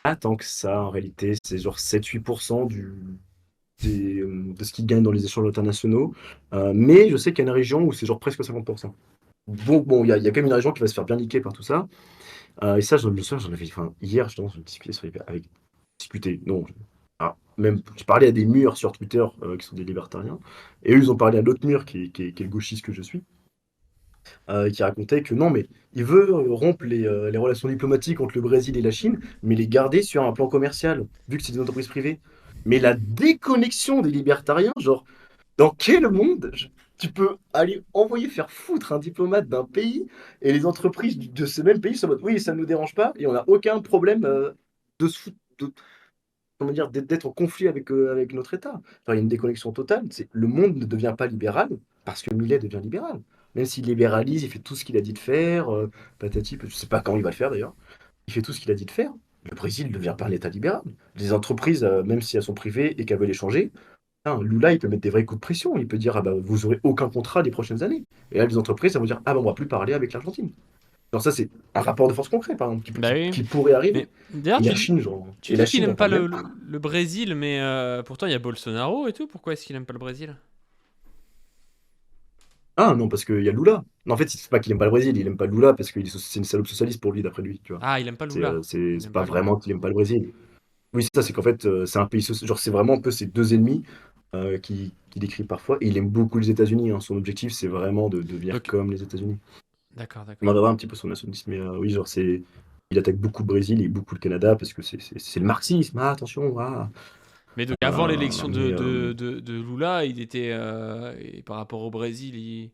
pas tant que ça en réalité, c'est genre 7-8% de ce qu'ils gagnent dans les échanges internationaux. Mais je sais qu'il y a une région où c'est genre presque 50%. Donc bon, il y a quand même une région qui va se faire bien niquer par tout ça. Et ça, je me souviens, j'en avais, enfin, hier, justement, je discutais discuter, non. Même, je parlais à des murs sur Twitter qui sont des libertariens, et eux, ils ont parlé à l'autre mur qui est le gauchiste que je suis, qui racontait que non, mais il veut rompre les relations diplomatiques entre le Brésil et la Chine, mais les garder sur un plan commercial, vu que c'est des entreprises privées. Mais la déconnexion des libertariens, genre, dans quel monde tu peux aller envoyer faire foutre un diplomate d'un pays et les entreprises de ce même pays sont en mode oui, ça ne nous dérange pas et on n'a aucun problème de se foutre, comment dire, d'être en conflit avec notre État. Enfin, il y a une déconnexion totale. Le monde ne devient pas libéral parce que Millet devient libéral. Même s'il libéralise, il fait tout ce qu'il a dit de faire, patati, je ne sais pas quand il va le faire d'ailleurs, il fait tout ce qu'il a dit de faire. Le Brésil ne devient pas un État libéral. Les entreprises, même si elles sont privées et qu'elles veulent les changer, hein, Lula, il peut mettre des vrais coups de pression. Il peut dire, ah bah, vous aurez aucun contrat les prochaines années. Et là, les entreprises, elles vont dire, ah bah, on va plus parler avec l'Argentine. Alors ça, c'est un rapport de force concret, par exemple, Bah oui. qui pourrait arriver. Mais d'ailleurs, Et la Chine, genre, tu et la dis qu'il Chine, aime j'en pas parle même pas. le Brésil, mais pourtant il y a Bolsonaro et tout. Pourquoi est-ce qu'il aime pas le Brésil? Ah non, parce qu'il y a Lula. Non, en fait, c'est pas qu'il aime pas le Brésil, il aime pas Lula parce que c'est une salope socialiste pour lui, d'après lui, tu vois. Ah, il aime pas Lula. Il C'est aime pas pas Lula. vraiment qu'il aime pas le Brésil. Oui, c'est ça, c'est qu'en fait, c'est un pays genre, c'est vraiment un peu ces deux ennemis qui décrit parfois. Et il aime beaucoup les États-Unis, hein. Son objectif, c'est vraiment de devenir Donc, comme les États-Unis. d'accord, On en d'accord. va voir un petit peu son nationalisme, mais oui, genre, il attaque beaucoup le Brésil et beaucoup le Canada parce que c'est le marxisme, ah, attention, ah. Mais donc, avant l'élection Mais de Lula, il était. Et par rapport au Brésil,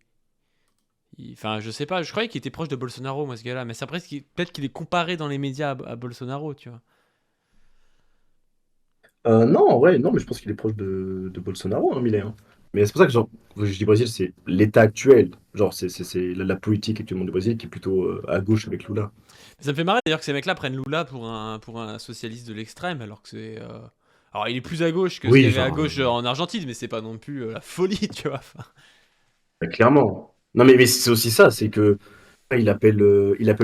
enfin, je sais pas, je croyais qu'il était proche de Bolsonaro, moi, ce gars-là. Mais c'est après, peut-être qu'il est comparé dans les médias à Bolsonaro, tu vois. non, ouais, non, mais je pense qu'il est proche de Bolsonaro, hein, Milei, hein. Mais c'est pour ça que, genre, je dis Brésil, c'est l'État actuel. Genre, c'est la politique actuellement du Brésil qui est plutôt à gauche avec Lula. Ça me fait marrer d'ailleurs que ces mecs-là prennent Lula pour un socialiste de l'extrême, alors que c'est. Alors, il est plus à gauche que ce qu'il Oui, y avait à genre, gauche en Argentine, mais c'est pas non plus la folie, tu vois. Enfin, clairement. Non, mais c'est aussi ça, c'est que il appelle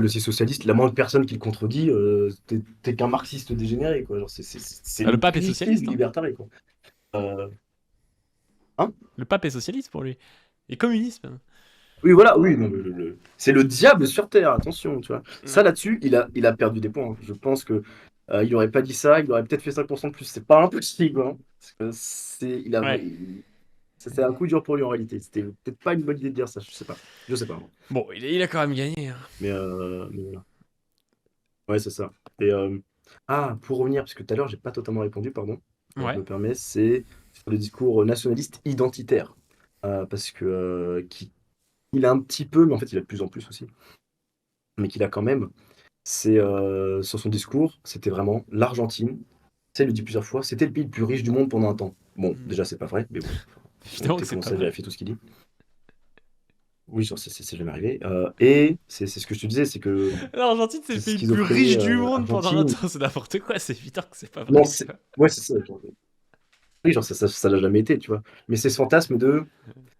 aussi socialiste la moindre personne qui le contredit, t'es qu'un marxiste dégénéré, quoi. Genre, c'est le le pape est primitif socialiste, hein. libertarien, quoi. Euh, hein? Le pape est socialiste pour lui. Et communiste, même. Oui, voilà, oui, non, c'est le diable sur Terre, attention, tu vois. Ça, Ouais. là-dessus, il a perdu des points, hein. Je pense que il aurait pas dit ça, il aurait peut-être fait 5% de plus. C'est pas impossible, hein. Parce que Ouais. c'était un coup dur pour lui en réalité. C'était peut-être pas une bonne idée de dire ça, je sais pas. Je sais pas, hein. Bon, il a quand même gagné, hein. Mais voilà. Ouais, c'est ça. Et pour revenir, parce que tout à l'heure, j'ai pas totalement répondu, pardon. Je Ouais. me permets, c'est sur le discours nationaliste identitaire. Parce que il a un petit peu, mais en fait, il a de plus en plus aussi, mais qu'il a quand même. Sur son discours, c'était vraiment l'Argentine. Tu sais, il le dit plusieurs fois, c'était le pays le plus riche du monde pendant un temps. Bon, Hmm. déjà, c'est pas vrai, mais bon, on va Évidemment que peut-être c'est pas commencer à vrai. vérifier tout ce qu'il dit. Oui, genre, c'est jamais arrivé. Et c'est ce que je te disais, c'est que L'Argentine, c'est le cette pays le plus schizophrénie riche du monde pendant un argentine. temps. C'est n'importe quoi, c'est évident que c'est pas Non, vrai, tu vois. ouais, c'est ça. Genre, oui, genre, ça l'a jamais été, tu vois. Mais c'est ce fantasme de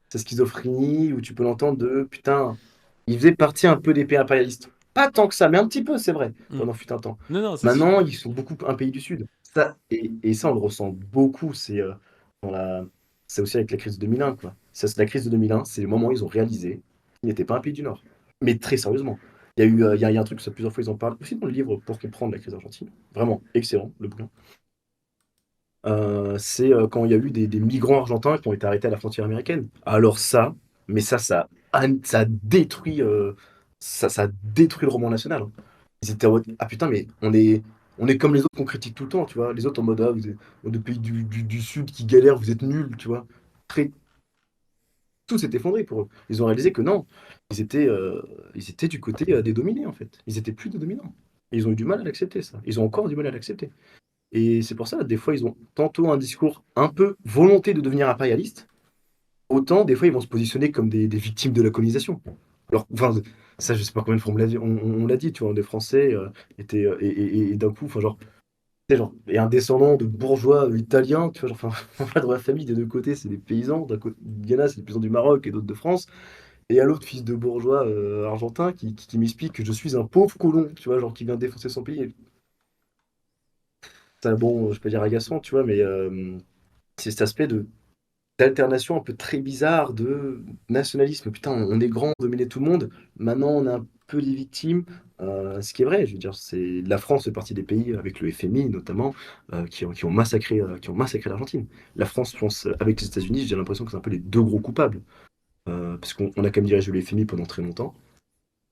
cette schizophrénie où tu peux l'entendre de putain, il faisait partie un peu des pays impérialistes. Pas tant que ça, mais un petit peu, c'est vrai, Hmm. pendant fut un temps. Non, non, c'est sûr. Maintenant, ils sont beaucoup un pays du Sud. Et ça, on le ressent beaucoup. Dans la, c'est aussi avec la crise de 2001, quoi. Ça, c'est la crise de 2001, c'est le moment où ils ont réalisé qu'ils n'étaient pas un pays du Nord. Mais très sérieusement. Il y a un truc, ça plusieurs fois, ils en parlent aussi dans le livre pour comprendre la crise argentine. Vraiment excellent, le bouquin. C'est quand il y a eu des migrants argentins qui ont été arrêtés à la frontière américaine. Alors ça, mais ça détruit, ça détruit le roman national, hein. Ils étaient en mode, ah putain, mais on est comme les autres qu'on critique tout le temps, tu vois. Les autres en mode, ah, vous êtes des pays du Sud qui galèrent, vous êtes nuls, tu vois. Très, tout s'est effondré pour eux. Ils ont réalisé que non, ils étaient du côté des dominés, en fait. Ils étaient plus des dominants. Et ils ont eu du mal à l'accepter, ça. Ils ont encore du mal à l'accepter. Et c'est pour ça, des fois, ils ont tantôt un discours un peu volonté de devenir impérialiste, autant des fois, ils vont se positionner comme des victimes de la colonisation. Alors, enfin, ça, je sais pas combien de fois on l'a dit, tu vois, des Français étaient, et d'un coup, enfin, genre, tu sais, genre, et un descendant de bourgeois italiens, tu vois, genre, enfin, dans la famille des deux côtés, c'est des paysans. D'un côté, il y en a, c'est des paysans du Maroc et d'autres de France. Et à l'autre, fils de bourgeois argentin qui m'explique que je suis un pauvre colon, tu vois, genre, qui vient défoncer son pays. Ça, bon, je peux dire agaçant, tu vois, mais c'est cet aspect d'alternation un peu très bizarre de nationalisme. Putain, on est grand, on dominait tout le monde. Maintenant, on est un peu les victimes. Ce qui est vrai, je veux dire, c'est la France fait partie des pays avec le FMI notamment qui ont massacré l'Argentine. La France, je pense, avec les États-Unis, j'ai l'impression que c'est un peu les deux gros coupables. Parce qu'on a quand même dirigé le FMI pendant très longtemps.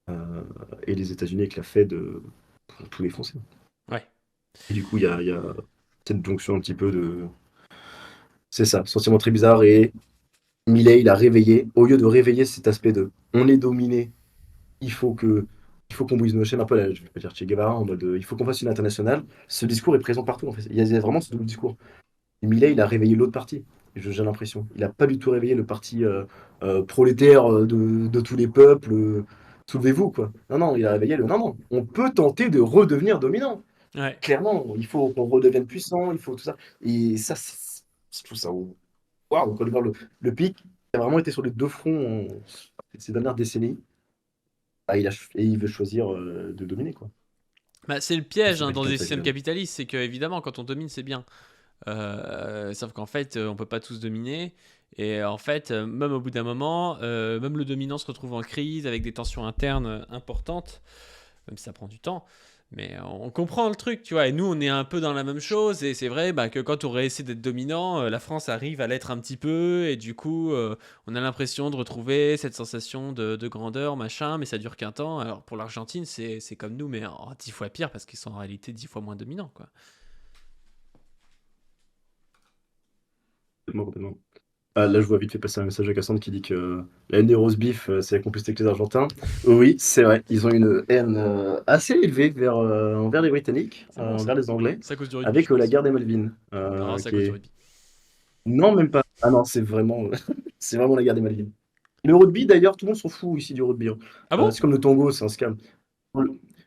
Euh, et les États-Unis avec la Fed ont tout défoncé. Ouais. Et du coup, il y a cette jonction un petit peu de. C'est ça, sentiment très bizarre. Et Milei, il a réveillé, au lieu de réveiller cet aspect de on est dominé, il faut que il faut qu'on brise nos chaînes, un peu, là, je vais pas dire Che Guevara, en mode il faut qu'on fasse une internationale. Ce discours est présent partout, en fait. Il y a vraiment ce double discours. Et Milei, il a réveillé l'autre parti, j'ai l'impression. Il a pas du tout réveillé le parti prolétaire de tous les peuples. Soulevez-vous, quoi. Non, non, il a réveillé le non, non, on peut tenter de redevenir dominant. Ouais. Clairement, il faut qu'on redevienne puissant, il faut tout ça. Et ça, je trouve ça waouh, quand on voit le pic, il a vraiment été sur les deux fronts ces dernières décennies. Ah, et il veut choisir de dominer, quoi. Bah, c'est le Et piège c'est hein, pas dans quelqu'un de des facile, systèmes hein. capitalistes, c'est que évidemment quand on domine c'est bien. Sauf qu'en fait on peut pas tous dominer Et en fait, même au bout d'un moment, même le dominant se retrouve en crise avec des tensions internes importantes, même si ça prend du temps. Mais on comprend le truc, tu vois. Et nous, on est un peu dans la même chose. Et c'est vrai bah, que quand on réussit d'être dominant, la France arrive à l'être un petit peu. Et du coup, on a l'impression de retrouver cette sensation de grandeur, machin. Mais ça dure qu'un temps. Alors pour l'Argentine, c'est comme nous, mais en 10 fois pire parce qu'ils sont en réalité 10 fois moins dominants, quoi. Complètement, complètement. Ah, là, je vois vite fait passer un message à Cassandre qui dit que la haine des roast beef, c'est la complicité avec les Argentins. Oui, c'est vrai, ils ont une haine assez élevée envers les Britanniques, C'est bon ça. envers les Anglais, C'est à cause du rugby, je avec la pense. guerre des Malvines, Non, c'est à qui cause du est... rugby. Non, même pas. Ah non, c'est vraiment, c'est vraiment la guerre des Malvines. Le rugby, d'ailleurs, tout le monde s'en fout ici du rugby, hein. Ah bon? C'est comme le tango, c'est un scam.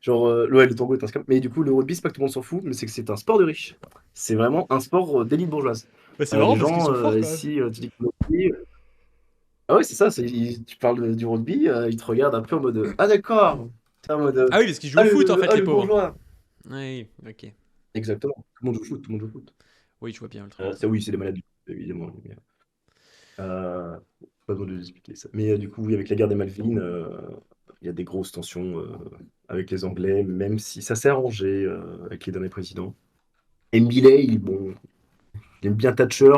Genre, ouais, le tango est un scam. Mais du coup, le rugby, c'est pas que tout le monde s'en fout, mais c'est que c'est un sport de riche. C'est vraiment un sport d'élite bourgeoise. Bah, c'est marrant Les parce qu'ils gens, sont forts quand même. ici, tu dis que le rugby, ah ouais, c'est ça, tu parles du rugby, ils te regardent un peu en mode ah d'accord, c'est en mode Ah oui, parce qu'ils jouent ah, au foot en fait, les le pauvres. bourgeois. Oui, ok. Exactement, tout le monde joue au foot, tout le monde joue au foot. Oui, je vois bien le truc. Ça, oui, c'est des malades, évidemment. Mais, pas besoin de vous expliquer ça. Mais du coup, oui, avec la guerre des Malvines, il y a des grosses tensions avec les Anglais, même si ça s'est arrangé avec les derniers présidents. Et Milei, bon, il aime bien Thatcher,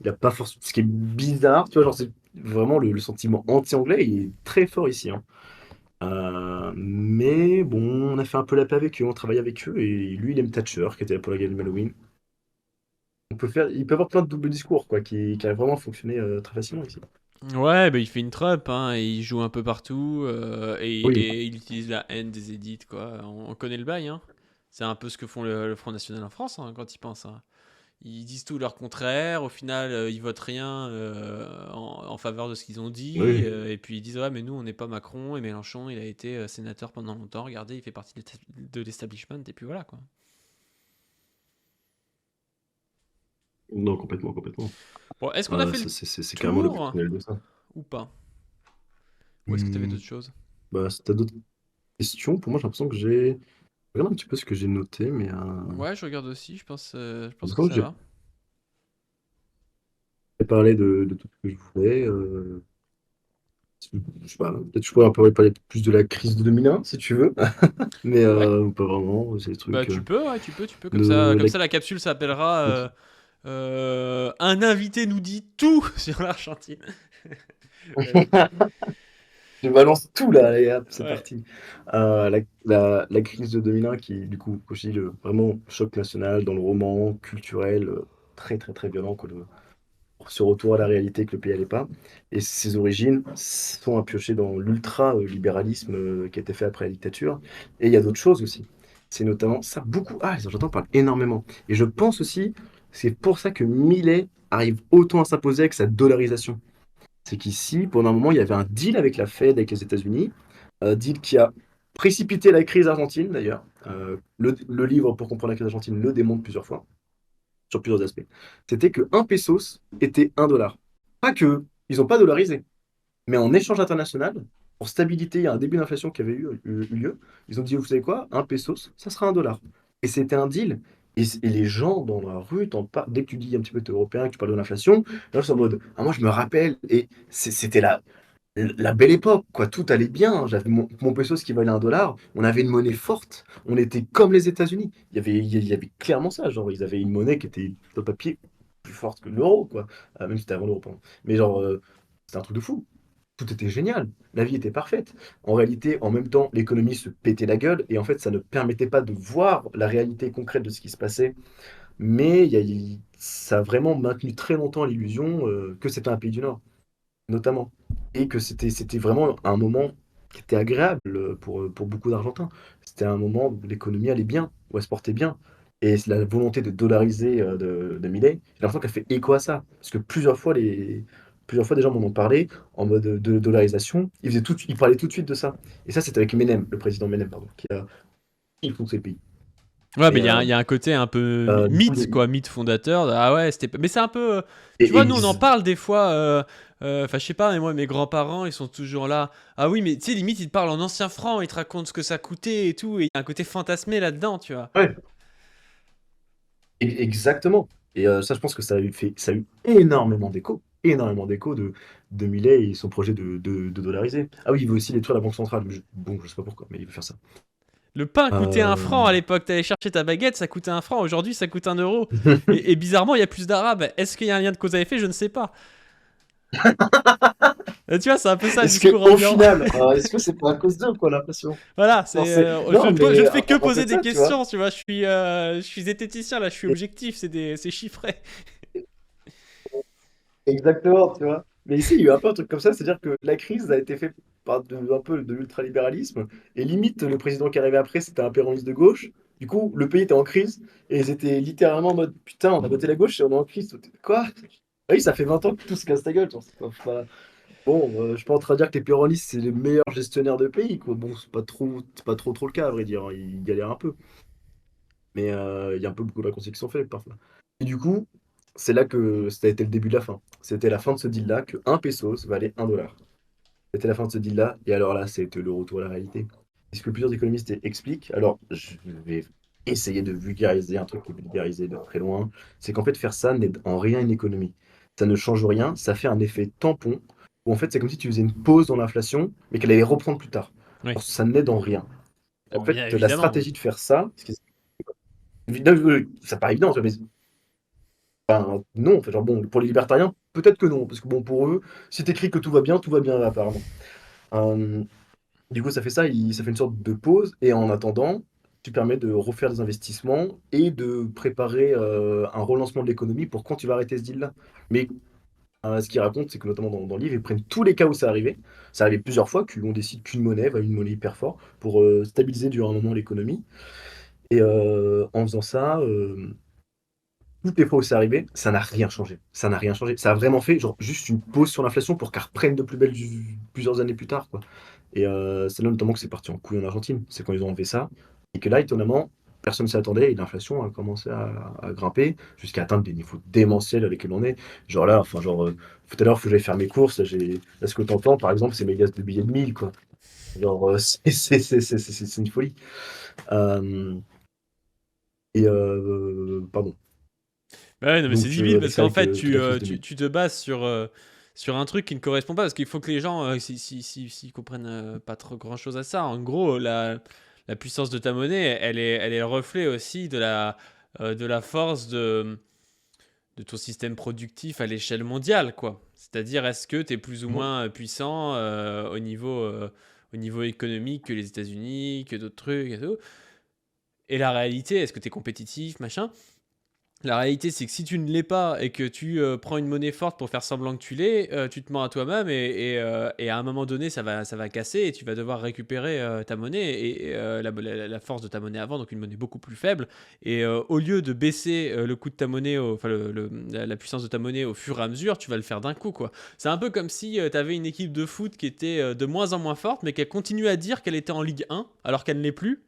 il a pas forcément. Ce qui est bizarre, tu vois, genre, c'est vraiment le sentiment anti-anglais, il est très fort ici, hein. Mais bon, on a fait un peu la paix avec eux, on travaille avec eux, et lui, il aime Thatcher, qui était là pour la guerre de Halloween. Il peut avoir plein de doubles discours, quoi, qui arrivent vraiment à fonctionner très facilement ici. Ouais, bah il fait une Trump, hein, et il joue un peu partout, Oui, et il utilise la haine des élites, quoi. On connaît le bail, hein. C'est un peu ce que font le Front National en France, hein, quand ils pensent, hein. Ils disent tout leur contraire, au final, ils votent rien en faveur de ce qu'ils ont dit, oui. et puis ils disent, ouais, mais nous, on n'est pas Macron, et Mélenchon, il a été sénateur pendant longtemps, regardez, il fait partie de l'establishment, et puis voilà, quoi. Non, complètement, complètement. Bon, est-ce qu'on a fait le C'est carrément tour l'objectif de ça. ou pas? Ou est-ce que tu avais Hmm, d'autres choses? bah, si t'as d'autres questions, pour moi, j'ai l'impression que j'ai... Je regarde un petit peu ce que j'ai noté, mais... Ouais, je regarde aussi, je pense que Comme ça j'ai va. parlé de tout ce que je voulais, je sais pas, peut-être je pourrais un peu parler plus de la crise de 2001, si tu veux. Mais Ouais. pas vraiment, c'est des Bah trucs... tu peux, ouais, tu peux, de, comme la- ça la capsule s'appellera Un invité nous dit tout sur l'Argentine. Vas-y. Je balance tout là, allez hop, c'est Ouais. parti. La crise de 2001 qui, du coup, comme je dis, vraiment choc national dans le roman, culturel, très très très violent, quoi, ce retour à la réalité que le pays n'allait pas. Et ses origines sont à piocher dans l'ultra-libéralisme qui a été fait après la dictature. Et il y a d'autres choses aussi. C'est notamment ça, beaucoup. Ah, les Argentins parlent énormément. Et je pense aussi, c'est pour ça que Milei arrive autant à s'imposer avec sa dollarisation. C'est qu'ici, pendant un moment, il y avait un deal avec la Fed, avec les États-Unis, un deal qui a précipité la crise argentine d'ailleurs. Le livre pour comprendre la crise argentine le démontre plusieurs fois, sur plusieurs aspects. C'était que un pesos était un dollar. Pas que ils n'ont pas dollarisé, mais en échange international, pour stabilité, un début d'inflation qui avait eu lieu, ils ont dit, vous savez quoi, un pesos, ça sera un dollar. Et c'était un deal. Et les gens dans la rue, dès que tu dis un petit peu que t'es européen, que tu parles de l'inflation, là, c'est en mode, ah, moi je me rappelle, et c'était la belle époque, quoi. Tout allait bien. J'avais mon pesos qui valait un dollar. On avait une monnaie forte. On était comme les États-Unis. Il y avait clairement ça. Genre, ils avaient une monnaie qui était, sur le papier, plus forte que l'euro, quoi. Même si c'était avant l'euro, pardon. Mais genre, c'était un truc de fou. Tout était génial. La vie était parfaite. En réalité, en même temps, l'économie se pétait la gueule. Et en fait, ça ne permettait pas de voir la réalité concrète de ce qui se passait. Mais ça a vraiment maintenu très longtemps l'illusion que c'était un pays du Nord notamment. Et que c'était vraiment un moment qui était agréable pour beaucoup d'Argentins. C'était un moment où l'économie allait bien, où elle se portait bien. Et c'est la volonté de dollariser de Milei, j'ai l'impression qu'elle fait écho à ça. Parce que plusieurs fois des gens m'en ont parlé en mode de dollarisation. Ils parlaient tout de suite de ça. Et ça, c'était avec Menem, le président Menem, pardon, qui a foncé le pays. Ouais, mais Et, il y a un côté un peu du coup, mythe, quoi, mythe fondateur. Ah ouais, c'était. Mais c'est un peu. Tu et- vois, nous, on en ex- parle des fois. Enfin, je sais pas, mais moi, mes grands-parents, ils sont toujours là. Ah oui, mais tu sais, limite, ils te parlent en ancien franc, ils te racontent ce que ça coûtait et tout. Et il y a un côté fantasmé là-dedans, tu vois. ouais, exactement. Et ça, je pense que ça a eu énormément d'écho. énormément d'écho de Milei et son projet de dollariser. Ah oui, il veut aussi détruire la banque centrale. Bon, je sais pas pourquoi, mais il veut faire ça. Le pain coûtait un franc à Euh, l'époque. T'allais chercher ta baguette, ça coûtait un franc. Aujourd'hui, ça coûte 1 euro. Et bizarrement, il y a plus d'arabes. Est-ce qu'il y a un lien de cause à effet? Je ne sais pas. Tu vois, c'est un peu ça le Est-ce discours que au ambiant. final, est-ce que c'est pas à cause d'eux qu'on a l'impression? Voilà, Genre, c'est non, je mais ne fais que en fait poser des ça, tu vois. questions, tu vois. Je suis zététicien là, je suis objectif, c'est chiffré. Exactement, tu vois. Mais ici, il y a eu un peu un truc comme ça, c'est-à-dire que la crise a été faite par un peu de l'ultralibéralisme, et limite, le président qui arrivait après, c'était un péroniste de gauche. Du coup, le pays était en crise, et ils étaient littéralement en mode, putain, on a voté la gauche et on est en crise. Quoi? Ah oui, ça fait 20 ans que tout se casse ta gueule. Genre, bon, je suis pas en train de dire que les péronistes, c'est les meilleurs gestionnaires de pays, quoi. Bon, c'est pas trop le cas, à vrai dire, hein. Ils galèrent un peu. Mais il y a un peu beaucoup de raccourcis qui sont faits parfois. Et du coup, c'est là que ça a été le début de la fin. C'était la fin de ce deal-là, que un pesos valait 1 dollar. C'était la fin de ce deal-là, et alors là, c'était le retour à la réalité. Et ce que plusieurs économistes expliquent, alors je vais essayer de vulgariser un truc qui est vulgarisé de très loin, c'est qu'en fait, faire ça n'est en rien une économie. Ça ne change rien, ça fait un effet tampon, où en fait, c'est comme si tu faisait une pause dans l'inflation, mais qu'elle allait reprendre plus tard. Oui, Ça n'aide en rien. En bien fait, la évidemment. Oui. stratégie de faire ça, ça paraît évident, mais enfin, non, enfin, genre, bon, pour les libertariens, peut-être que non, parce que bon, pour eux, si t'écris que tout va bien, apparemment. Euh, du coup, ça fait ça, ça fait une sorte de pause, et en attendant, tu permets de refaire des investissements et de préparer un relancement de l'économie pour quand tu vas arrêter ce deal-là. Mais ce qu'ils racontent, c'est que notamment dans le livre, ils prennent tous les cas où ça arrivait. Ça arrivait plusieurs fois qu'on décide qu'une monnaie va une monnaie hyper fort pour stabiliser durant un moment l'économie. Et en faisant ça, toutes les fois où c'est arrivé, ça n'a rien changé. Ça n'a rien changé. Ça a vraiment fait genre juste une pause sur l'inflation pour qu'elle reprenne de plus belle plusieurs années plus tard, quoi. Et c'est là notamment que c'est parti en couille en Argentine. C'est quand ils ont enlevé ça. Et que là, étonnamment, personne ne s'y attendait et l'inflation a commencé à grimper jusqu'à atteindre des niveaux démentiels avec lesquels on est. Genre là, enfin, genre, tout à l'heure, il faut que j'aille faire mes courses. Là, ce que tu entends, par exemple, c'est mes gaz de billets de 1000, quoi. Genre, c'est une folie. Euh, pardon. Ouais, non, mais c'est Donc, débile avec parce ça, qu'en avec fait, toute la crise 2000. tu te bases sur un truc qui ne correspond pas parce qu'il faut que les gens, s'ils comprennent pas trop grand chose à ça, en gros, la puissance de ta monnaie, elle est le reflet aussi de la force de ton système productif à l'échelle mondiale, quoi. C'est-à-dire, est-ce que tu es plus ou moins puissant au niveau économique que les États-Unis, que d'autres trucs et tout. Et la réalité, est-ce que tu es compétitif, machin? La réalité, c'est que si tu ne l'es pas et que tu prends une monnaie forte pour faire semblant que tu l'es, tu te mens à toi-même et à un moment donné, ça va casser et tu vas devoir récupérer ta monnaie et la force de ta monnaie avant, donc une monnaie beaucoup plus faible. Et au lieu de baisser le coût de ta monnaie, enfin la puissance de ta monnaie au fur et à mesure, tu vas le faire d'un coup, quoi. C'est un peu comme si tu avais une équipe de foot qui était de moins en moins forte, mais qui continue à dire qu'elle était en Ligue 1 alors qu'elle ne l'est plus.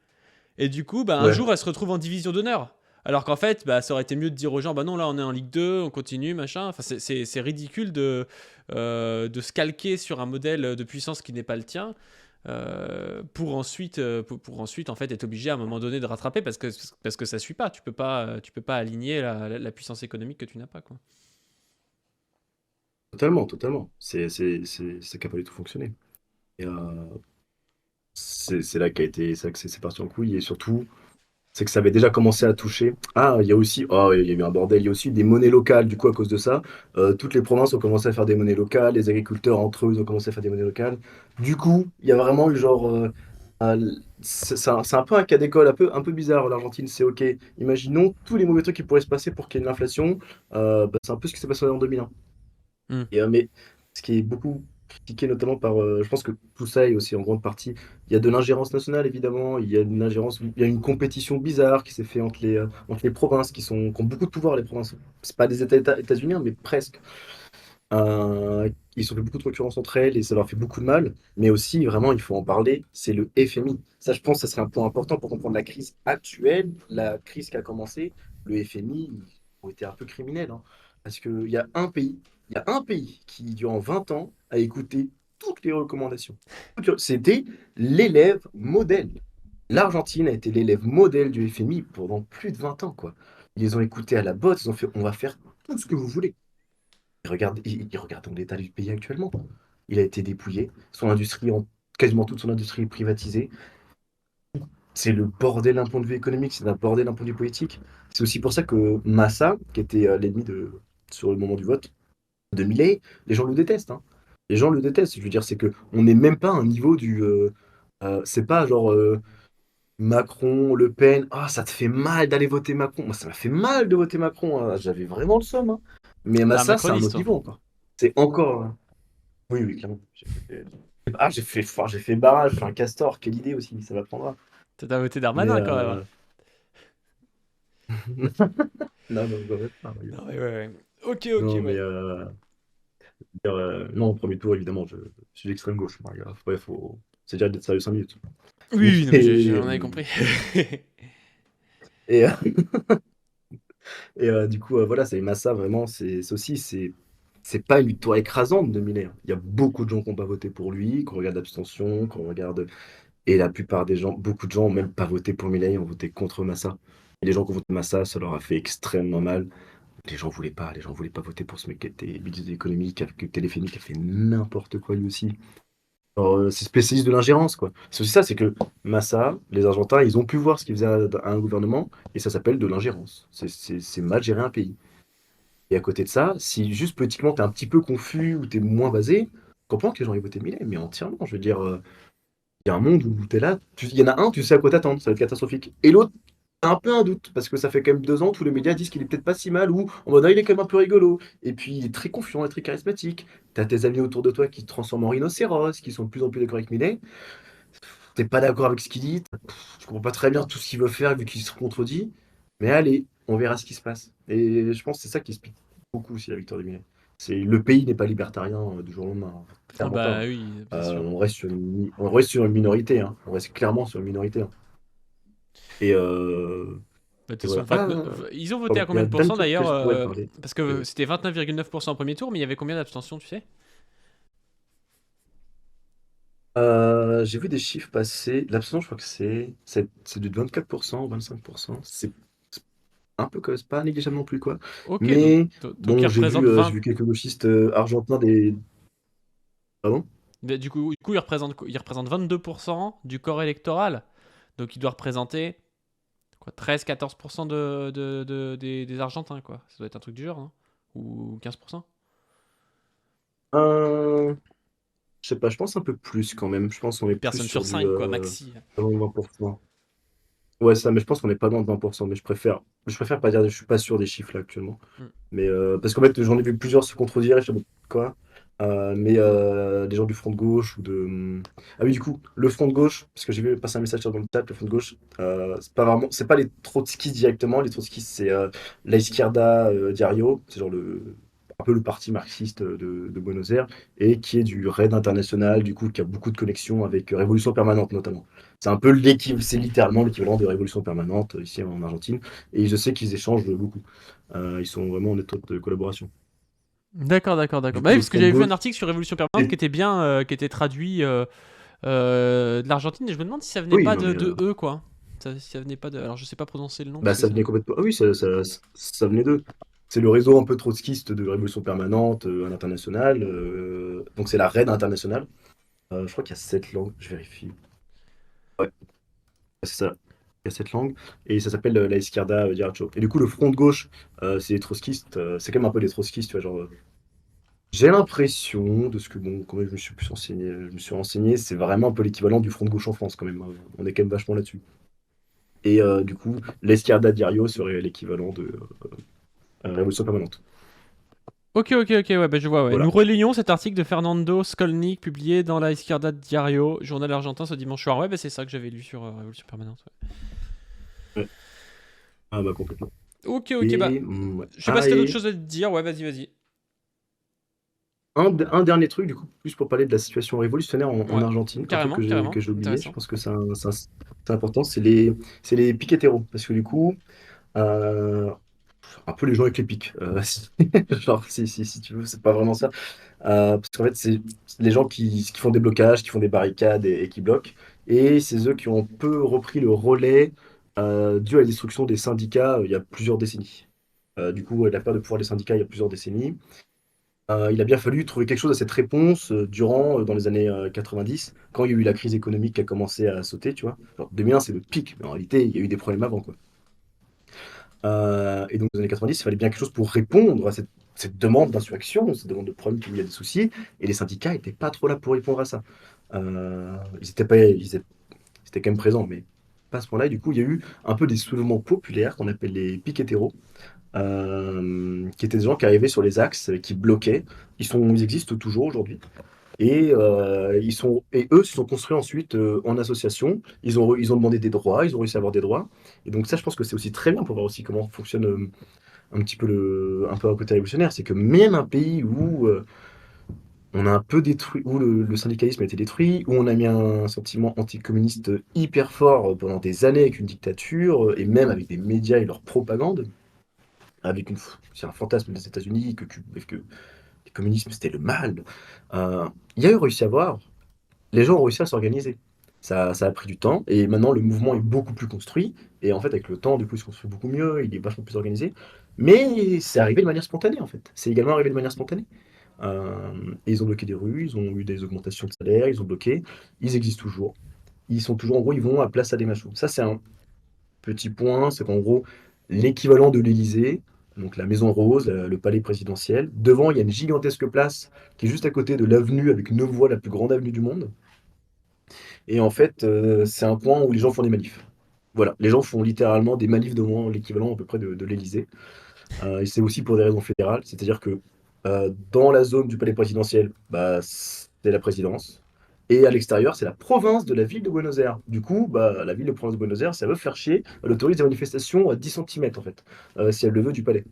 Et du coup, bah, un Ouais, jour, elle se retrouve en division d'honneur. Alors qu'en fait, bah, ça aurait été mieux de dire aux gens, bah non, là, on est en Ligue 2, on continue, machin. Enfin, c'est ridicule de se calquer sur un modèle de puissance qui n'est pas le tien pour ensuite, en fait, être obligé à un moment donné de rattraper parce que ça suit pas. Tu peux pas aligner la puissance économique que tu n'as pas, quoi. totalement, totalement. Ça qui n'a pas du tout fonctionné. Et c'est là qu'a été, c'est là que c'est parti en couille. Et surtout, c'est que ça avait déjà commencé à toucher. Ah, il y a aussi, oh, il y a eu un bordel. Il y a aussi des monnaies locales. Du coup, à cause de ça, toutes les provinces ont commencé à faire des monnaies locales. Les agriculteurs entre eux ils ont commencé à faire des monnaies locales. Du coup, il y a vraiment eu genre, c'est un peu un cas d'école, un peu bizarre. L'Argentine, c'est ok. Imaginons tous les mauvais trucs qui pourraient se passer pour qu'il y ait de l'inflation. C'est un peu ce qui s'est passé en 2001. Hmm. Mais ce qui est beaucoup critiqué notamment par, je pense que tout ça est aussi en grande partie, il y a de l'ingérence nationale évidemment, il y a une ingérence, il y a une compétition bizarre qui s'est fait entre les provinces qui ont beaucoup de pouvoir les provinces. C'est pas des États-Unis, mais presque. Ils ont fait beaucoup de concurrence entre elles et ça leur fait beaucoup de mal. Mais aussi, vraiment, il faut en parler, c'est le FMI. Ça, je pense, ça serait un point important pour comprendre la crise actuelle, la crise qui a commencé. Le FMI, ils ont été un peu criminels, hein. Parce qu'il y a un pays, il y a un pays qui, durant 20 ans, a écouté toutes les recommandations. C'était l'élève modèle. L'Argentine a été l'élève modèle du FMI pendant plus de 20 ans, quoi. Ils les ont écoutés à la botte, ils ont fait, on va faire tout ce que vous voulez. il regarde dans l'état du pays actuellement. Il a été dépouillé, son industrie, quasiment toute son industrie est privatisée. C'est le bordel d'un point de vue économique, c'est un bordel d'un point de vue politique. C'est aussi pour ça que Massa, qui était l'ennemi sur le moment du vote de Milei, les gens le détestent, hein. Les gens le détestent. Je veux dire, c'est que on n'est même pas à un niveau c'est pas genre Macron, Le Pen. Ah, ça te fait mal d'aller voter Macron. Moi, ça m'a fait mal de voter Macron, hein. J'avais vraiment le seum, hein. Mais T'es un Massa, c'est un macroniste, autre toi. niveau encore. C'est encore. Oui, oui, clairement. Ah, j'ai fait barrage, j'ai fait un castor. Quelle idée aussi, ça m'apprendra. T'as voté Mais Darmanin, quand même, hein. non, non, quand même pas, voyons. Non, ouais, ouais, ouais. Ok, ok, Non, mais ouais. non, au premier tour, évidemment, je suis d'extrême gauche, moi, gars. Ouais, c'est déjà d'être sérieux 5 minutes. Oui, Mais, oui, non, mais j'en avais compris. et, du coup, voilà, c'est Massa, vraiment, c'est pas une victoire écrasante de Milei, hein. Il y a beaucoup de gens qui n'ont pas voté pour lui, qu'on regarde l'abstention, qu'on regarde. Et la plupart des gens, beaucoup de gens ont même pas voté pour Milei, ont voté contre Massa. Et les gens qui ont voté Massa, ça leur a fait extrêmement mal. Les gens voulaient pas voter pour ce mec qui était ministre de l'économie, qui a Téléfénie, qui a fait n'importe quoi lui aussi. Alors, c'est spécialiste de l'ingérence, quoi. C'est aussi ça, c'est que Massa, les Argentins, ils ont pu voir ce qu'il faisait à un gouvernement, et ça s'appelle de l'ingérence. C'est mal gérer un pays. Et à côté de ça, si juste politiquement t'es un petit peu confus ou t'es moins basé, je comprends que les gens aient voté Milei, mais entièrement. Je veux dire, il y a un monde où t'es là, il y en a un, tu sais à quoi t'attendre, ça va être catastrophique. Et l'autre, t'as un peu un doute, parce que ça fait quand même 2 ans, tous les médias disent qu'il est peut-être pas si mal, ou en mode, ah, il est quand même un peu rigolo. Et puis, il est très confiant et très charismatique. T'as tes amis autour de toi qui te transforment en rhinocéros, qui sont de plus en plus d'accord avec Milei. T'es pas d'accord avec ce qu'il dit, tu comprends pas très bien tout ce qu'il veut faire vu qu'il se contredit. Mais allez, on verra ce qui se passe. Et je pense que c'est ça qui explique beaucoup aussi la victoire de Milei. Le pays n'est pas libertarien du jour au lendemain, hein. Ah Clairement pas, bah hein. oui, bien sûr. On reste sur une minorité, hein. On reste clairement sur une minorité, hein. Et, Bah, de toute et façon, voilà. 29 ils ont voté Pardon, à il y combien a de plein de pourcents trucs que d'ailleurs je pourrais parler. parce que c'était 29,9% au premier tour, mais il y avait combien d'abstentions, tu sais? J'ai vu des chiffres passer. L'abstention, je crois que c'est de 24%, 25%. C'est un peu c'est pas négligeable non plus, quoi. Ok, Mais donc il bon, représente j'ai 20. vu quelques gauchistes argentins Pardon? Mais du coup, il représente 22% du corps électoral. Donc il doit représenter quoi, 13-14% des Argentins, quoi. Ça doit être un truc du genre, hein. Ou 15%. Euh, je sais pas, je pense un peu plus quand même. Je pense qu'on est Une plus personne sur sur du 5, quoi, maxi. pas loin de 20%. Ouais, ça, mais je pense qu'on est pas loin de 20%. Mais je préfère pas dire, je suis pas sûr des chiffres là actuellement. Hmm. Mais parce qu'en fait, j'en ai vu plusieurs se contredire et je sais pas quoi. Mais des gens du front de gauche ou Ah oui, du coup, le front de gauche, parce que j'ai vu passer un message dans le chat, le front de gauche, c'est pas les trotskistes directement. Les trotskistes, c'est la Izquierda Diario, c'est genre un peu le parti marxiste de Buenos Aires, et qui est du Raid International, du coup, qui a beaucoup de connexions avec Révolution Permanente notamment. C'est littéralement l'équivalent de Révolution Permanente ici en Argentine, et je sais qu'ils échangent beaucoup. Ils sont vraiment en étroite collaboration. D'accord, d'accord, d'accord. Du Bah coup, oui, le parce que front de j'avais vu gauche, un article sur Révolution Permanente qui c'est- était bien, qui était traduit de l'Argentine, et je me demande si ça venait oui, pas non, mais de eux, quoi. Si ça venait pas de. Alors je sais pas prononcer le nom bah, parce que ça ça. venait complètement. Ah oui, ça venait d'eux. C'est le réseau un peu trotskiste de Révolution Permanente à l'international. Donc, c'est la RAID internationale. Je crois qu'il y a 7 langues, je vérifie. Ouais, c'est ça. Il y a 7 langues. Et ça s'appelle la Izquierda Diario. Et du coup, le front de gauche, c'est les trotskistes. C'est quand même un peu des trotskistes, tu vois, genre. J'ai l'impression, de ce que, bon, quand même, je me suis renseigné, c'est vraiment un peu l'équivalent du front de gauche en France, quand même, hein. On est quand même vachement là-dessus. Et du coup, l'Esquerda Diario serait l'équivalent de Révolution Permanente. Ok, ok, ok, ouais, bah je vois, ouais. Nous Voilà. relayons cet article de Fernando Skolnik publié dans la Izquierda Diario, journal argentin ce dimanche soir. Ouais, bah c'est ça que j'avais lu sur Révolution Permanente. Ouais. Ah bah complètement. Ouais. Ok, ok, bah. Et, ouais. Je sais pas Ah, si t'as d'autres et choses à te dire. Ouais, vas-y, vas-y. un dernier truc, du coup, plus pour parler de la situation révolutionnaire en Ouais, Argentine, un truc carrément, que carrément. j'ai oublié, je Intéressant. pense que c'est important, c'est les piqueteros. Parce que du coup, euh, un peu les gens avec les pics. Genre, si tu veux, c'est pas vraiment ça. Parce qu'en fait, c'est les gens qui font des blocages, qui font des barricades et qui bloquent. Et c'est eux qui ont un peu repris le relais dû à la destruction des syndicats il y a plusieurs décennies. Du coup, la perte de pouvoir des syndicats il y a plusieurs décennies. Il a bien fallu trouver quelque chose à cette réponse dans les années 90, quand il y a eu la crise économique qui a commencé à sauter, tu vois. Genre, 2001, c'est le pic, mais en réalité, il y a eu des problèmes avant, quoi. Et donc, dans les années 90, il fallait bien quelque chose pour répondre à cette demande d'insurrection, cette demande de problème qu'il y a des soucis, et les syndicats n'étaient pas trop là pour répondre à ça. Ils étaient pas, ils étaient quand même présents, mais pas à ce point-là. Et du coup, il y a eu un peu des soulèvements populaires qu'on appelle les piqueteros, qui étaient des gens qui arrivaient sur les axes, qui bloquaient. Ils existent toujours aujourd'hui. Et eux se sont construits ensuite en association. Ils ont demandé des droits, ils ont réussi à avoir des droits. Et donc ça, je pense que c'est aussi très bien pour voir aussi comment fonctionne un petit peu un peu un côté révolutionnaire. C'est que même un pays où on a un peu détruit, où le syndicalisme a été détruit, où on a mis un sentiment anticommuniste hyper fort pendant des années avec une dictature, et même avec des médias et leur propagande, c'est un fantasme des États-Unis que le communisme c'était le mal. Euh, il y a eu réussi à voir, les gens ont réussi à s'organiser. Ça a pris du temps et maintenant le mouvement est beaucoup plus construit. Et en fait, avec le temps, du coup, il se construit beaucoup mieux, il est vachement plus organisé. Mais c'est arrivé de manière spontanée en fait. C'est également arrivé de manière spontanée. Et ils ont bloqué des rues, ils ont eu des augmentations de salaire, ils ont bloqué. Ils existent toujours. Ils sont toujours, en gros, ils vont à Place à des Machos. Ça, c'est un petit point, c'est qu'en gros, l'équivalent de l'Élysée, donc la Maison Rose, le palais présidentiel, devant, il y a une gigantesque place qui est juste à côté de l'avenue avec 9 voies, la plus grande avenue du monde. Et en fait, c'est un point où les gens font des manifs. Voilà, les gens font littéralement des manifs devant l'équivalent à peu près de l'Élysée. Et c'est aussi pour des raisons fédérales, c'est-à-dire que dans la zone du palais présidentiel, bah, c'est la présidence. Et à l'extérieur, c'est la province de la ville de Buenos Aires. Du coup, bah, la ville de province de Buenos Aires, ça veut faire chier, elle autorise des manifestations à 10 centimètres, en fait, si elle le veut, du palais.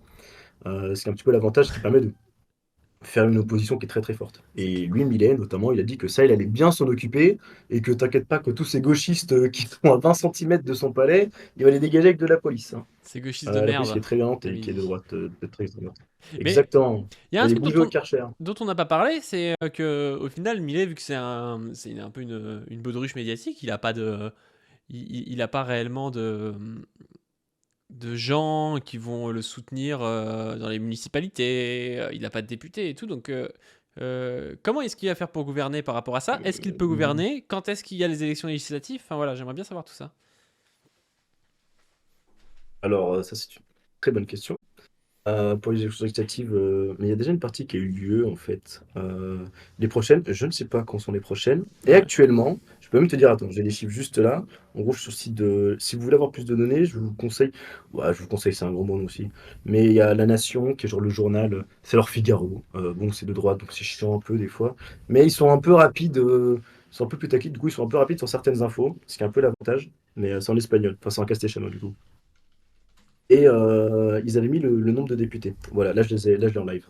C'est un petit peu l'avantage qui permet de faire une opposition qui est très très forte. C'est Et lui, Millet, notamment, il a dit que ça, il allait bien s'en occuper et que t'inquiète pas que tous ces gauchistes qui sont à 20 centimètres de son palais, il va les dégager avec de la police, hein. c'est gauchiste de La police qui merde, est très violente comme et il qui est de dit. droite, très extrême droite. Mais Exactement. il y a Il un y a des truc bougies au Karcher. dont on n'a pas parlé, c'est que au final, Millet, vu que c'est un peu une baudruche médiatique, il a pas de, il a pas réellement de gens qui vont le soutenir dans les municipalités. Il n'a pas de députés et tout. Donc, comment est-ce qu'il va faire pour gouverner par rapport à ça? Est-ce qu'il peut gouverner? Quand est-ce qu'il y a les élections législatives? Enfin voilà, j'aimerais bien savoir tout ça. Alors, ça, c'est une très bonne question. Pour les élections législatives, mais il y a déjà une partie qui a eu lieu en fait. Les prochaines, je ne sais pas quand sont les prochaines. Et Ouais. actuellement, je peux même te dire, attends, j'ai les chiffres juste là. En gros, je suis sur le site de. Si vous voulez avoir plus de données, je vous conseille. Ouais, je vous conseille, c'est un gros mot aussi. Mais il y a La Nation, qui est genre le journal, c'est leur Figaro. Bon, c'est de droite, donc c'est chiant un peu des fois. Mais ils sont un peu rapides, ils sont un peu plus taquis, du coup, ils sont un peu rapides sur certaines infos, ce qui est un peu l'avantage. Mais c'est en espagnol, enfin, c'est en castéchano du coup. Et ils avaient mis le nombre de députés. Voilà, là, je l'ai en live.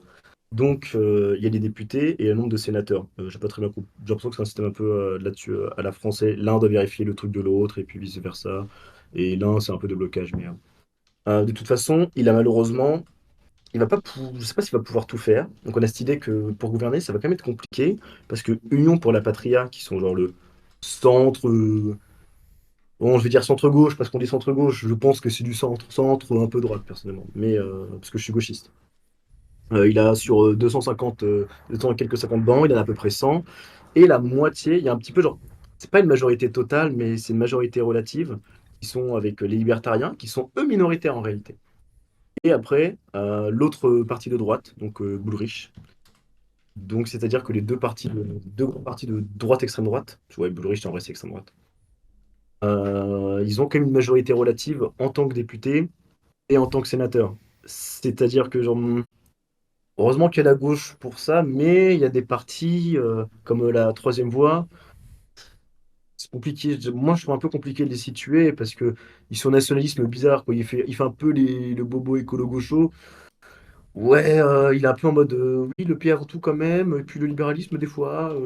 Donc, il y a des députés et un nombre de sénateurs. J'ai pas très bien compris. J'ai l'impression que c'est un système un peu là-dessus à la français. L'un doit vérifier le truc de l'autre et puis vice-versa. Et l'un, c'est un peu de blocage. Mais, de toute façon, il a malheureusement. Il va pas je sais pas s'il va pouvoir tout faire. Donc, on a cette idée que pour gouverner, ça va quand même être compliqué. Parce que Union pour la Patria, qui sont genre le centre. Bon, je vais dire centre-gauche parce qu'on dit centre-gauche. Je pense que c'est du centre, un peu droite, personnellement. Mais parce que je suis gauchiste. Il a sur 250, 200 et quelques 50 bancs, il en a à peu près 100. Et la moitié, il y a un petit peu genre, c'est pas une majorité totale, mais c'est une majorité relative, qui sont avec les libertariens, qui sont eux minoritaires en réalité. Et après, l'autre partie de droite, donc Bullrich. Donc c'est-à-dire que les deux grands partis de droite extrême droite, tu vois, Bullrich en vrai c'est extrême droite, ils ont quand même une majorité relative en tant que député et en tant que sénateur. C'est-à-dire que genre, heureusement qu'il y a la gauche pour ça, mais il y a des partis comme la troisième voie. C'est compliqué. Moi, je trouve un peu compliqué de les situer parce que ils sont nationalisme bizarre, quoi. Il fait un peu le bobo écolo-gaucho. Ouais, il est un peu en mode oui, le pays avant tout quand même, et puis le libéralisme des fois.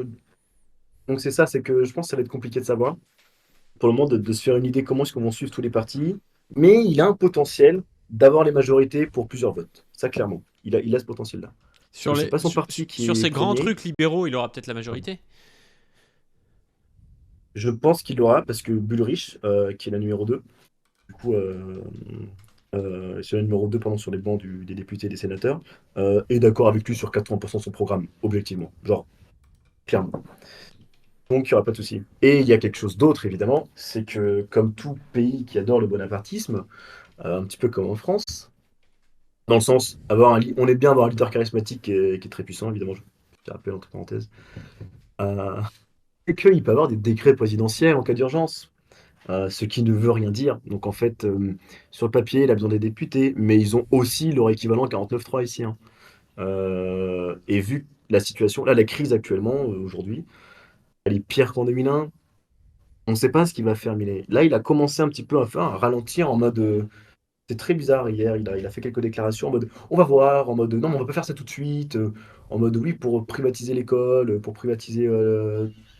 Donc c'est ça, c'est que je pense que ça va être compliqué de savoir. Pour le moment, de se faire une idée comment est-ce qu'on va suivre tous les partis. Mais il a un potentiel d'avoir les majorités pour plusieurs votes. Ça, clairement. Il a ce potentiel-là. Parce que c'est pas son parti Sur qui est ces grands premier. trucs libéraux, il aura peut-être la majorité. Je pense qu'il l'aura parce que Bullrich, qui est la numéro 2, du coup, c'est le numéro 2 pardon, sur les bancs des députés et des sénateurs, est d'accord avec lui sur 80% de son programme, objectivement. Genre, clairement. Donc, il n'y aura pas de souci. Et il y a quelque chose d'autre, évidemment, c'est que, comme tout pays qui adore le bonapartisme, un petit peu comme en France, dans le sens, on est bien avoir un leader charismatique qui est très puissant, évidemment, je rappelle entre parenthèses, euh, et qu'il peut avoir des décrets présidentiels en cas d'urgence. Ce qui ne veut rien dire. Donc en fait, sur le papier, il a besoin des députés, mais ils ont aussi leur équivalent 49.3 ici, hein. Et vu la situation, là, la crise actuellement, aujourd'hui, elle est pire qu'en 2001. On ne sait pas ce qu'il va faire, Milei. Là, il a commencé un petit peu à ralentir en mode. C'est très bizarre hier, il a fait quelques déclarations en mode on va voir, en mode non, mais on va pas faire ça tout de suite, en mode oui, pour privatiser l'école, pour privatiser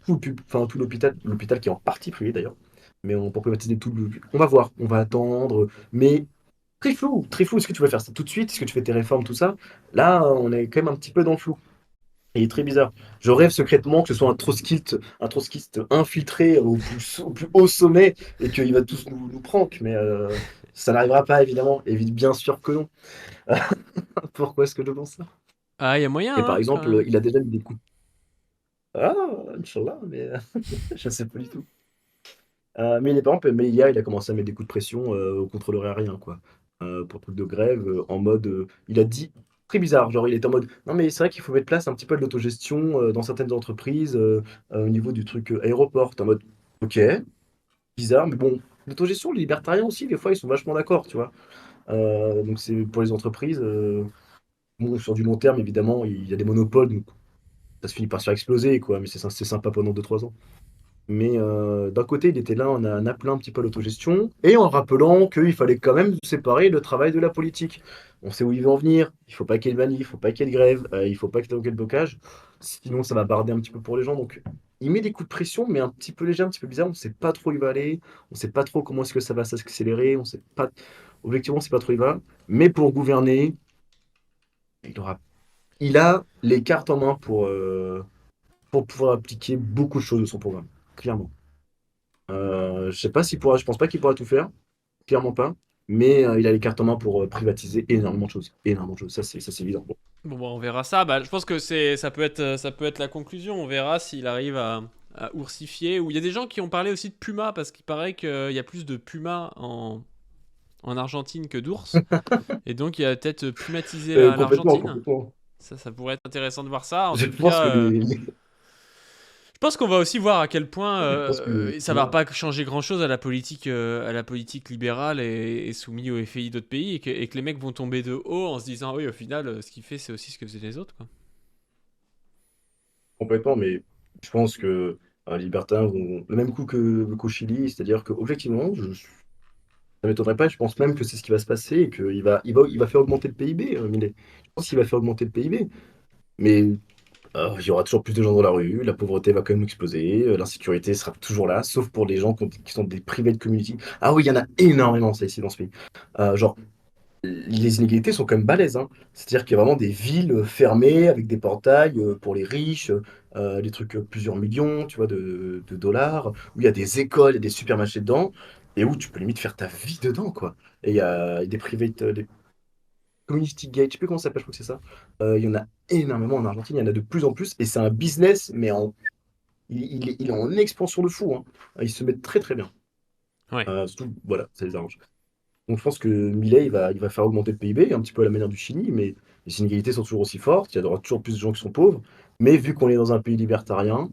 enfin, tout l'hôpital qui est en partie privé d'ailleurs, mais pour privatiser tout le. On va voir, on va attendre, mais très flou, très flou. Est-ce que tu vas faire ça tout de suite? Est-ce que tu fais tes réformes, tout ça? Là, on est quand même un petit peu dans le flou. Et il est très bizarre. Je rêve secrètement que ce soit un trotskiste infiltré au plus haut sommet et qu'il va tous nous prank, mais ça n'arrivera pas évidemment. Et bien sûr que non. Pourquoi est-ce que je pense ça? Ah, il y a moyen, Et par hein, quand exemple, même. il a déjà mis des coups. Ah, Inch'Allah, mais je ne sais pas du tout. Mais par exemple, mais hier, il a commencé à mettre des coups de pression au contrôleur aérien, quoi. Pour truc de grève, en mode. Il a dit. Très bizarre, genre il était en mode non mais c'est vrai qu'il faut mettre place un petit peu de l'autogestion dans certaines entreprises au niveau du truc aéroport. T'es en mode ok, bizarre, mais bon, l'autogestion, les libertariens aussi, des fois ils sont vachement d'accord, tu vois. Donc c'est pour les entreprises, bon, sur du long terme évidemment, il y a des monopoles, donc ça se finit par se faire exploser, quoi, mais c'est sympa pendant 2 3 ans. Mais d'un côté, il était là en appelant un petit peu à l'autogestion et en rappelant qu'il fallait quand même séparer le travail de la politique. On sait où il veut en venir. Il faut pas qu'il y ait de manif, il faut pas qu'il y ait de grève, il faut pas qu'il y ait de blocage. Sinon, ça va barder un petit peu pour les gens. Donc, il met des coups de pression, mais un petit peu léger, un petit peu bizarre. On sait pas trop où il va aller. On sait pas trop comment est-ce que ça va s'accélérer. On sait pas. Objectivement, on sait pas trop où il va. Mais pour gouverner, il aura... il a les cartes en main pour pouvoir appliquer beaucoup de choses de son programme. Clairement. Je sais pas s'il pourra, je pense pas qu'il pourra tout faire, clairement pas. Mais il a les cartes en main pour privatiser énormément de choses. Énormément de choses, ça c'est évident. Bon. Bon, bah, on verra ça. Bah, je pense que ça peut être la conclusion. On verra s'il arrive à oursifier. Ou il y a des gens qui ont parlé aussi de puma parce qu'il paraît qu'il y a plus de pumas en Argentine que d'ours. Et donc, il a peut-être pumatisé Complètement, l'Argentine. complètement. Ça pourrait être intéressant de voir ça. En Je tout pense cas, que je pense qu'on va aussi voir à quel point je pense que les ça va Pumas. pas changer grand-chose à la politique libérale et soumise au FMI d'autres pays et que les mecs vont tomber de haut en se disant oui, au final, ce qu'il fait, c'est aussi ce que faisaient les autres, quoi. Complètement, mais je pense que les libertins vont le même coup qu'au Chili, c'est-à-dire qu'objectivement, ça m'étonnerait pas, je pense même que c'est ce qui va se passer et qu'il va faire augmenter le PIB, Milei. Je pense qu'il va faire augmenter le PIB. Mais il y aura toujours plus de gens dans la rue, la pauvreté va quand même exploser, l'insécurité sera toujours là, sauf pour les gens qui sont des private community. Ah oui, il y en a énormément, ça, ici, dans ce pays. Genre, les inégalités sont quand même balèzes, hein. C'est-à-dire qu'il y a vraiment des villes fermées avec des portails pour les riches, des trucs plusieurs millions, tu vois, de dollars, où il y a des écoles, il y a des supermarchés dedans, et où tu peux limite faire ta vie dedans, quoi. Et il y a des private, des community gates, je sais plus comment ça s'appelle, je crois que c'est ça. Il y en a énormément en Argentine, il y en a de plus en plus, et c'est un business, mais il est en expansion de fou, hein. Ils se mettent très très bien. Ouais. Surtout, voilà, ça les arrange. Donc je pense que Milei, il va faire augmenter le PIB, un petit peu à la manière du Chili, mais les inégalités sont toujours aussi fortes, il y aura toujours plus de gens qui sont pauvres. Mais vu qu'on est dans un pays libertarien,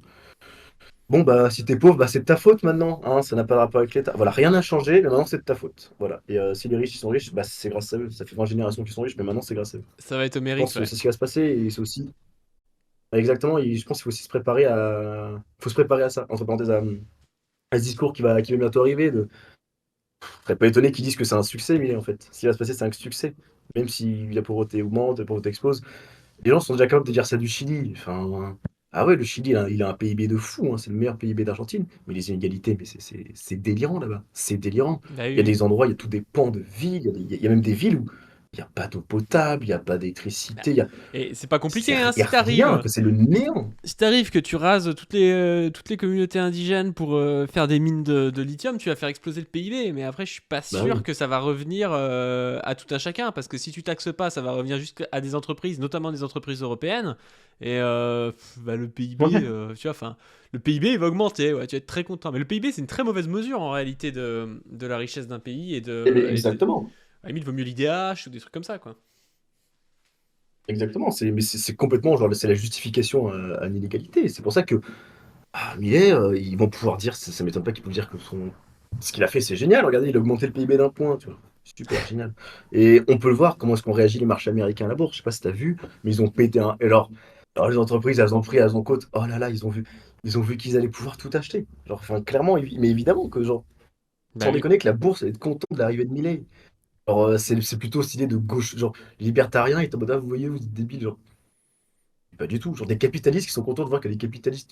bon bah si t'es pauvre, bah c'est de ta faute maintenant, hein, ça n'a pas de rapport avec l'État. Voilà, rien n'a changé, mais maintenant c'est de ta faute. Voilà. Et si les riches ils sont riches, bah c'est grâce à eux. Ça fait 20 générations qu'ils sont riches, mais maintenant c'est grâce à eux. Ça va être au Je mérite, pense que ouais. c'est ce qui va se passer, et c'est aussi. Exactement, et je pense qu'il faut aussi se préparer à. Faut se préparer à ça, entre parenthèses, à ce discours qui va bientôt arriver. Je serais pas étonné qu'ils disent que c'est un succès, mais en fait, ce qui va se passer, c'est un succès. Même si la pauvreté augmente, la pauvreté explose. Les gens sont déjà capables de dire ça du Chili. Enfin, ah ouais, le Chili, il a un PIB de fou, hein, c'est le meilleur PIB d'Argentine. Mais les inégalités, mais c'est délirant là-bas. C'est délirant. Bah Il y a oui, oui. des endroits, il y a tout des pans de villes, il y a même des villes où il y a pas d'eau potable, il y a pas Bah, d'électricité, il y a et c'est pas compliqué, c'est hein, il y si a rien, t'arrives. que c'est le néant. Si t'arrives que tu rases toutes les communautés indigènes pour faire des mines de lithium, tu vas faire exploser le PIB. Mais après, je suis pas Bah sûr oui. que ça va revenir à tout un chacun. Parce que si tu taxes pas, ça va revenir juste à des entreprises, notamment des entreprises européennes. Et bah, le PIB, Ouais, tu vois, enfin, le PIB il va augmenter. Ouais, tu vas être très content. Mais le PIB, c'est une très mauvaise mesure en réalité de la richesse d'un pays eh beh, et de. exactement, À la limite, il vaut mieux l'IDH ou des trucs comme ça, quoi. exactement, c'est complètement genre, c'est la justification, à l'inégalité. C'est pour ça que, Millet, ils vont pouvoir dire, ça m'étonne pas qu'ils peuvent dire que ce qu'il a fait, c'est génial. Regardez, il a augmenté le PIB d'un point, tu vois? Super, génial. Et on peut le voir, comment est-ce qu'ont réagi les marchés américains à la bourse. Je sais pas si tu as vu, mais ils ont pété un et alors les entreprises, elles ont pris, elles ont côte. Oh là là, ils ont vu qu'ils allaient pouvoir tout acheter. Genre, enfin, clairement, mais évidemment que genre, Bah sans oui. déconner que la bourse, elle est contente de l'arrivée de Milei. Genre, c'est plutôt cette idée de gauche, genre, libertarien, et tu en mode: «Ah, vous voyez, vous êtes débiles», genre. Pas du tout. Genre des capitalistes qui sont contents de voir que les capitalistes,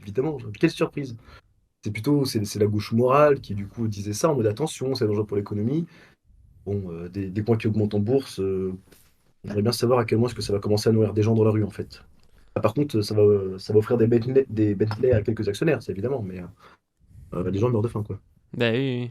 évidemment, genre, quelle surprise. C'est la gauche morale qui, du coup, disait ça en mode: «Attention, c'est dangereux pour l'économie». Bon, des points qui augmentent en bourse, j'aimerais bien savoir à quel point est-ce que ça va commencer à nourrir des gens dans la rue, en fait. Ah, par contre, ça va offrir des Bentley à quelques actionnaires, c'est évidemment, mais les gens meurent de faim, quoi. Bah oui, oui.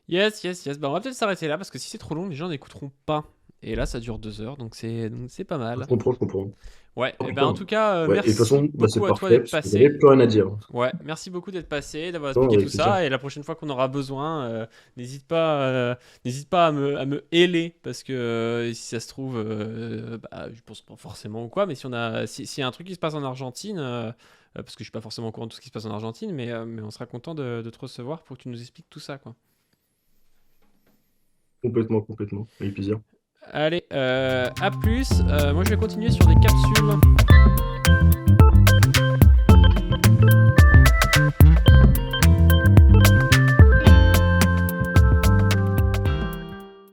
Yes, yes, yes. Bah, on va peut-être s'arrêter là parce que si c'est trop long, les gens n'écouteront pas. Et là, ça dure 2 heures, donc c'est pas Je mal. comprends, je comprends. Ouais, Oh et ben en putain. tout cas, Ouais, et de toute merci façon, bah, c'est beaucoup à toi parfait, d'être parce que j'avais passé. plus rien à dire. Ouais, merci beaucoup d'être passé, d'avoir Non, expliqué tout avec plaisir. ça. Et la prochaine fois qu'on aura besoin, n'hésite pas à me héler parce que si ça se trouve, bah, je pense pas forcément ou quoi, mais s'il y a un truc qui se passe en Argentine, parce que je suis pas forcément au courant de tout ce qui se passe en Argentine, mais on sera content de te recevoir pour que tu nous expliques tout ça, quoi. Complètement, complètement. Avec plaisir. Allez, à plus. Moi, je vais continuer sur des capsules.